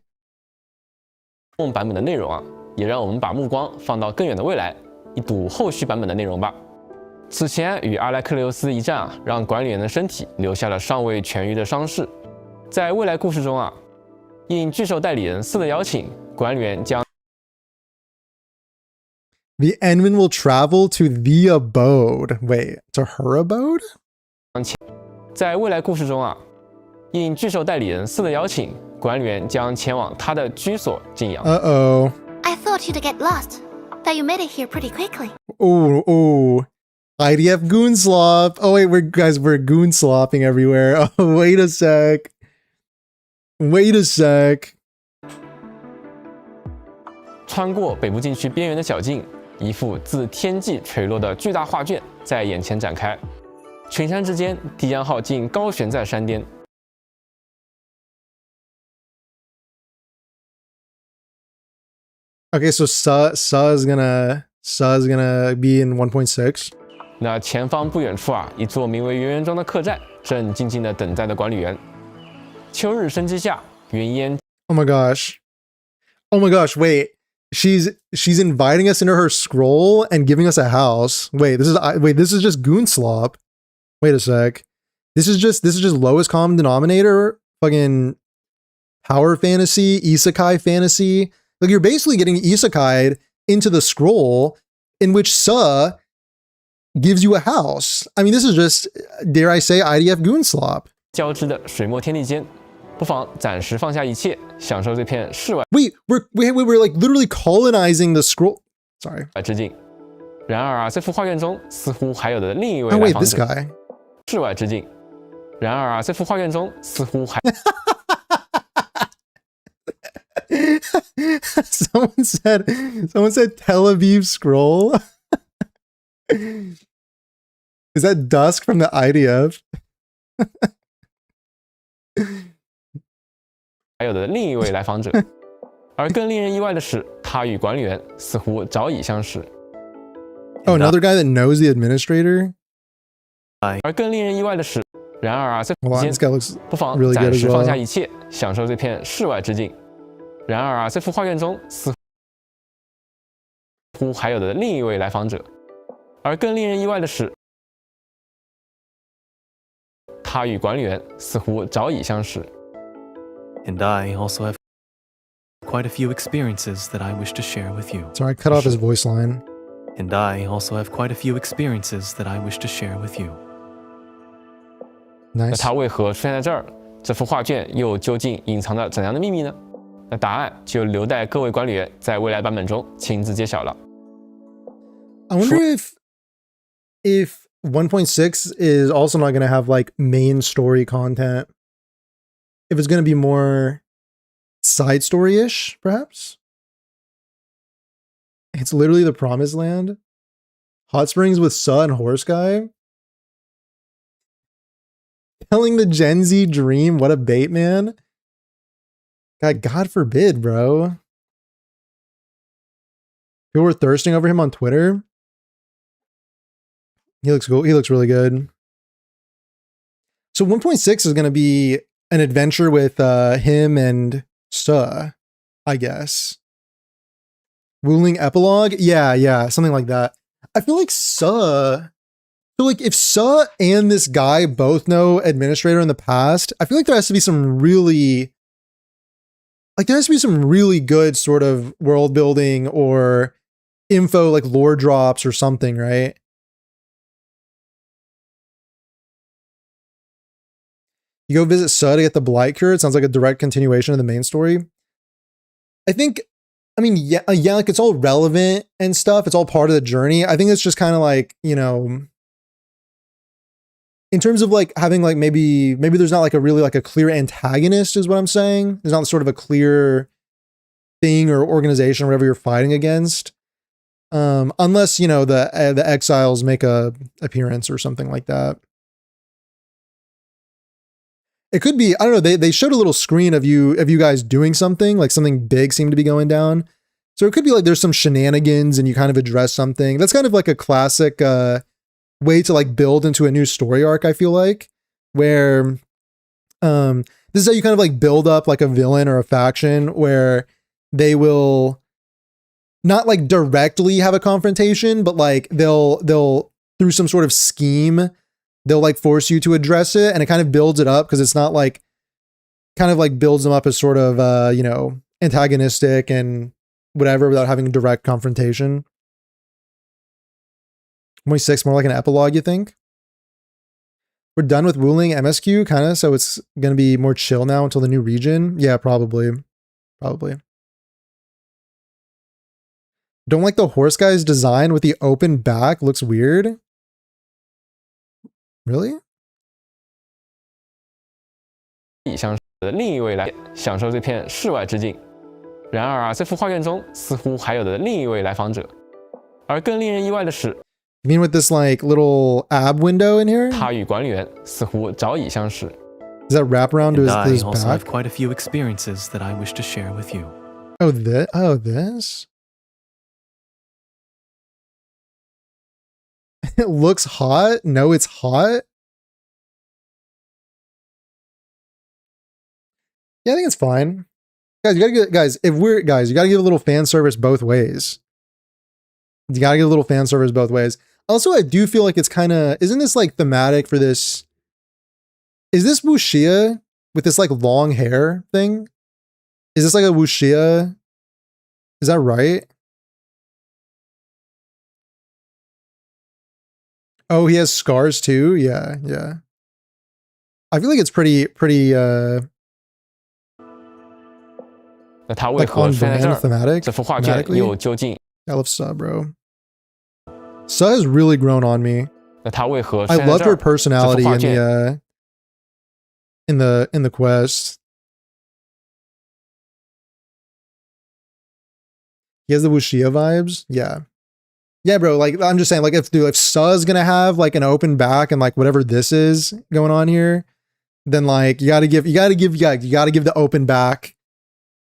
梦版本的内容啊，也让我们把目光放到更远的未来，一睹后续版本的内容吧。此前与阿莱克琉斯一战啊，让管理员的身体留下了尚未痊愈的伤势。在未来故事中啊，应巨兽代理人4的邀请，管理员将 The Endman will travel to the abode. Wait, to her abode? 在未来故事中啊，应巨兽代理人4的邀请，管理员将前往他的居所静养。 Uh-oh. I thought you'd get lost, but you made it here pretty quickly. Ooh. IDF goon slop. Oh wait, we're goon slopping everywhere. Oh, wait a sec. Wait a sec. 穿过北部禁区边缘的小径，一幅自天际垂落的巨大画卷在眼前展开。群山之间，迪江号竟高悬在山巅。 Okay, so Sa is gonna be in 1.6. 那前方不远处啊，一座名为圆圆庄的客栈，正静静地等待着管理员。秋日生机下，云烟 Oh my gosh. Oh my gosh, wait. She's inviting us into her scroll and giving us a house. Wait, this is just goon slop. Wait a sec. This is just lowest common denominator fucking power fantasy, isekai fantasy. Like you're basically getting isekai'd into the scroll in which Sa gives you a house. I mean, this is just, dare I say, IDF goon slop. 交织的水墨天地间，不妨暂时放下一切，享受这片世外 Wait, we're like literally colonizing the scroll. Sorry. 之境。然而啊，这幅画卷中似乎还有的另一位 Oh 来 wait, 访 this 者， guy. 世外之境。然而啊，这幅画卷中似乎还 someone said Tel Aviv scroll. Is that Dusk from the IDF? 还有的另一位来访者。而更令人意外的是，他与管理员似乎早已相识。 Oh, another guy that knows the administrator? 而更令人意外的是，然而啊，这 Wow, 间 this guy looks 不妨 really 暂 good as 时放下 well. 一切，享受这片世外之境。然而啊，这幅画卷中似乎还有的另一位来访者。而更令人意外的是，他与管理员似乎早已相识。 And I also have quite a few experiences that I wish to share with you. Sorry, I cut off his voice line. And I also have quite a few experiences that I wish to share with you. 那 Nice. 他为何出现在这儿？这幅画卷又究竟隐藏着怎样的秘密呢？那答案就留待各位管理员在未来版本中亲自揭晓了。 I wonder if 1.6 is also not going to have like main story content. If it's going to be more side story-ish, perhaps. It's literally the promised land. Hot springs with Sa and Horse Guy. Telling the Gen Z dream, what a bait, man. God forbid, bro. People were thirsting over him on Twitter. He looks cool. He looks really good. So 1.6 is going to be an adventure with him and Sa, I guess. Wuling epilogue? Yeah, something like that. I feel like if Sa and this guy both know administrator in the past, I feel like there has to be some really good sort of world building or info, like lore drops or something, right? You go visit Sa to get the blight cure. It sounds like a direct continuation of the main story. Yeah, like it's all relevant and stuff. It's all part of the journey. I think it's just kind of like, you know, in terms of like having like maybe there's not like a really like a clear antagonist is what I'm saying. There's not sort of a clear thing or organization or whatever you're fighting against. Unless, you know, the exiles make a appearance or something like that. It could be, I don't know, they showed a little screen of you guys doing something, like something big seemed to be going down. So it could be like there's some shenanigans and you kind of address something. That's kind of like a classic way to like build into a new story arc, I feel like, where this is how you kind of like build up like a villain or a faction where they will not like directly have a confrontation, but like they'll through some sort of scheme, they'll like force you to address it, and it kind of builds it up because it's not like kind of like builds them up as sort of you know, antagonistic and whatever without having direct confrontation. 26 more like an epilogue, you think? We're done with Wuling MSQ kind of, so it's going to be more chill now until the new region. Yeah, probably. Don't like the horse guy's design with the open back. Looks weird. Really? 相识的另一位来享受这片世外之境。然而啊，这幅画卷中似乎还有的另一位来访者。而更令人意外的是， You mean with this like little ab window in here? 他与管理员似乎早已相识。 Does that wrap around to And I his also back? have quite a few experiences that I wish to share with you. Oh, this? It looks hot? No, it's hot? Yeah, I think it's fine. Guys, you gotta give a little fan service both ways. You gotta give a little fan service both ways. Also, I do feel like it's kind of, isn't this like thematic for this? Is this Wuxia with this like long hair thing? Is this like a wuxia? Is that right? Oh, he has scars too? Yeah, yeah. I feel like it's pretty 那他为 like 何 on 出现在这 brand 儿？ thematic. 这幅画卷 thematically. 又究竟 I love Suh, bro. Suh has really grown on me. 那他为何出 I 现在 loved 这 her 儿？ personality 这幅画 in 卷 the quest. He has the wuxia vibes. Yeah. Yeah, bro. Like, I'm just saying, like, if Suh's gonna have like an open back and like whatever this is going on here, then like you gotta give the open back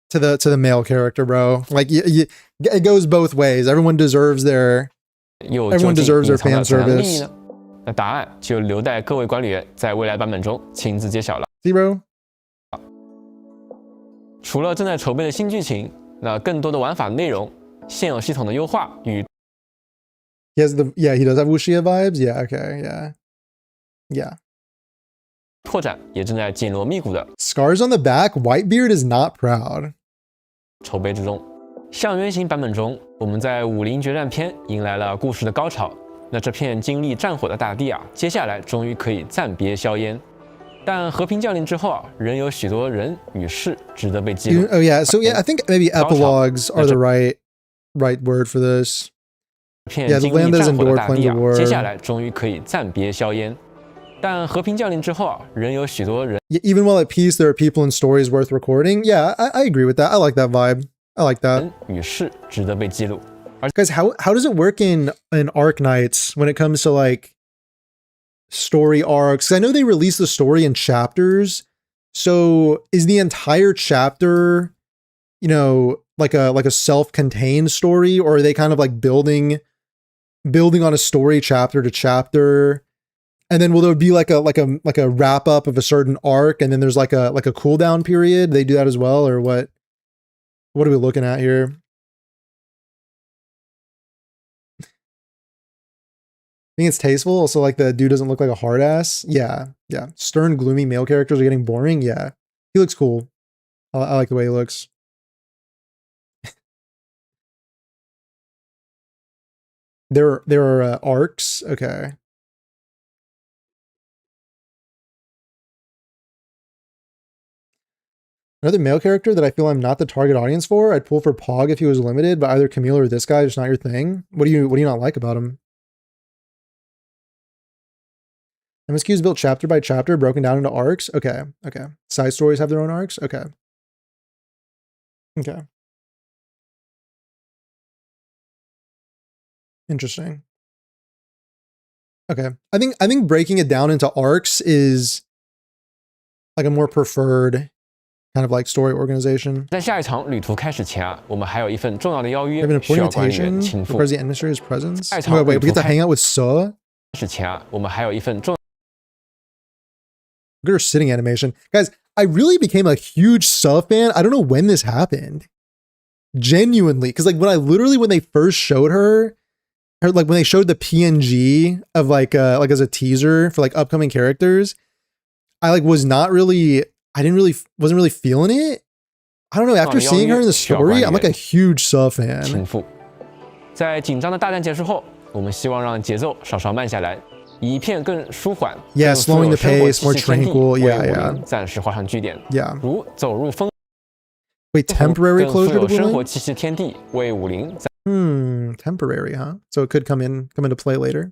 to the male character, bro. Like, it goes both ways. Everyone deserves their 又 Everyone 究竟 deserves their 隐藏 fan 了怎样的秘密 service. 呢？那答案就留待各位管理员在未来版本中亲自揭晓了。 See, bro. 除了正在筹备的新剧情，那更多的玩法内容、现有系统的优化与 He has he does have wuxia vibes. Yeah, okay, yeah. 拓展也正在紧锣密鼓的 Scars on the back. Whitebeard is not proud. 筹备之中。象原型版本中，我们在武林决战篇迎来了故事的高潮。那这片经历战火的大地啊，接下来终于可以暂别硝烟。但和平降临之后啊，仍有许多人与事值得被记录。 Oh yeah, so yeah, I think maybe epilogues are the right word for this. 片 Yeah, the 经历 land is 战火的 endured 大 claims 地 of 啊， war. 接下来终于可以暂别硝烟。但和平降临之后啊，仍有许多人 Even while at peace, there are people and stories worth recording. Yeah, I agree with that. I like that vibe. I like that. 与事值得被记录。 Guys, how does it work in Arc Knights when it comes to like story arcs? 'Cause I know they release the story in chapters. So is the entire chapter, you know, like a self-contained story, or are they kind of like building on a story chapter to chapter? And then will there be like a wrap up of a certain arc, and then there's like a cooldown period? They do that as well, or what? What are we looking at here? I think it's tasteful. Also, like the dude doesn't look like a hard ass. Yeah. Stern, gloomy male characters are getting boring. Yeah. He looks cool. I like the way he looks. There are arcs. Okay. Another male character that I feel I'm not the target audience for. I'd pull for Pog if he was limited, but either Camille or this guy, just not your thing. What do you not like about him? MSQ is built chapter by chapter, broken down into arcs. Okay. Side stories have their own arcs. Okay. Interesting. Okay. I think breaking it down into arcs is like a more preferred kind of like story organization. 在下一场旅途开始前啊，我们还有一份重要的邀 We 约 have an 需要 important 管理员 invitation 亲赴。 requires the administrator's presence. 下一场 Wait, we get to 旅途开 hang out with Suh? 始前啊，我们还有一份重 Look at her sitting animation. Guys, I really became a huge Suh fan. I don't know when this happened. Genuinely. Because like when they first showed her like when they showed the PNG of like as a teaser for like upcoming characters, I like wasn't really feeling it. I don't know. After seeing her in the story, I'm like a huge Suh 亲 fan. 赴。在紧张的大战结束后，我们希望让节奏稍稍慢下来，以一片更舒缓、 Yeah, 更富 slowing 有 the 生活 pace, 气 more 息天地 tranquil. 为 Yeah, 武 yeah. 林暂时画上句点。 Yeah. 如走入风 Wait, temporary 更富 closure 有 to 生 Blue 活 Lane? 气息天地为武林 Temporary, huh? So it could come into play later.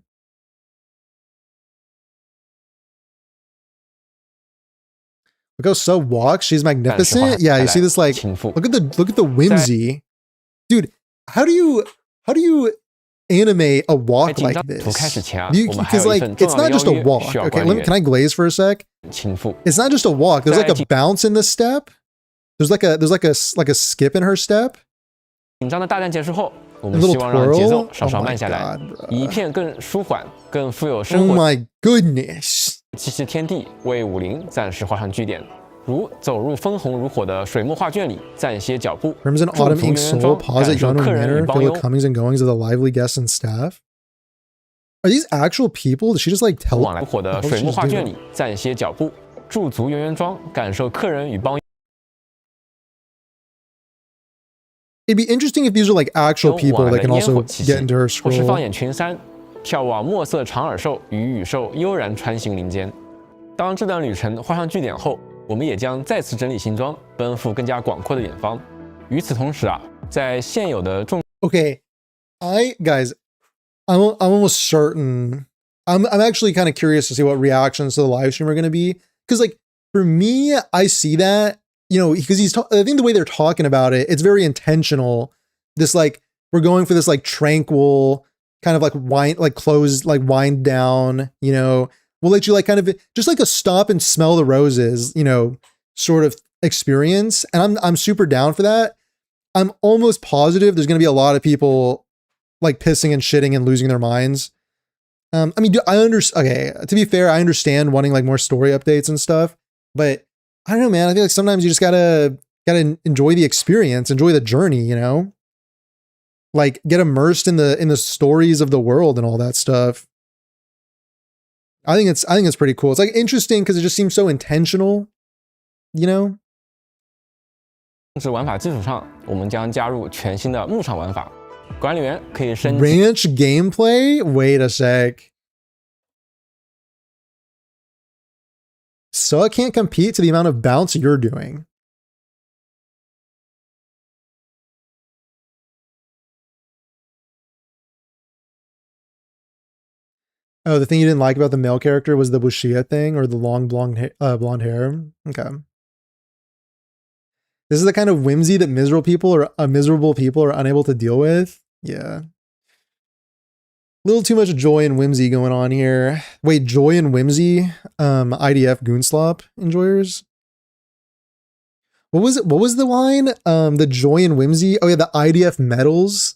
Look how Suh walks. She's magnificent. Yeah, you see this like 亲赴。 look at the whimsy. Dude, how do you animate a 在 walk 紧 like 张旅途开始 this? 前啊，我们还 Because 有一 like 份重 it's 要的 not just 邀 a 约 walk. 需要 Okay, 管理 can 员 I glaze for a sec? 亲赴。 It's not just a walk. There's like a 在 bounce in the step. There's like a skip in her step. 紧张的大战结束后，我 A 们希 little 望让节奏 twirl. 稍 Oh 稍 my 慢下来， god, bro. 以一片更舒缓、更富有 Oh 生活 my goodness. 气息天地为武林暂时画上句点。如走入烽红如火的水墨画卷里，暂歇脚步。 Crimson 驻 Autumn 足 Ink 圆圆 Soul, 庄， pause 感 at 受 Yonwar 客人与 Manor, 帮 feel 佣 the。comings and goings of the lively guests and staff. Are these actual people? Did she just like tell? 往来如火的 What did 水 she 墨 just 画 do? 卷里暂歇脚步，驻足圆圆庄，感受客人与帮 it'd be interesting if these are like actual people that can also get into her 或是放 scroll. 眼群山，眺望墨色长耳兽与羽兽悠然穿行林间。当这段旅程画上句点后，我们也将再次整理行装，奔赴更加广阔的远方。与此同时啊，在现有的众 Okay, guys, I'm almost certain. I'm actually kind of curious to see what reactions to the live stream are going to be, because like for me, I see that, you know, because I think the way they're talking about it, it's very intentional. This like we're going for this like tranquil kind of like wind down, you know. We'll let you like kind of just like a stop and smell the roses, you know, sort of experience, and I'm super down for that. I'm almost positive there's going to be a lot of people like pissing and shitting and losing their minds. I mean, okay, to be fair, I understand wanting like more story updates and stuff, but I don't know, man. I feel like sometimes you just gotta enjoy the experience, enjoy the journey, you know? Like get immersed in the stories of the world and all that stuff. I think it's pretty cool. It's like interesting because it just seems so intentional, you know? 种植玩法基础上，我们将加入全新的牧场玩法。管理员可以升级 Ranch gameplay? Wait a sec. So it can't compete to the amount of bounce you're doing. Oh, the thing you didn't like about the male character was the Bushia thing, or the long blonde hair. Okay. This is the kind of whimsy that miserable people are unable to deal with. Yeah. A little too much joy and whimsy going on here. Wait, joy and whimsy? IDF Goonslop enjoyers? What was it? What was the line? The joy and whimsy? Oh yeah, the IDF medals.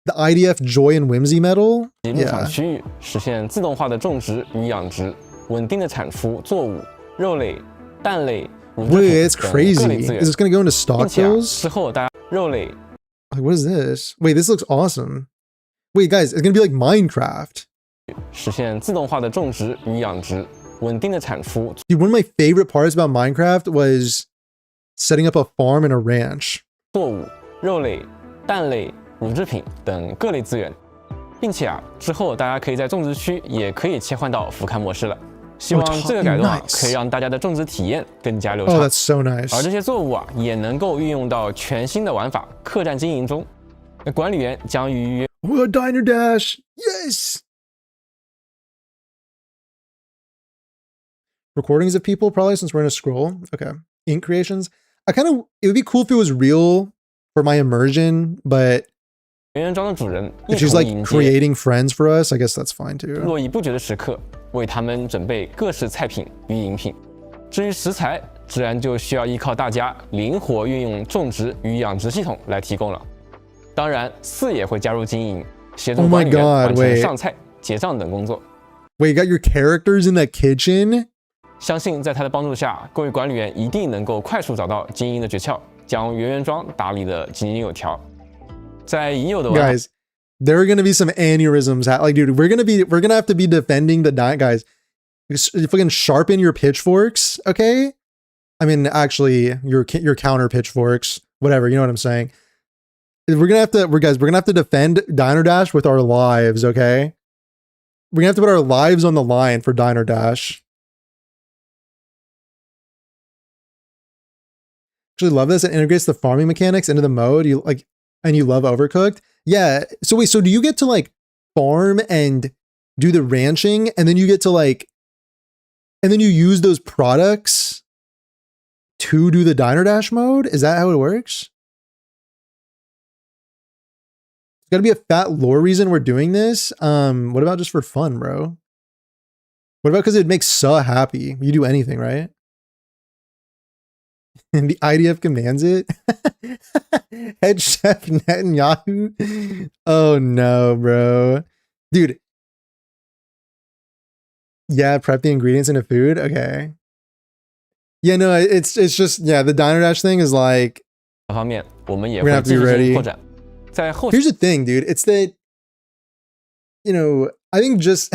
The IDF joy and whimsy medal? 牧场区域，实现自动化的种植与养殖，稳定的产出作物、肉类、蛋类、乳制 Wait, it's 品等各类 crazy. 资源 Is this gonna go into stock 并且啊， kills? 之后大家肉类 Like, what is this? Wait, this looks awesome. Wait, guys, it's gonna be like Minecraft. 实现自动化的种植与养殖，稳定的产出 Dude, one of my favorite parts about Minecraft was setting up a farm and a ranch. 作物、肉类、蛋类、乳制品等各类资源，并且啊，之后大家可以在种植区也可以切换到俯瞰模式了。希望这个改动啊， nice. 可以让大家的种植体验更加流 Oh, 畅。 that's so nice. 而这些作物啊，也能够运用到全新的玩法客栈经营中。那管理员将于预约 Oh, Diner Dash. Yes. Recordings of people, probably, since we're in a scroll. Okay. Ink creations. It would be cool if it was real for my immersion, but 圆圆庄的主人一 if she's 同 like 迎接 creating friends for us, I guess that's fine too. 络绎不绝的时刻，为他们准备各式菜品与饮品。至于食材，自然就需要依靠大家灵活运用种植与养殖系统来提供了。当然，四也会加入经营，协助 Oh my 管理员 God, 完成 wait. 上菜、结账等工作。 Wait, you got your characters in the kitchen? 相信在他的帮助下，各位管理员一定能够快速找到经营的诀窍，将圆圆庄打理得井井有条。在已有的玩法 Guys, there are gonna be some aneurysms. Like, dude, we're gonna have to be defending the guys. If we can sharpen your pitchforks, okay? I mean, actually, your counter pitchforks, whatever. You know what I'm saying? We're gonna have to defend Diner Dash with our lives, okay? We're gonna have to put our lives on the line for Diner Dash. Actually, love this. It integrates the farming mechanics into the mode. And you love Overcooked. Yeah. So wait, so do you get to like farm and do the ranching, and then you get to like, and then you use those products to do the Diner Dash mode? Is that how it works? It's gotta be a fat lore reason we're doing this. What about just for fun, bro? What about because it makes Suh happy? You do anything, right? And the IDF commands it. Head chef Netanyahu. Oh no, bro. Dude. Yeah, prep the ingredients into food. Okay. Yeah, no, it's just, yeah, the Diner Dash thing is like, 方面，我们也 we're gonna 会 have to 继 be 续进 ready. 行扩展。在后续 Here's the thing, dude. It's that, you know, I think just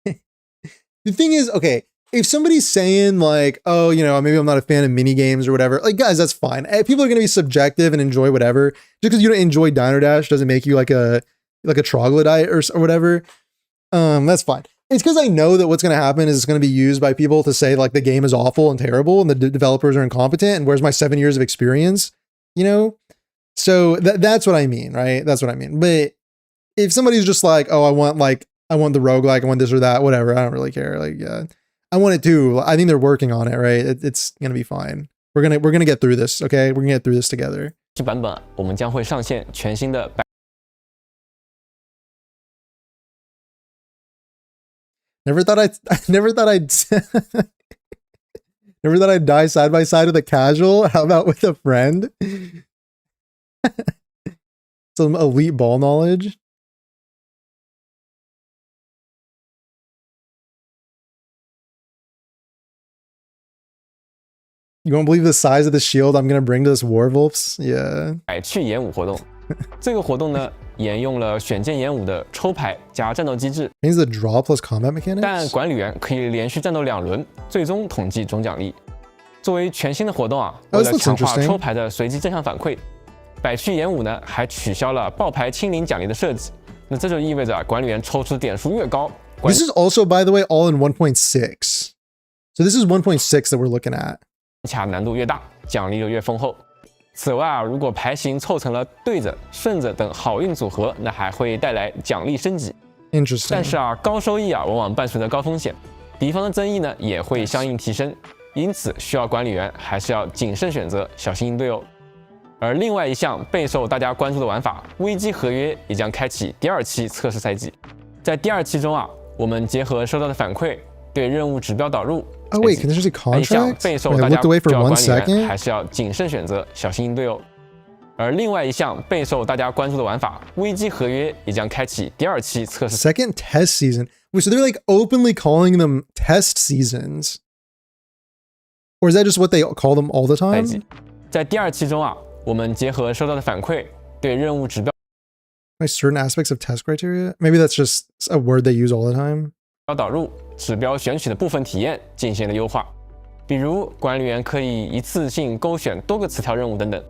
the thing is, okay, if somebody's saying like, oh, you know, maybe I'm not a fan of mini games or whatever, like guys, that's fine. People are going to be subjective and enjoy whatever. Just because you don't enjoy Dino Dash doesn't make you like a troglodyte or whatever. That's fine. It's because I know that what's going to happen is it's going to be used by people to say like the game is awful and terrible and the developers are incompetent and where's my 7 years of experience, you know? So that's what I mean, right? That's what I mean. But if somebody's just like, oh, I want the roguelike, I want this or that, whatever, I don't really care. Like, yeah. I want it too. I think they're working on it, right? It's gonna be fine. We're gonna get through this, okay? We're gonna get through this together. 这版本我们将会上线全新的 Never thought I'd never thought I'd die side by side with a casual. How about with a friend? Some elite ball knowledge. You won't believe the size of the shield I'm gonna bring to this Warwolves. Yeah. 百去演武活动。这个活动呢，沿用了选剑演武的抽牌加战斗机制， Means the draw plus combat 但 mechanics. 管理员可以连续战斗2轮，最终统计总奖励。作为全新的活动啊， Oh, 为 this 了 looks 强化 interesting. 抽牌的随机正向反馈，百去演武呢还取消了爆牌清零奖励的设计。那这就意味着管理员抽出点数越高， This is also, by the way, all in 1.6. So this is 1.6 that we're looking at. 卡难度越大，奖励就越丰厚。此外啊，如果牌型凑成了对着、顺着等好运组合，那还会带来奖励升级。Interesting. 但是啊，高收益啊，往往伴随着高风险，敌方的争议呢也会相应提升，因此需要管理员还是要谨慎选择，小心应对哦。而另外一项备受大家关注的玩法——危机合约，也将开启第2期测试赛季。在第2期中啊，我们结合收到的反馈，对任务指标导入。 Oh wait, can this just be 一项 contract? 备受 Wait, 大 I 家 looked away for 主要 1管理员 second. 还是要谨慎选择，小心应对哦。而另外一项备受大家关注的玩法——危机合约，也将开启第2期测试。 Second test season. Wait, so they're like openly calling them test seasons. Or is that just what they call them all the 赛 time? 季，在第2期中啊，我们结合收到的反馈，对任务指标 By certain aspects of test criteria? Maybe that's just a word they use all the time. 导入、指标选取的部分体验进行了优化，比如管理员可以一次性勾选多个词条任务等等。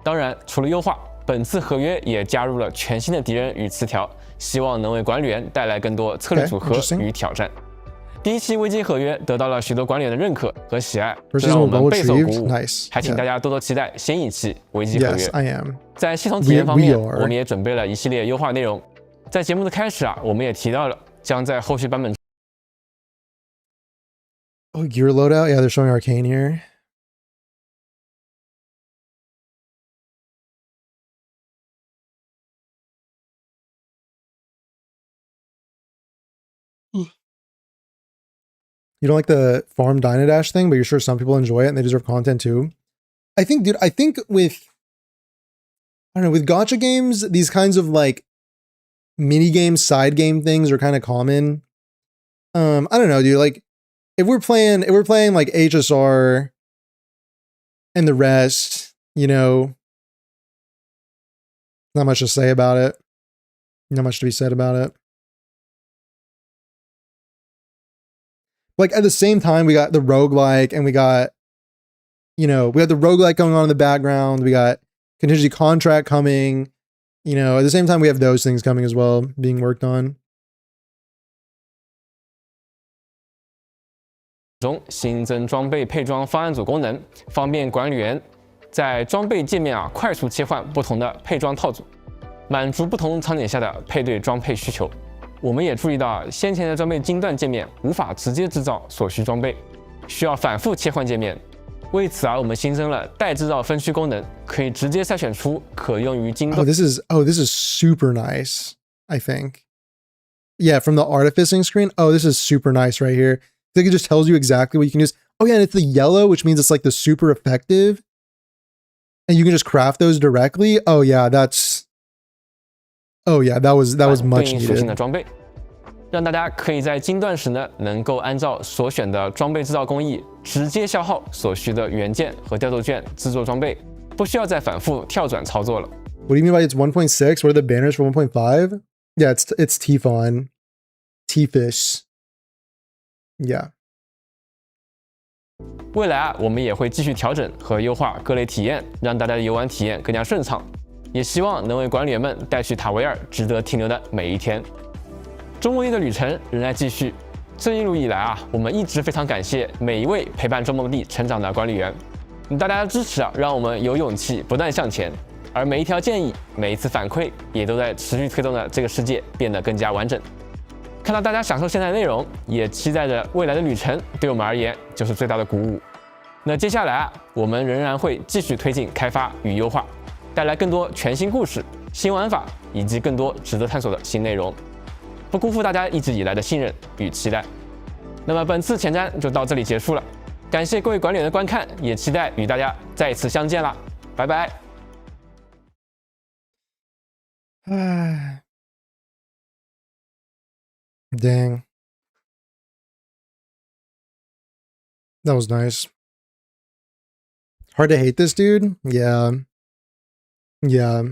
当然，除了优化，本次合约也加入了全新的敌人与词条，希望能为管理员带来更多策略组合 interesting. 与挑战。第1期危机合约得到了许多管理员的认可和喜爱，这 Versus 让我 well 们备受鼓 retrieved. 舞。 Nice. 还请 Yeah. 大家多多期待新一期危机合约。 Yes, I am. 在系统体验方面， We are. 我们也准备了一系列优化内容。在节目的开始啊，我们也提到了将在后续版本 Oh, gear loadout? Yeah, they're showing arcane here. You don't like the farm Dino Dash thing, but you're sure some people enjoy it and they deserve content too. I think, dude, I think with, I don't know, with gacha games, these kinds of like mini game, side game things are kind of common. I don't know, dude, like if we're playing like HSR and the rest, you know, not much to say about it. Not much to be said about it. Like at the same time, we got the roguelike and we got, you know, we got the roguelike going on in the background. We got contingency contract coming, you know, at the same time, we have those things coming as well, being worked on. 中新增装备配装方案组功能，方便管理员在装备界面啊快速切换不同的配装套组，满足不同场景下的配对装配需求。我们也注意到，先前的装备精锻界面无法直接制造所需装备，需要反复切换界面。为此啊，我们新增了待制造分区功能，可以直接筛选出可用于精 Oh, 锻。 this is super nice, I think. Yeah, from the artificing screen. Oh, this is super nice right here. I think it just tells you exactly what you can use. Oh yeah, and it's the yellow, which means it's like the super effective. And you can just craft those directly. Oh yeah, that's... Oh yeah, that was 对 much 应属性的 needed. 装备，让大家可以在精锻时呢，能够按照所选的装备制造工艺，直接消耗所需的元件和调度券制作装备，不需要再反复跳转操作了。 What do you mean by it's 1.6? What are the banners for 1.5? Yeah, it's T-Fon. T-Fish. Yeah. 未来啊，我们也会继续调整和优化各类体验，让大家的游玩体验更加顺畅。也希望能为管理员们带去塔维尔值得停留的每一天。中末日的旅程仍在继续。这一路以来啊，我们一直非常感谢每一位陪伴中末地成长的管理员。大家的支持啊，让我们有勇气不断向前。而每一条建议，每一次反馈，也都在持续推动着这个世界变得更加完整。看到大家享受现在的内容，也期待着未来的旅程，对我们而言就是最大的鼓舞。那接下来啊，我们仍然会继续推进开发与优化，带来更多全新故事、新玩法以及更多值得探索的新内容，不辜负大家一直以来的信任与期待。那么本次前瞻就到这里结束了，感谢各位管理员的观看，也期待与大家再一次相见啦，拜拜。唉。Dang. That was nice. Hard to hate this dude? Yeah. Yeah.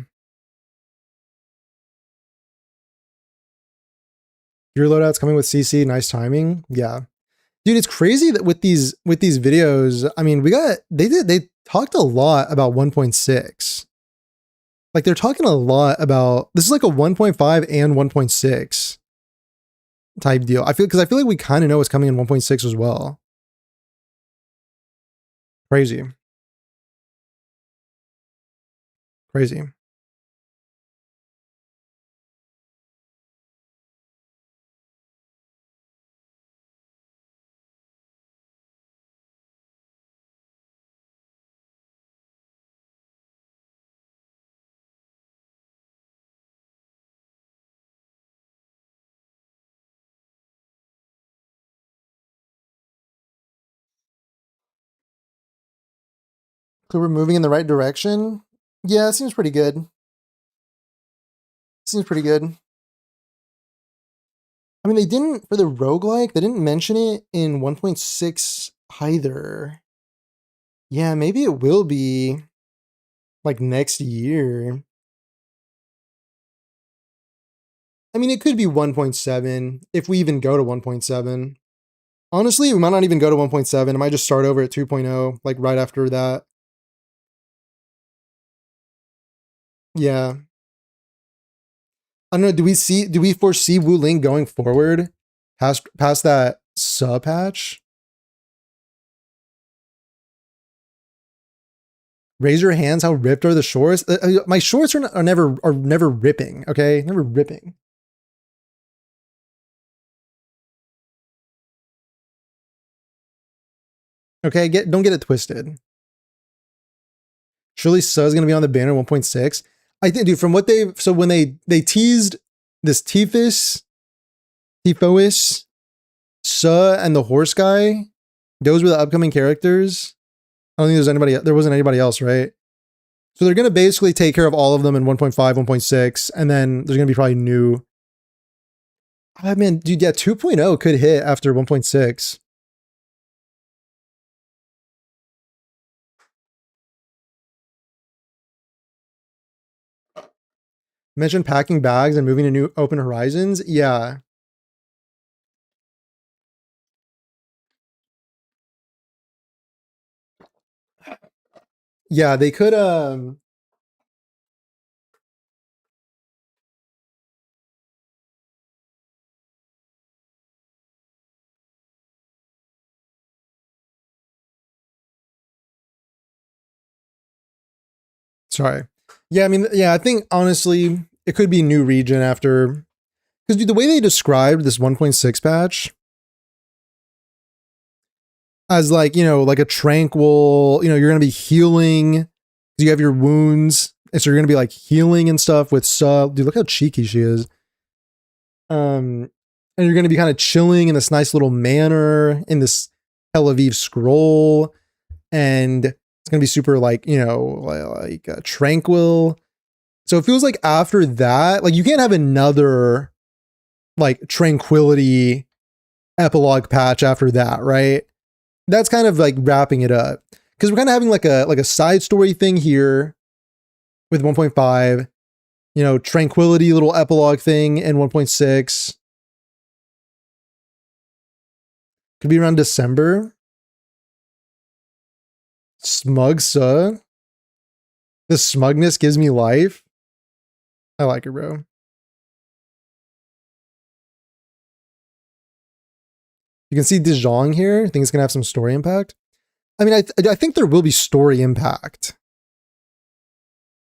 Your loadout's coming with CC, nice timing. Yeah. Dude, it's crazy that with these videos, I mean, they talked a lot about 1.6. Like they're talking a lot about, this is like a 1.5 and 1.6 type deal. I feel like we kind of know what's coming in 1.6 as well. Crazy. Crazy. So we're moving in the right direction. Yeah, it seems pretty good. Seems pretty good. I mean, they didn't, for the roguelike, they didn't mention it in 1.6 either. Yeah, maybe it will be like next year. I mean, it could be 1.7 if we even go to 1.7. Honestly, we might not even go to 1.7. It might just start over at 2.0, like right after that. Yeah. I don't know. Do we foresee Wu Ling going forward past that sub patch? Raise your hands. How ripped are the shorts? My shorts are never ripping. Okay, never ripping. Okay, don't get it twisted. Surely Suh's gonna be on the banner 1.6. I think, dude, from what when they teased this Tifois, Suh, and the horse guy, those were the upcoming characters. I don't think there wasn't anybody else, right? So they're gonna basically take care of all of them in 1.5, 1.6, and then there's gonna be probably new. I mean, dude, yeah, 2.0 could hit after 1.6. Mentioned packing bags and moving to new open horizons. Yeah. Yeah, they could sorry. Yeah, I mean, yeah, I think honestly it could be new region after, because the way they described this 1.6 patch as like, you know, like a tranquil, you know, you're gonna be healing, you have your wounds, and so you're gonna be like healing and stuff with Suh. Dude, look how cheeky she is. And you're gonna be kind of chilling in this nice little manor in this Tel Aviv scroll, and it's gonna be super like, you know, like tranquil. So it feels like after that, like you can't have another like tranquility epilogue patch after that, right? That's kind of like wrapping it up, because we're kind of having like a side story thing here with 1.5, you know, tranquility little epilogue thing in 1.6. Could be around December. Smug suh. The smugness gives me life. I like it, bro. You can see Dijon here. I think it's gonna have some story impact. I mean, I think there will be story impact.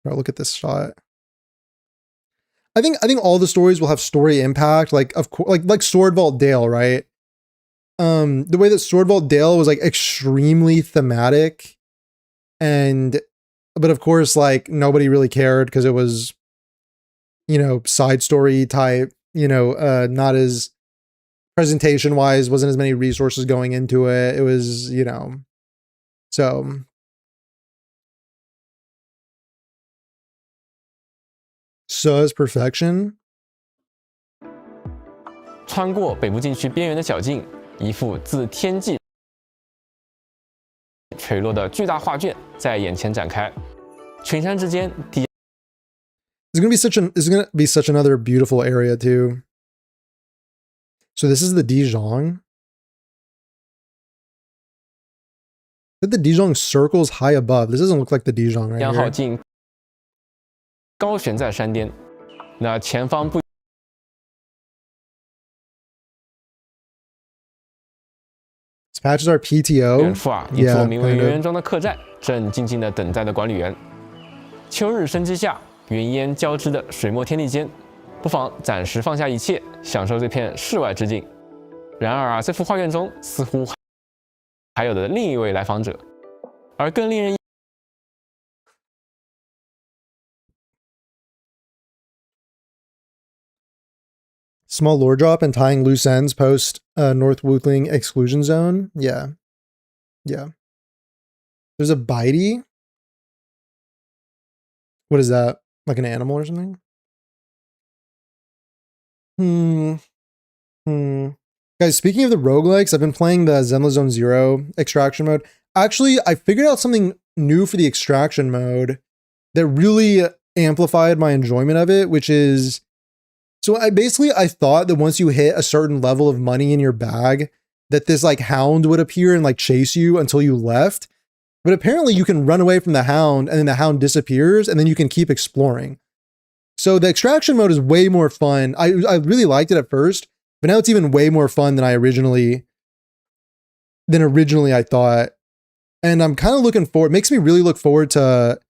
Bro, look at this shot. I think all the stories will have story impact. Like, of course, like Sword Vault Dale, right? The way that Sword Vault Dale was like extremely thematic, but of course, like nobody really cared because it was, you know, side story type. You know, not as presentation wise, wasn't as many resources going into it. It was, you know, so. Suh's perfection. 穿过北部禁区边缘的小径，一幅自天际垂落的巨大画卷在眼前展开。群山之间， It's gonna be such another beautiful area too. So this is the Dijon. But the Dijon circles high above. This doesn't look like the Dijon right 央号 here. 镜高悬在山巅。那前方不 This patches our 远 PTO. 处啊，一座名为圆圆庄的客栈正静静地等待着管理员。秋日生机下，云烟交织的水墨天地间，不妨暂时放下一切，享受这片世外之境。然而啊，这幅画卷中似乎还有的另一位来访者，而更令人 Small lore drop and tying loose ends post North Wootling exclusion zone. Yeah. Yeah. There's a bitey. What is that? Like an animal or something? Guys, speaking of the roguelikes, I've been playing the Zenless Zone Zero extraction mode. Actually, I figured out something new for the extraction mode that really amplified my enjoyment of it, which is, so I thought that once you hit a certain level of money in your bag, that this like hound would appear and like chase you until you left. But apparently you can run away from the hound and then the hound disappears and then you can keep exploring. So the extraction mode is way more fun. I really liked it at first, but now it's even way more fun than originally I thought. And I'm kind of looking forward, it makes me really look forward to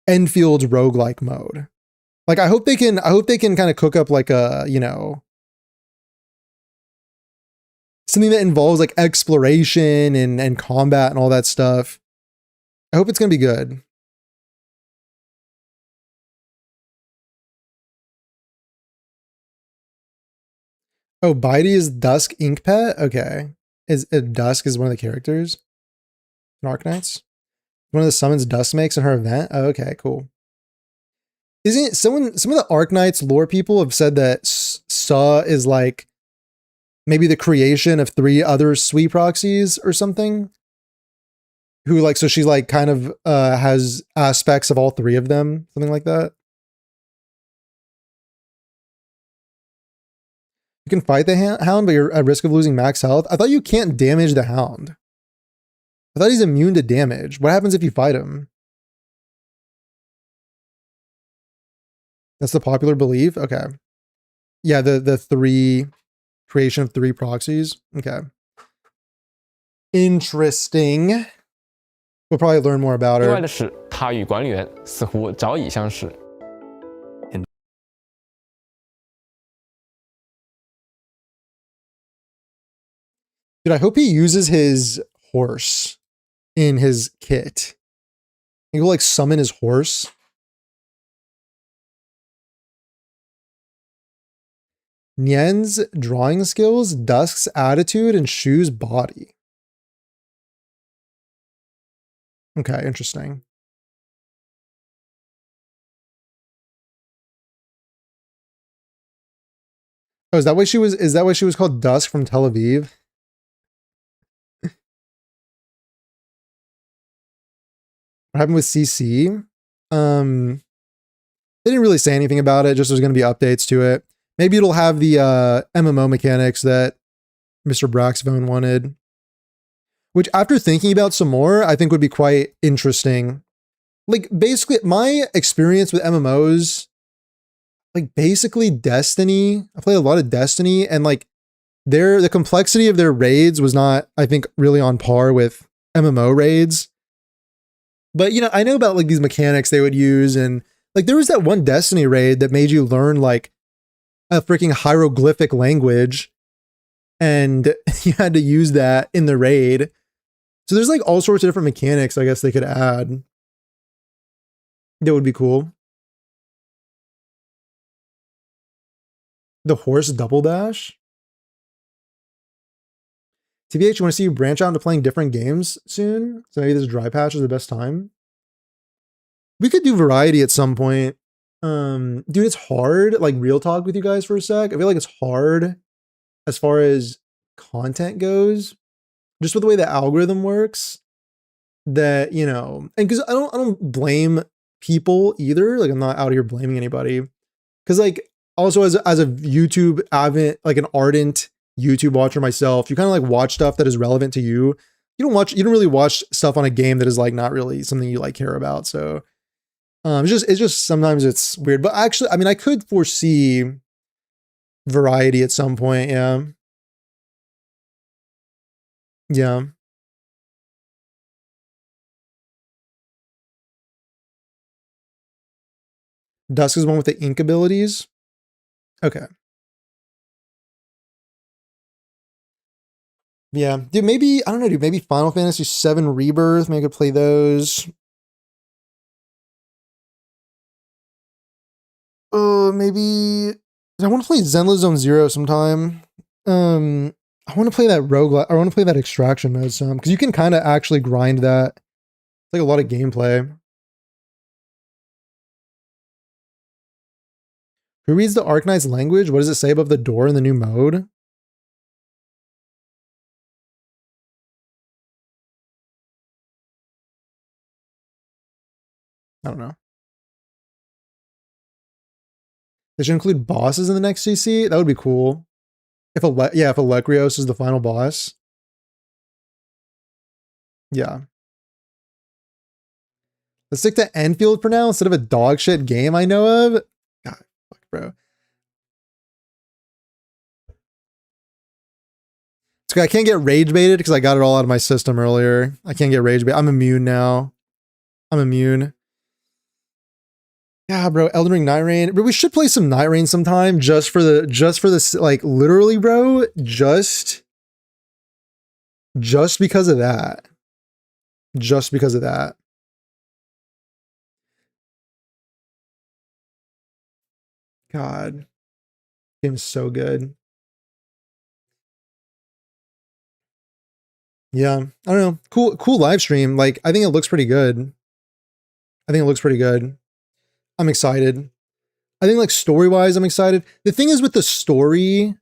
Enfield's roguelike mode. Like I hope they can kind of cook up like a, you know, something that involves like exploration and combat and all that stuff. I hope it's going to be good. Oh, Bitey is Dusk Ink Pet? Okay. Dusk is one of the characters in Arknights? One of the summons Dusk makes in her event? Oh, okay, cool. Isn't it some of the Arknights lore people have said that Suh is like maybe the creation of 3 other sweet proxies or something? Who like, so she's like kind of has aspects of all 3 of them, something like that. You can fight the hound, but you're at risk of losing max health. I thought you can't damage the hound. I thought he's immune to damage. What happens if you fight him? That's the popular belief? Okay. Yeah, the 3 creation of 3 proxies. Okay. Interesting. We'll probably learn more about 意外 her. 的是，他与管理员似乎早已相识。 Dude, I hope he uses his horse in his kit. He will like summon his horse. Nien's drawing skills, Dusk's attitude, and Shu's body. Okay, interesting. Oh, is that why she was called Dusk from Tel Aviv? What happened with CC? They didn't really say anything about it, just there's going to be updates to it. Maybe it'll have the MMO mechanics that Mr. Braxphone wanted. which after thinking about some more, I think would be quite interesting. Like basically my experience with MMOs, like basically Destiny, I played a lot of Destiny, and like the complexity of their raids was not, I think, really on par with MMO raids. But you know, I know about like these mechanics they would use, and like there was that one Destiny raid that made you learn like a freaking hieroglyphic language, and you had to use that in the raid. So there's like all sorts of different mechanics I guess they could add. That would be cool. The horse double dash? TBH, you want to see you branch out into playing different games soon? So maybe this dry patch is the best time. We could do variety at some point. Dude, it's hard, like real talk with you guys for a sec. I feel like it's hard as far as content goes, just with the way the algorithm works, that, you know, and because I don't blame people either. Like I'm not out here blaming anybody. Cause like also as a YouTube like an ardent YouTube watcher myself, you kind of like watch stuff that is relevant to you. You don't really watch stuff on a game that is like not really something you like care about. So it's just sometimes it's weird. But actually, I mean, I could foresee variety at some point, yeah. Yeah. Dusk is one with the ink abilities. Okay. Yeah, dude, maybe, I don't know, dude, maybe Final Fantasy VII Rebirth, maybe I could play those. Maybe, I want to play Zenless Zone Zero sometime. I want to play that roguelike, I want to play that extraction mode some, because you can kind of actually grind that. It's like a lot of gameplay. Who reads the Arknight's language? What does it say above the door in the new mode? I don't know. They should include bosses in the next CC. That would be cool. If Alecreos is the final boss. Yeah. Let's stick to Endfield for now instead of a dog shit game I know of. God, fuck, bro. It's okay, I can't get rage baited because I got it all out of my system earlier. I can't get rage baited. I'm immune now. I'm immune. Yeah, bro, Elden Ring Night Rain. But we should play some Night Rain sometime just for this, like literally, bro, just because of that. Just because of that. God. Game is so good. Yeah, I don't know. Cool live stream. Like, I think it looks pretty good. I'm excited. I think like story-wise, I'm excited. The thing is with the story,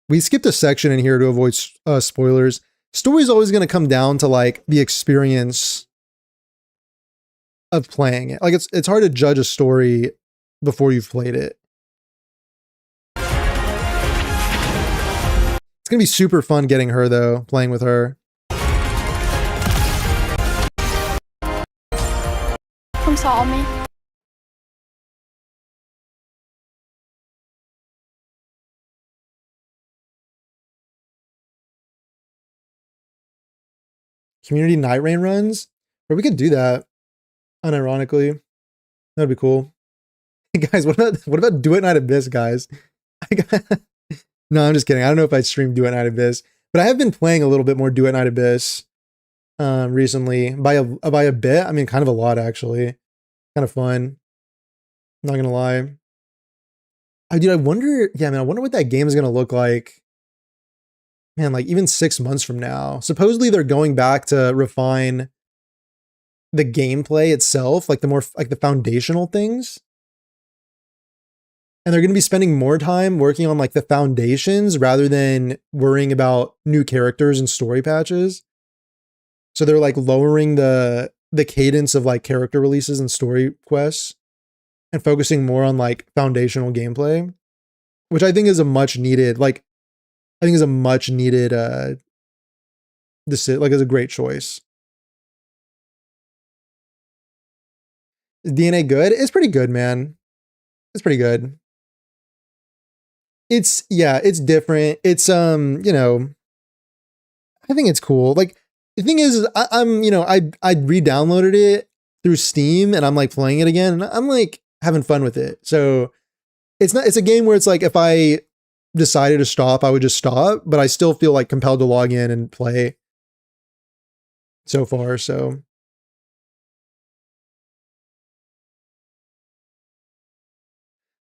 we skipped a section in here to avoid spoilers. Story is always going to come down to like the experience of playing it. Like it's hard to judge a story before you've played it. It's going to be super fun getting her though, playing with her. De sa mig. Community Night Rain runs, or we could do that. Unironically, that'd be cool. Hey guys, what about Do It Night Abyss, guys? No, I'm just kidding. I don't know if I stream Do It Night Abyss, but I have been playing a little bit more Do It Night Abyss recently. By a bit, I mean kind of a lot actually. Kind of fun. Not gonna lie. I wonder. Yeah, man, I wonder what that game is gonna look like. Man, like even 6 months from now. Supposedly they're going back to refine the gameplay itself, like the foundational things. And they're going to be spending more time working on like the foundations rather than worrying about new characters and story patches. So they're like lowering the cadence of like character releases and story quests and focusing more on like foundational gameplay, which I think is a much needed like is a great choice. Is DNA good? It's pretty good, man. It's pretty good. It's different. It's you know, I think it's cool. Like the thing is I'm you know, I re-downloaded it through Steam and I'm like playing it again and I'm like having fun with it. So it's a game where it's like if I decided to stop, I would just stop, but I still feel like compelled to log in and play so far. So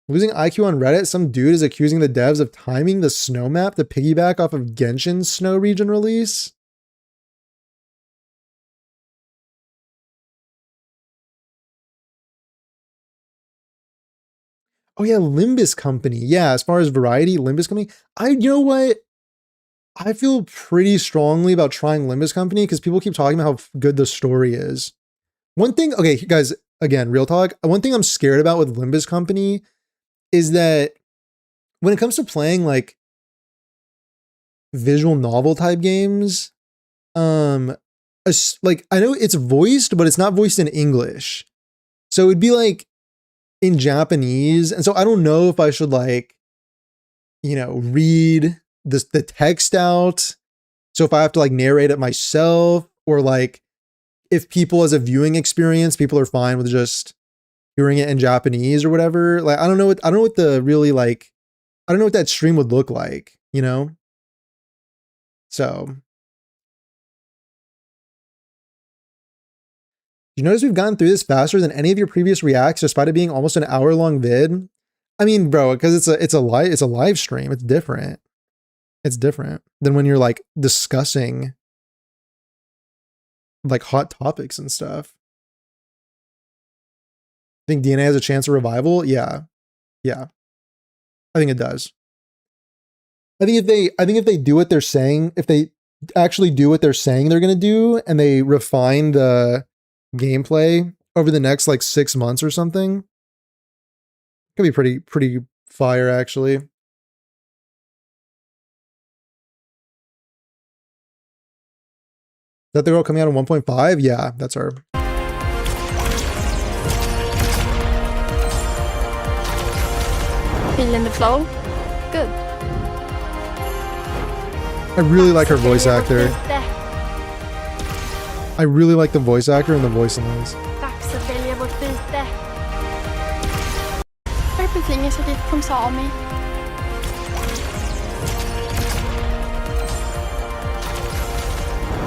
losing IQ on Reddit, some dude is accusing the devs of timing the snow map to piggyback off of Genshin's snow region release. Oh yeah, Limbus Company. Yeah, as far as variety, Limbus Company. You know what? I feel pretty strongly about trying Limbus Company because people keep talking about how good the story is. One thing, okay, guys, again, real talk. One thing I'm scared about with Limbus Company is that when it comes to playing like visual novel type games, like I know it's voiced, but it's not voiced in English. So it'd be like in Japanese. And so I don't know if I should like, you know, read the text out. So if I have to like narrate it myself, or like if people as a viewing experience, people are fine with just hearing it in Japanese or whatever. Like I don't know what the really like, I don't know what that stream would look like, you know? So you notice we've gotten through this faster than any of your previous reacts, despite it being almost an hour-long vid? I mean, bro, because it's a live stream. It's different. It's different than when you're like discussing like hot topics and stuff. Think DNA has a chance of revival? Yeah. Yeah. I think it does. I think if they do what they're saying, if they actually do what they're saying they're going to do and they refine the gameplay over the next like 6 months or something, it could be pretty fire actually. Is that the girl coming out in 1.5? Yeah, that's her. Feeling the flow? Good. I really like her voice actor. I really like the voice actor and the voice lines. Dags att välja vårt byte. Everything is a gift from Sami.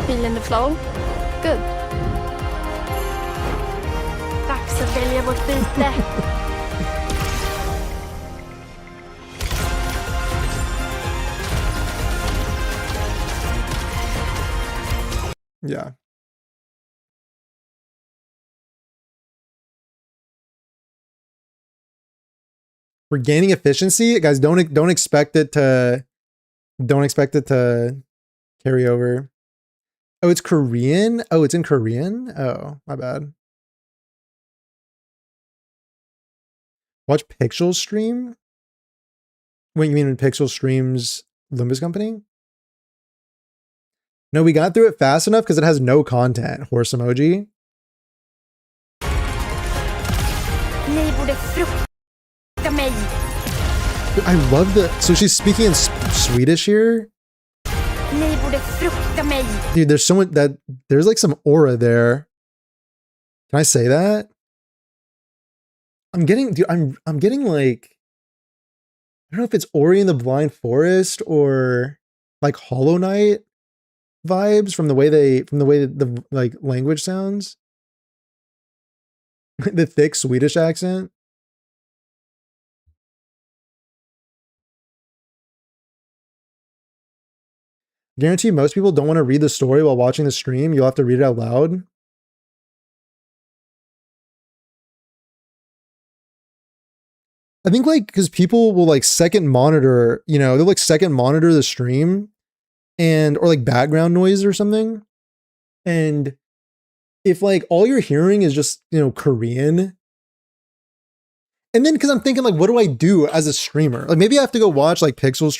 Feeling the flow? Good. Dags att välja vårt byte. Yeah. We're gaining efficiency, guys. Don't expect it to carry over. Oh, it's Korean. Oh, it's in Korean. Oh, my bad. Watch Pixel stream. What you mean when Pixel streams Limbus Company? No, we got through it fast enough because it has no content. Horse emoji. I love the. So she's speaking in Swedish here. Dude, there's someone that there's like some aura there. Can I say that? I'm getting like, I don't know if it's Ori and the Blind Forest or like Hollow Knight vibes from the way the like language sounds. The thick Swedish accent. Guarantee most people don't want to read the story while watching the stream. You'll have to read it out loud. I think like because people will like second monitor, you know, they'll like second monitor the stream and or like background noise or something. And if like all you're hearing is just, you know, Korean. And then because I'm thinking like, what do I do as a streamer? Like maybe I have to go watch like Pixel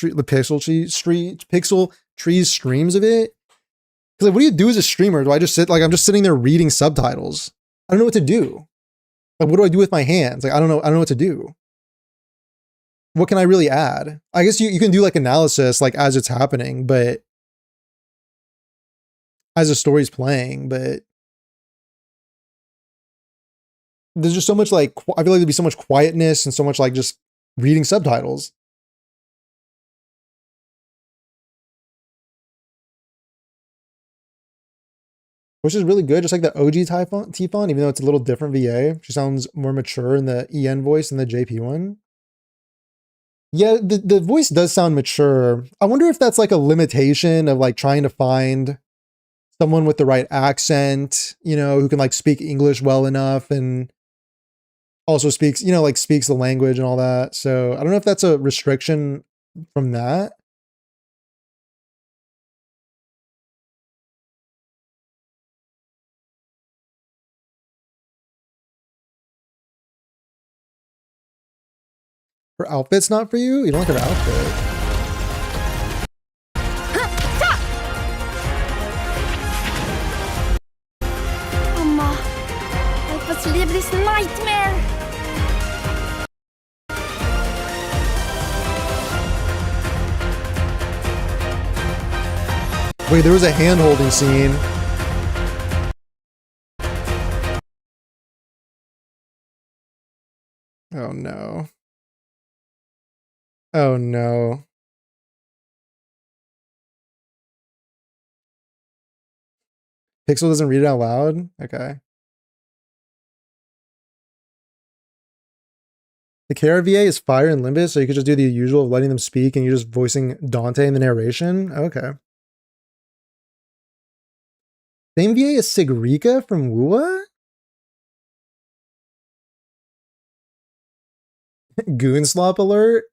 Tree's streams of it. Because like, what do you do as a streamer? Do I just sit like I'm just sitting there reading subtitles? I don't know what to do. Like, what do I do with my hands? Like, I don't know what to do. What can I really add? I guess you can do like analysis like as it's happening, but as the story's playing, but there's just so much like, I feel like there'd be so much quietness and so much like just reading subtitles. Which is really good, just like the OG T-Font, even though it's a little different VA. She sounds more mature in the EN voice than the JP one. Yeah, the voice does sound mature. I wonder if that's like a limitation of like trying to find someone with the right accent, you know, who can like speak English well enough and also speaks, you know, like speaks the language and all that. So I don't know if that's a restriction from that. Her outfit's not for you? You don't like her outfit. Amma, help us leave this nightmare. Wait, there was a hand-holding scene. Oh no. Oh no. Pixel doesn't read it out loud? Okay. The KRVA is Fire and Limbus, so you could just do the usual of letting them speak and you're just voicing Dante in the narration? Okay. Same VA as Sigrika from Wua? Goonslop alert?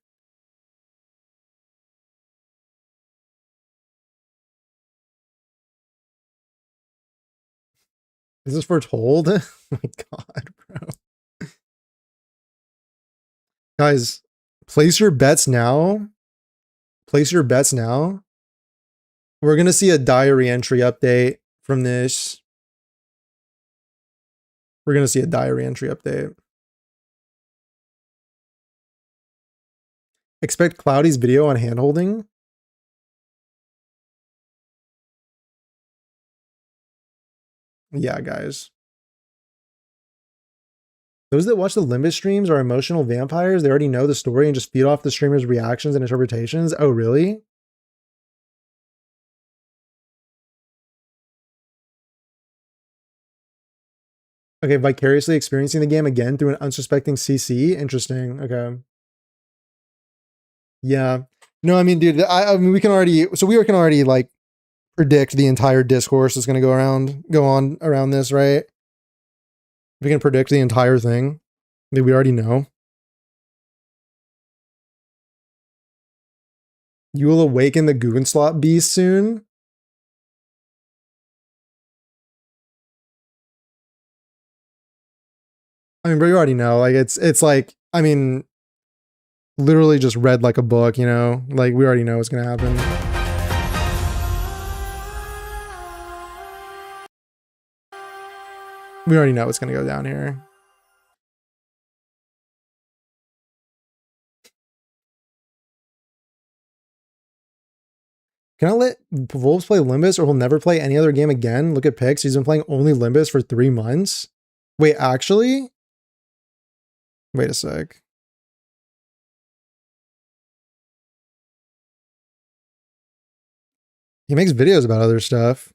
Is this foretold? Oh my god, bro. Guys, place your bets now. Place your bets now. We're going to see a diary entry update from this. We're going to see a diary entry update. Expect Cloudy's video on handholding. Yeah, guys. Those that watch the Limbus streams are emotional vampires. They already know the story and just feed off the streamer's reactions and interpretations. Oh, really? Okay, vicariously experiencing the game again through an unsuspecting CC. Interesting. Okay. Yeah. No, I mean, dude, I mean, we can already like predict the entire discourse that's going to go on around this, right? We can predict the entire thing that we already know. You will awaken the Goonslop beast soon. I mean, but you already know, like it's like, I mean, literally just read like a book, you know, like we already know what's gonna happen. We already know what's gonna go down here. Can I let Wolves play Limbus or he'll never play any other game again? Look at Pix. He's been playing only Limbus for 3 months. Wait, actually? Wait a sec. He makes videos about other stuff.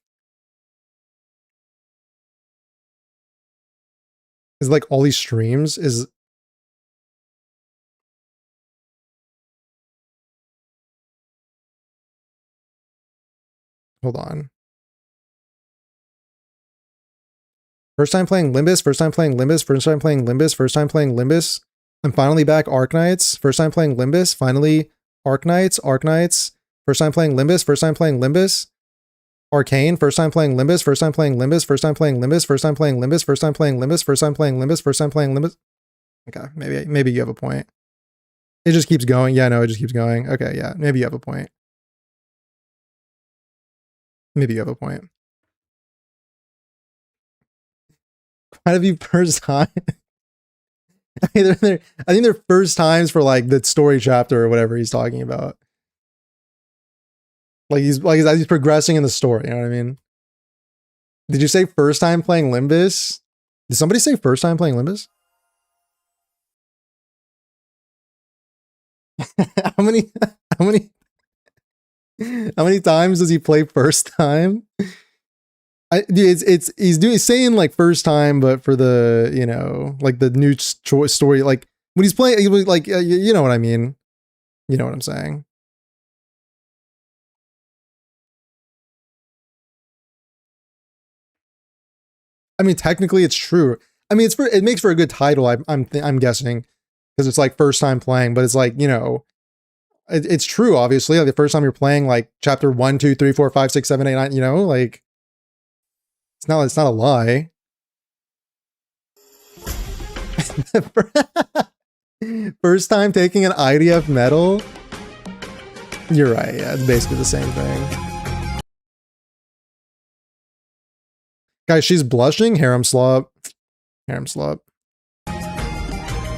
Is like all these streams is hold on. First time playing Limbus, first time playing Limbus, first time playing Limbus, first time playing Limbus. I'm finally back Arknights. First time playing Limbus, finally Arknights. First time playing Limbus, first time playing Limbus. Arcane, first time playing Limbus, first time playing Limbus, first time playing Limbus, first time playing Limbus, first time playing Limbus, first time playing Limbus, first time playing Limbus. Okay, maybe you have a point. It just keeps going. Yeah, no, it just keeps going. Okay, yeah, maybe you have a point. Maybe you have a point. Quite a few first time. I think they're first times for like the story chapter or whatever he's talking about. Like as he's progressing in the story, you know what I mean? Did you say first time playing Limbus? Did somebody say first time playing Limbus? how many how many times does he play first time? He's saying like first time, but for the, you know, like the new story, like when he's playing, he was like, you know what I mean? You know what I'm saying? I mean, technically it's true. I mean, it makes for a good title. I'm guessing because it's like first time playing, but it's like, you know, it's true. Obviously, like the first time you're playing like chapter 1, 2, 3, 4, 5, 6, 7, 8, 9, you know, like it's not a lie. First time taking an IDF medal. You're right. Yeah, it's basically the same thing. Guys, she's blushing. Harem slop. Harem slop. I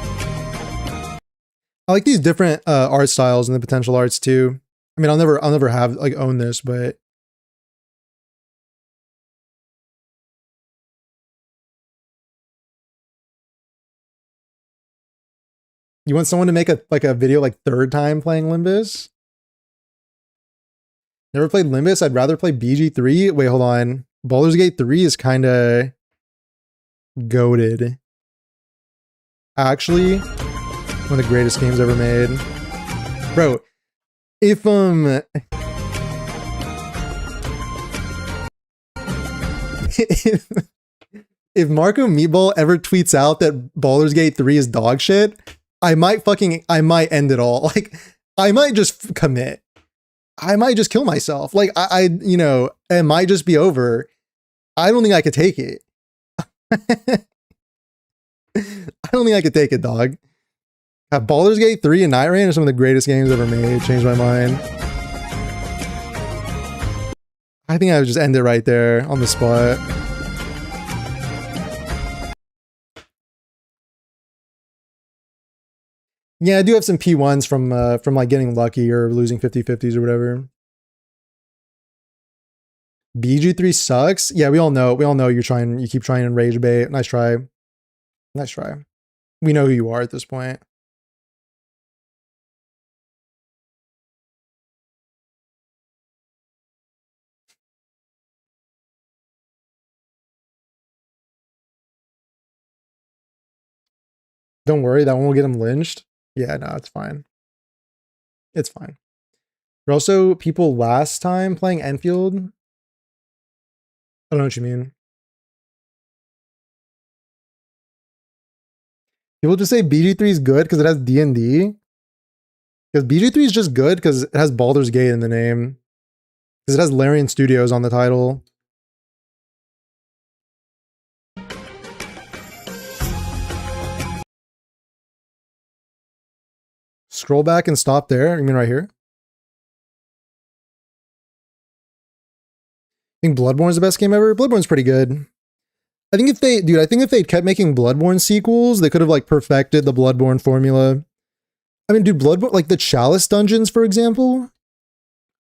like these different art styles and the potential arts too. I mean, I'll never have like own this, but you want someone to make a video like third time playing Limbus? Never played Limbus. I'd rather play BG3. Wait, hold on. Baldur's Gate 3 is kind of goated. Actually, one of the greatest games ever made. Bro, if if Marco Meatball ever tweets out that Baldur's Gate 3 is dog shit, I might end it all. Like, I might just commit. I might just kill myself. Like, you know, it might just be over. I don't think I could take it. I don't think I could take it, dog. Baldur's Gate 3 and Night Rain are some of the greatest games ever made. Changed my mind. I think I would just end it right there on the spot. Yeah, I do have some P1s from like getting lucky or losing 50/50s or whatever. BG3 sucks. Yeah, we all know you keep trying and rage bait. Nice try. Nice try. We know who you are at this point. Don't worry, that one will get him lynched. Yeah, no, it's fine. It's fine. There are also people last time playing Enfield. I don't know what you mean. People just say BG3 is good because it has D&D. Because BG3 is just good because it has Baldur's Gate in the name. Because it has Larian Studios on the title. Scroll back and stop there. You mean right here? I think Bloodborne's the best game ever. Bloodborne's pretty good. I think if they'd kept making Bloodborne sequels, they could have like perfected the Bloodborne formula. I mean, dude, Bloodborne, like the Chalice dungeons, for example,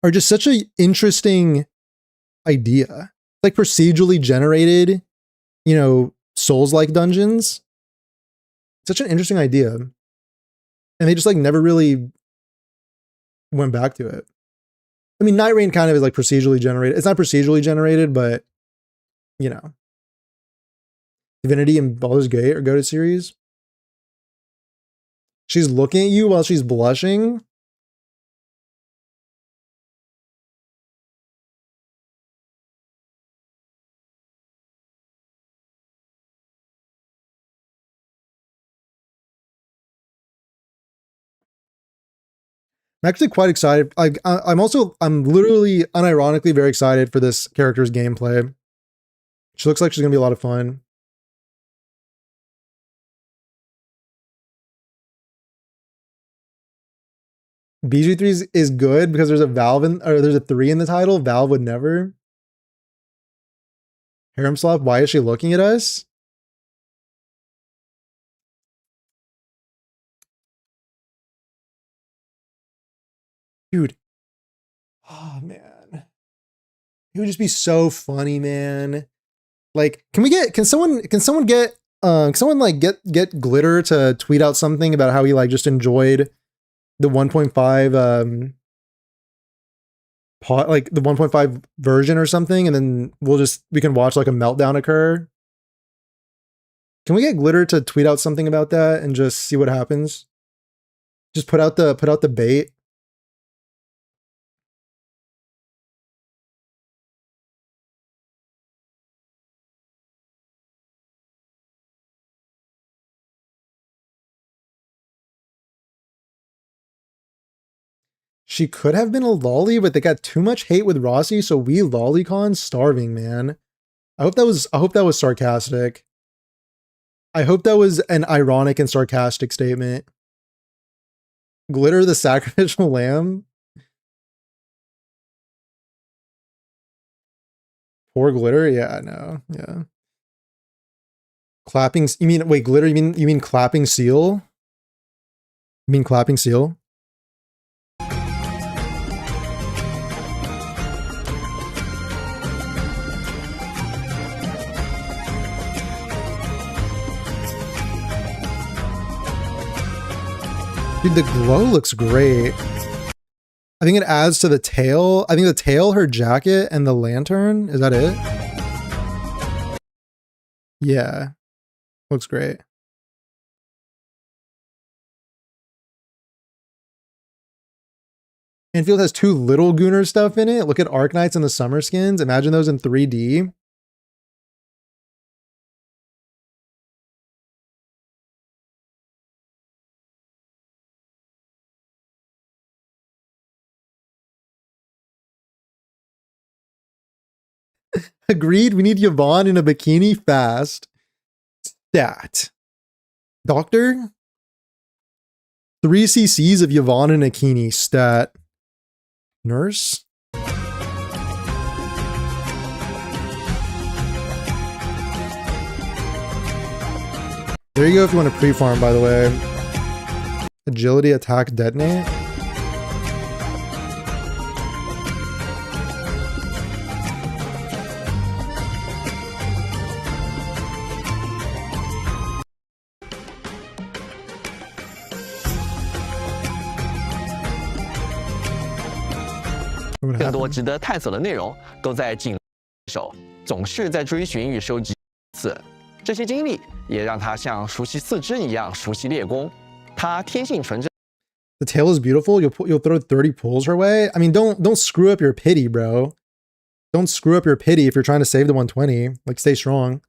are just such an interesting idea. Like procedurally generated, you know, Souls-like dungeons. Such an interesting idea. And they just like never really went back to it. I mean, Night Rain kind of is like procedurally generated. It's not procedurally generated, but you know. Divinity and Baldur's Gate are goated series. She's looking at you while she's blushing. I'm actually quite excited. I'm literally unironically very excited for this character's gameplay. She looks like she's gonna be a lot of fun. BG3 is good because there's a there's a 3 in the title. Valve would never. Harem Slop, why is she looking at us? Dude. Oh man. It would just be so funny, man. Like, can someone get Glitter to tweet out something about how he like just enjoyed the 1.5 like the 1.5 version or something, and then we can watch like a meltdown occur. Can we get Glitter to tweet out something about that and just see what happens? Just put out the bait. She could have been a lolly, but they got too much hate with Rossi, so we lolicon starving, man. I hope that was sarcastic. I hope that was an ironic and sarcastic statement. Glitter the sacrificial lamb? Poor Glitter? Yeah, no. Yeah. Clapping, you mean, wait, Glitter, you mean clapping seal? You mean clapping seal? Dude, the glow looks great. I think it adds to the tail. I think the tail, her jacket, and the lantern. Is that it? Yeah. Looks great. Endfield has 2 little Gooner stuff in it. Look at Arknights and the summer skins. Imagine those in 3D. Agreed, we need Yvonne in a bikini fast. Stat. Doctor? 3 cc's of Yvonne in a bikini. Stat. Nurse? There you go if you want to pre-farm, by the way. Agility, attack, detonate. What would 更多 happen? 值得探索的内容都在进手，总是在追寻与收集次。这些经历也让他像熟悉四肢一样熟悉猎弓。他天性纯真。 The tail is beautiful. You'll throw 30 pulls her way. I mean, don't screw up your pity, bro. Don't screw up your pity if you're trying to save the 120. Like, stay strong.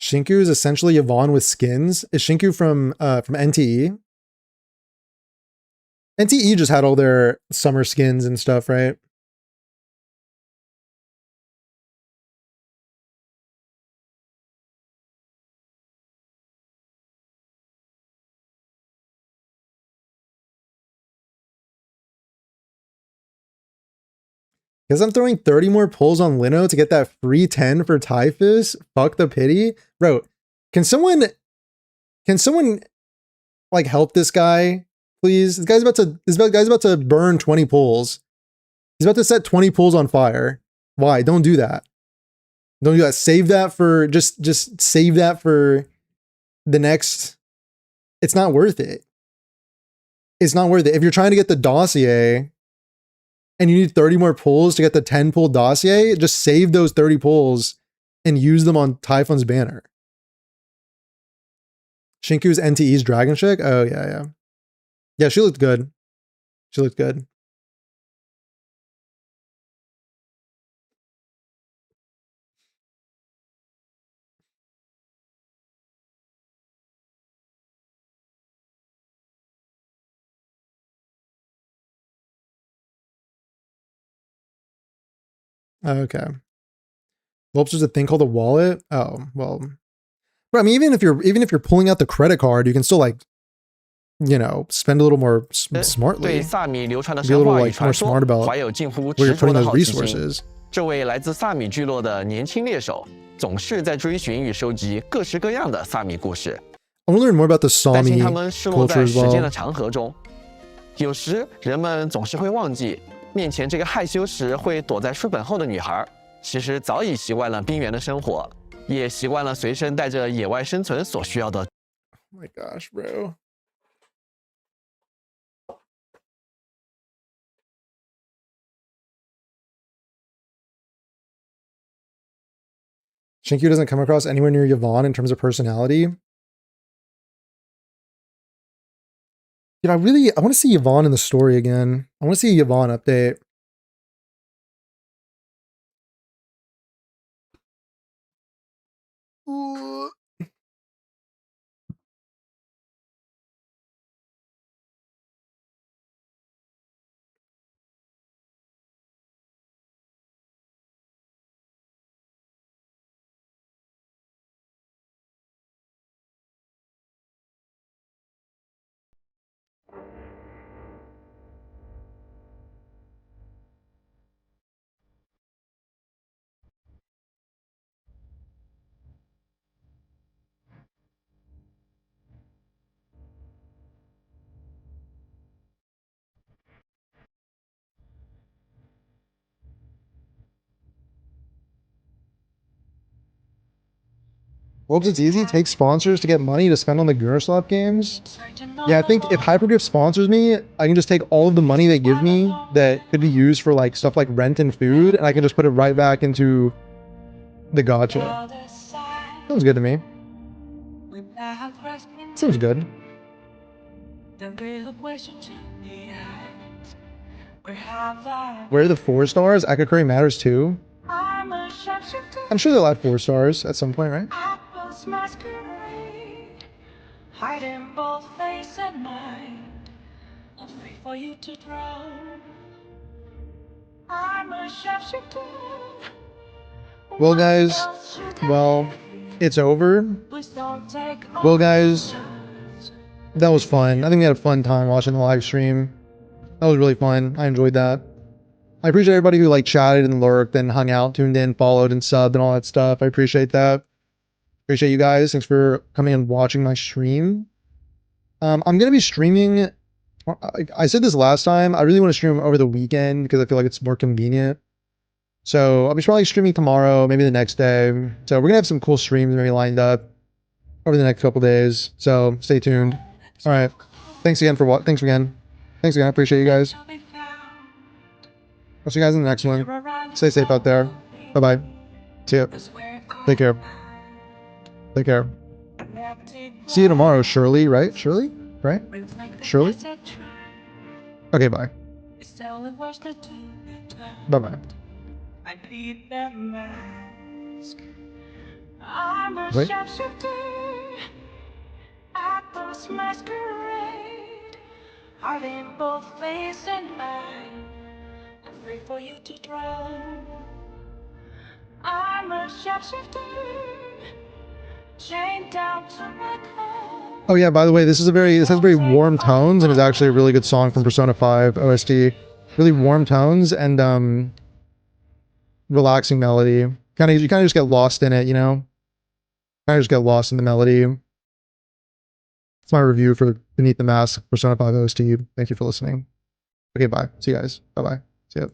Shinku is essentially Yvonne with skins. Is Shinku from NTE? NTE just had all their summer skins and stuff, right? Because I'm throwing 30 more pulls on Lino to get that free 10 for Typhus. Fuck the pity. Bro, can someone like help this guy, please? This guy's about to burn 20 pulls. He's about to set 20 pulls on fire. Why? Don't do that. Don't do that. Save that for just save that for the next. It's not worth it. It's not worth it. If you're trying to get the dossier and you need 30 more pulls to get the 10 pull dossier, just save those 30 pulls and use them on Typhon's banner. Shinku's NTE's Dragon Chick? Oh, yeah, yeah. Yeah, she looked good. She looked good. Okay. Whoops, there's a thing called a wallet. Oh, well. But I mean, even if you're pulling out the credit card, you can still like you know, spend a little more 对 smartly. 萨米流传的 Be a 神 little 话与 like 传 more 说 smart about 怀有近乎 where you're 执着 putting 的 those 好奇心。 resources. 这位来自萨米聚落的年轻猎手，总是在追寻与收集各式各样的萨米故事， I want to learn more about the 担心 Sami 他们失落 culture 在 as 时间的 well. 长河中。有时人们总是会忘记，面前这个害羞时会躲在书本后的女孩，其实早已习惯了冰原的生活，也习惯了随身带着野外生存所需要的。 Oh my gosh, bro. Shinkyu doesn't come across anywhere near Yvonne in terms of personality. Dude, I want to see Yvonne in the story again. I want to see a Yvonne update. Well, it's easy. Take sponsors to get money to spend on the Gurslop games. Yeah, I think if Hyperdrift sponsors me, I can just take all of the money they give me that could be used for like stuff like rent and food, and I can just put it right back into the gacha. Sounds good to me. Seems good. Where are the 4 stars? Akakuri matters too. I'm sure they'll add 4 stars at some point, right? Hiding both face and mind, a free for you to drown. I'm a sharpshooter. Well, guys, well, it's over. Well, guys, that was fun. I think we had a fun time watching the live stream. That was really fun. I enjoyed that. I appreciate everybody who like chatted and lurked and hung out, tuned in, followed and subbed and all that stuff. I appreciate that. Appreciate you guys. Thanks for coming and watching my stream. I'm going to be streaming. I said this last time. I really want to stream over the weekend because I feel like it's more convenient. So I'll be probably streaming tomorrow, maybe the next day. So we're going to have some cool streams maybe lined up over the next couple days. So stay tuned. All right. Thanks again for what? Thanks again. Thanks again. I appreciate you guys. I'll see you guys in the next one. Stay safe out there. Bye-bye. See ya. Take care. Take care. See you tomorrow, Shirley, right? Shirley? Right? Shirley? Okay, bye. Bye-bye. Wait. Hiding both face and mind, free for you to drown. I'm a sharpshooter, chained down to my core. Oh yeah, by the way, this has very warm tones and is actually a really good song from Persona 5 OST. Really warm tones and relaxing melody. You kind of just get lost in it, you know? Kind of just get lost in the melody. It's my review for Beneath the Mask Persona 5 OST. Thank you for listening. Okay, bye. See you guys. Bye-bye. See ya.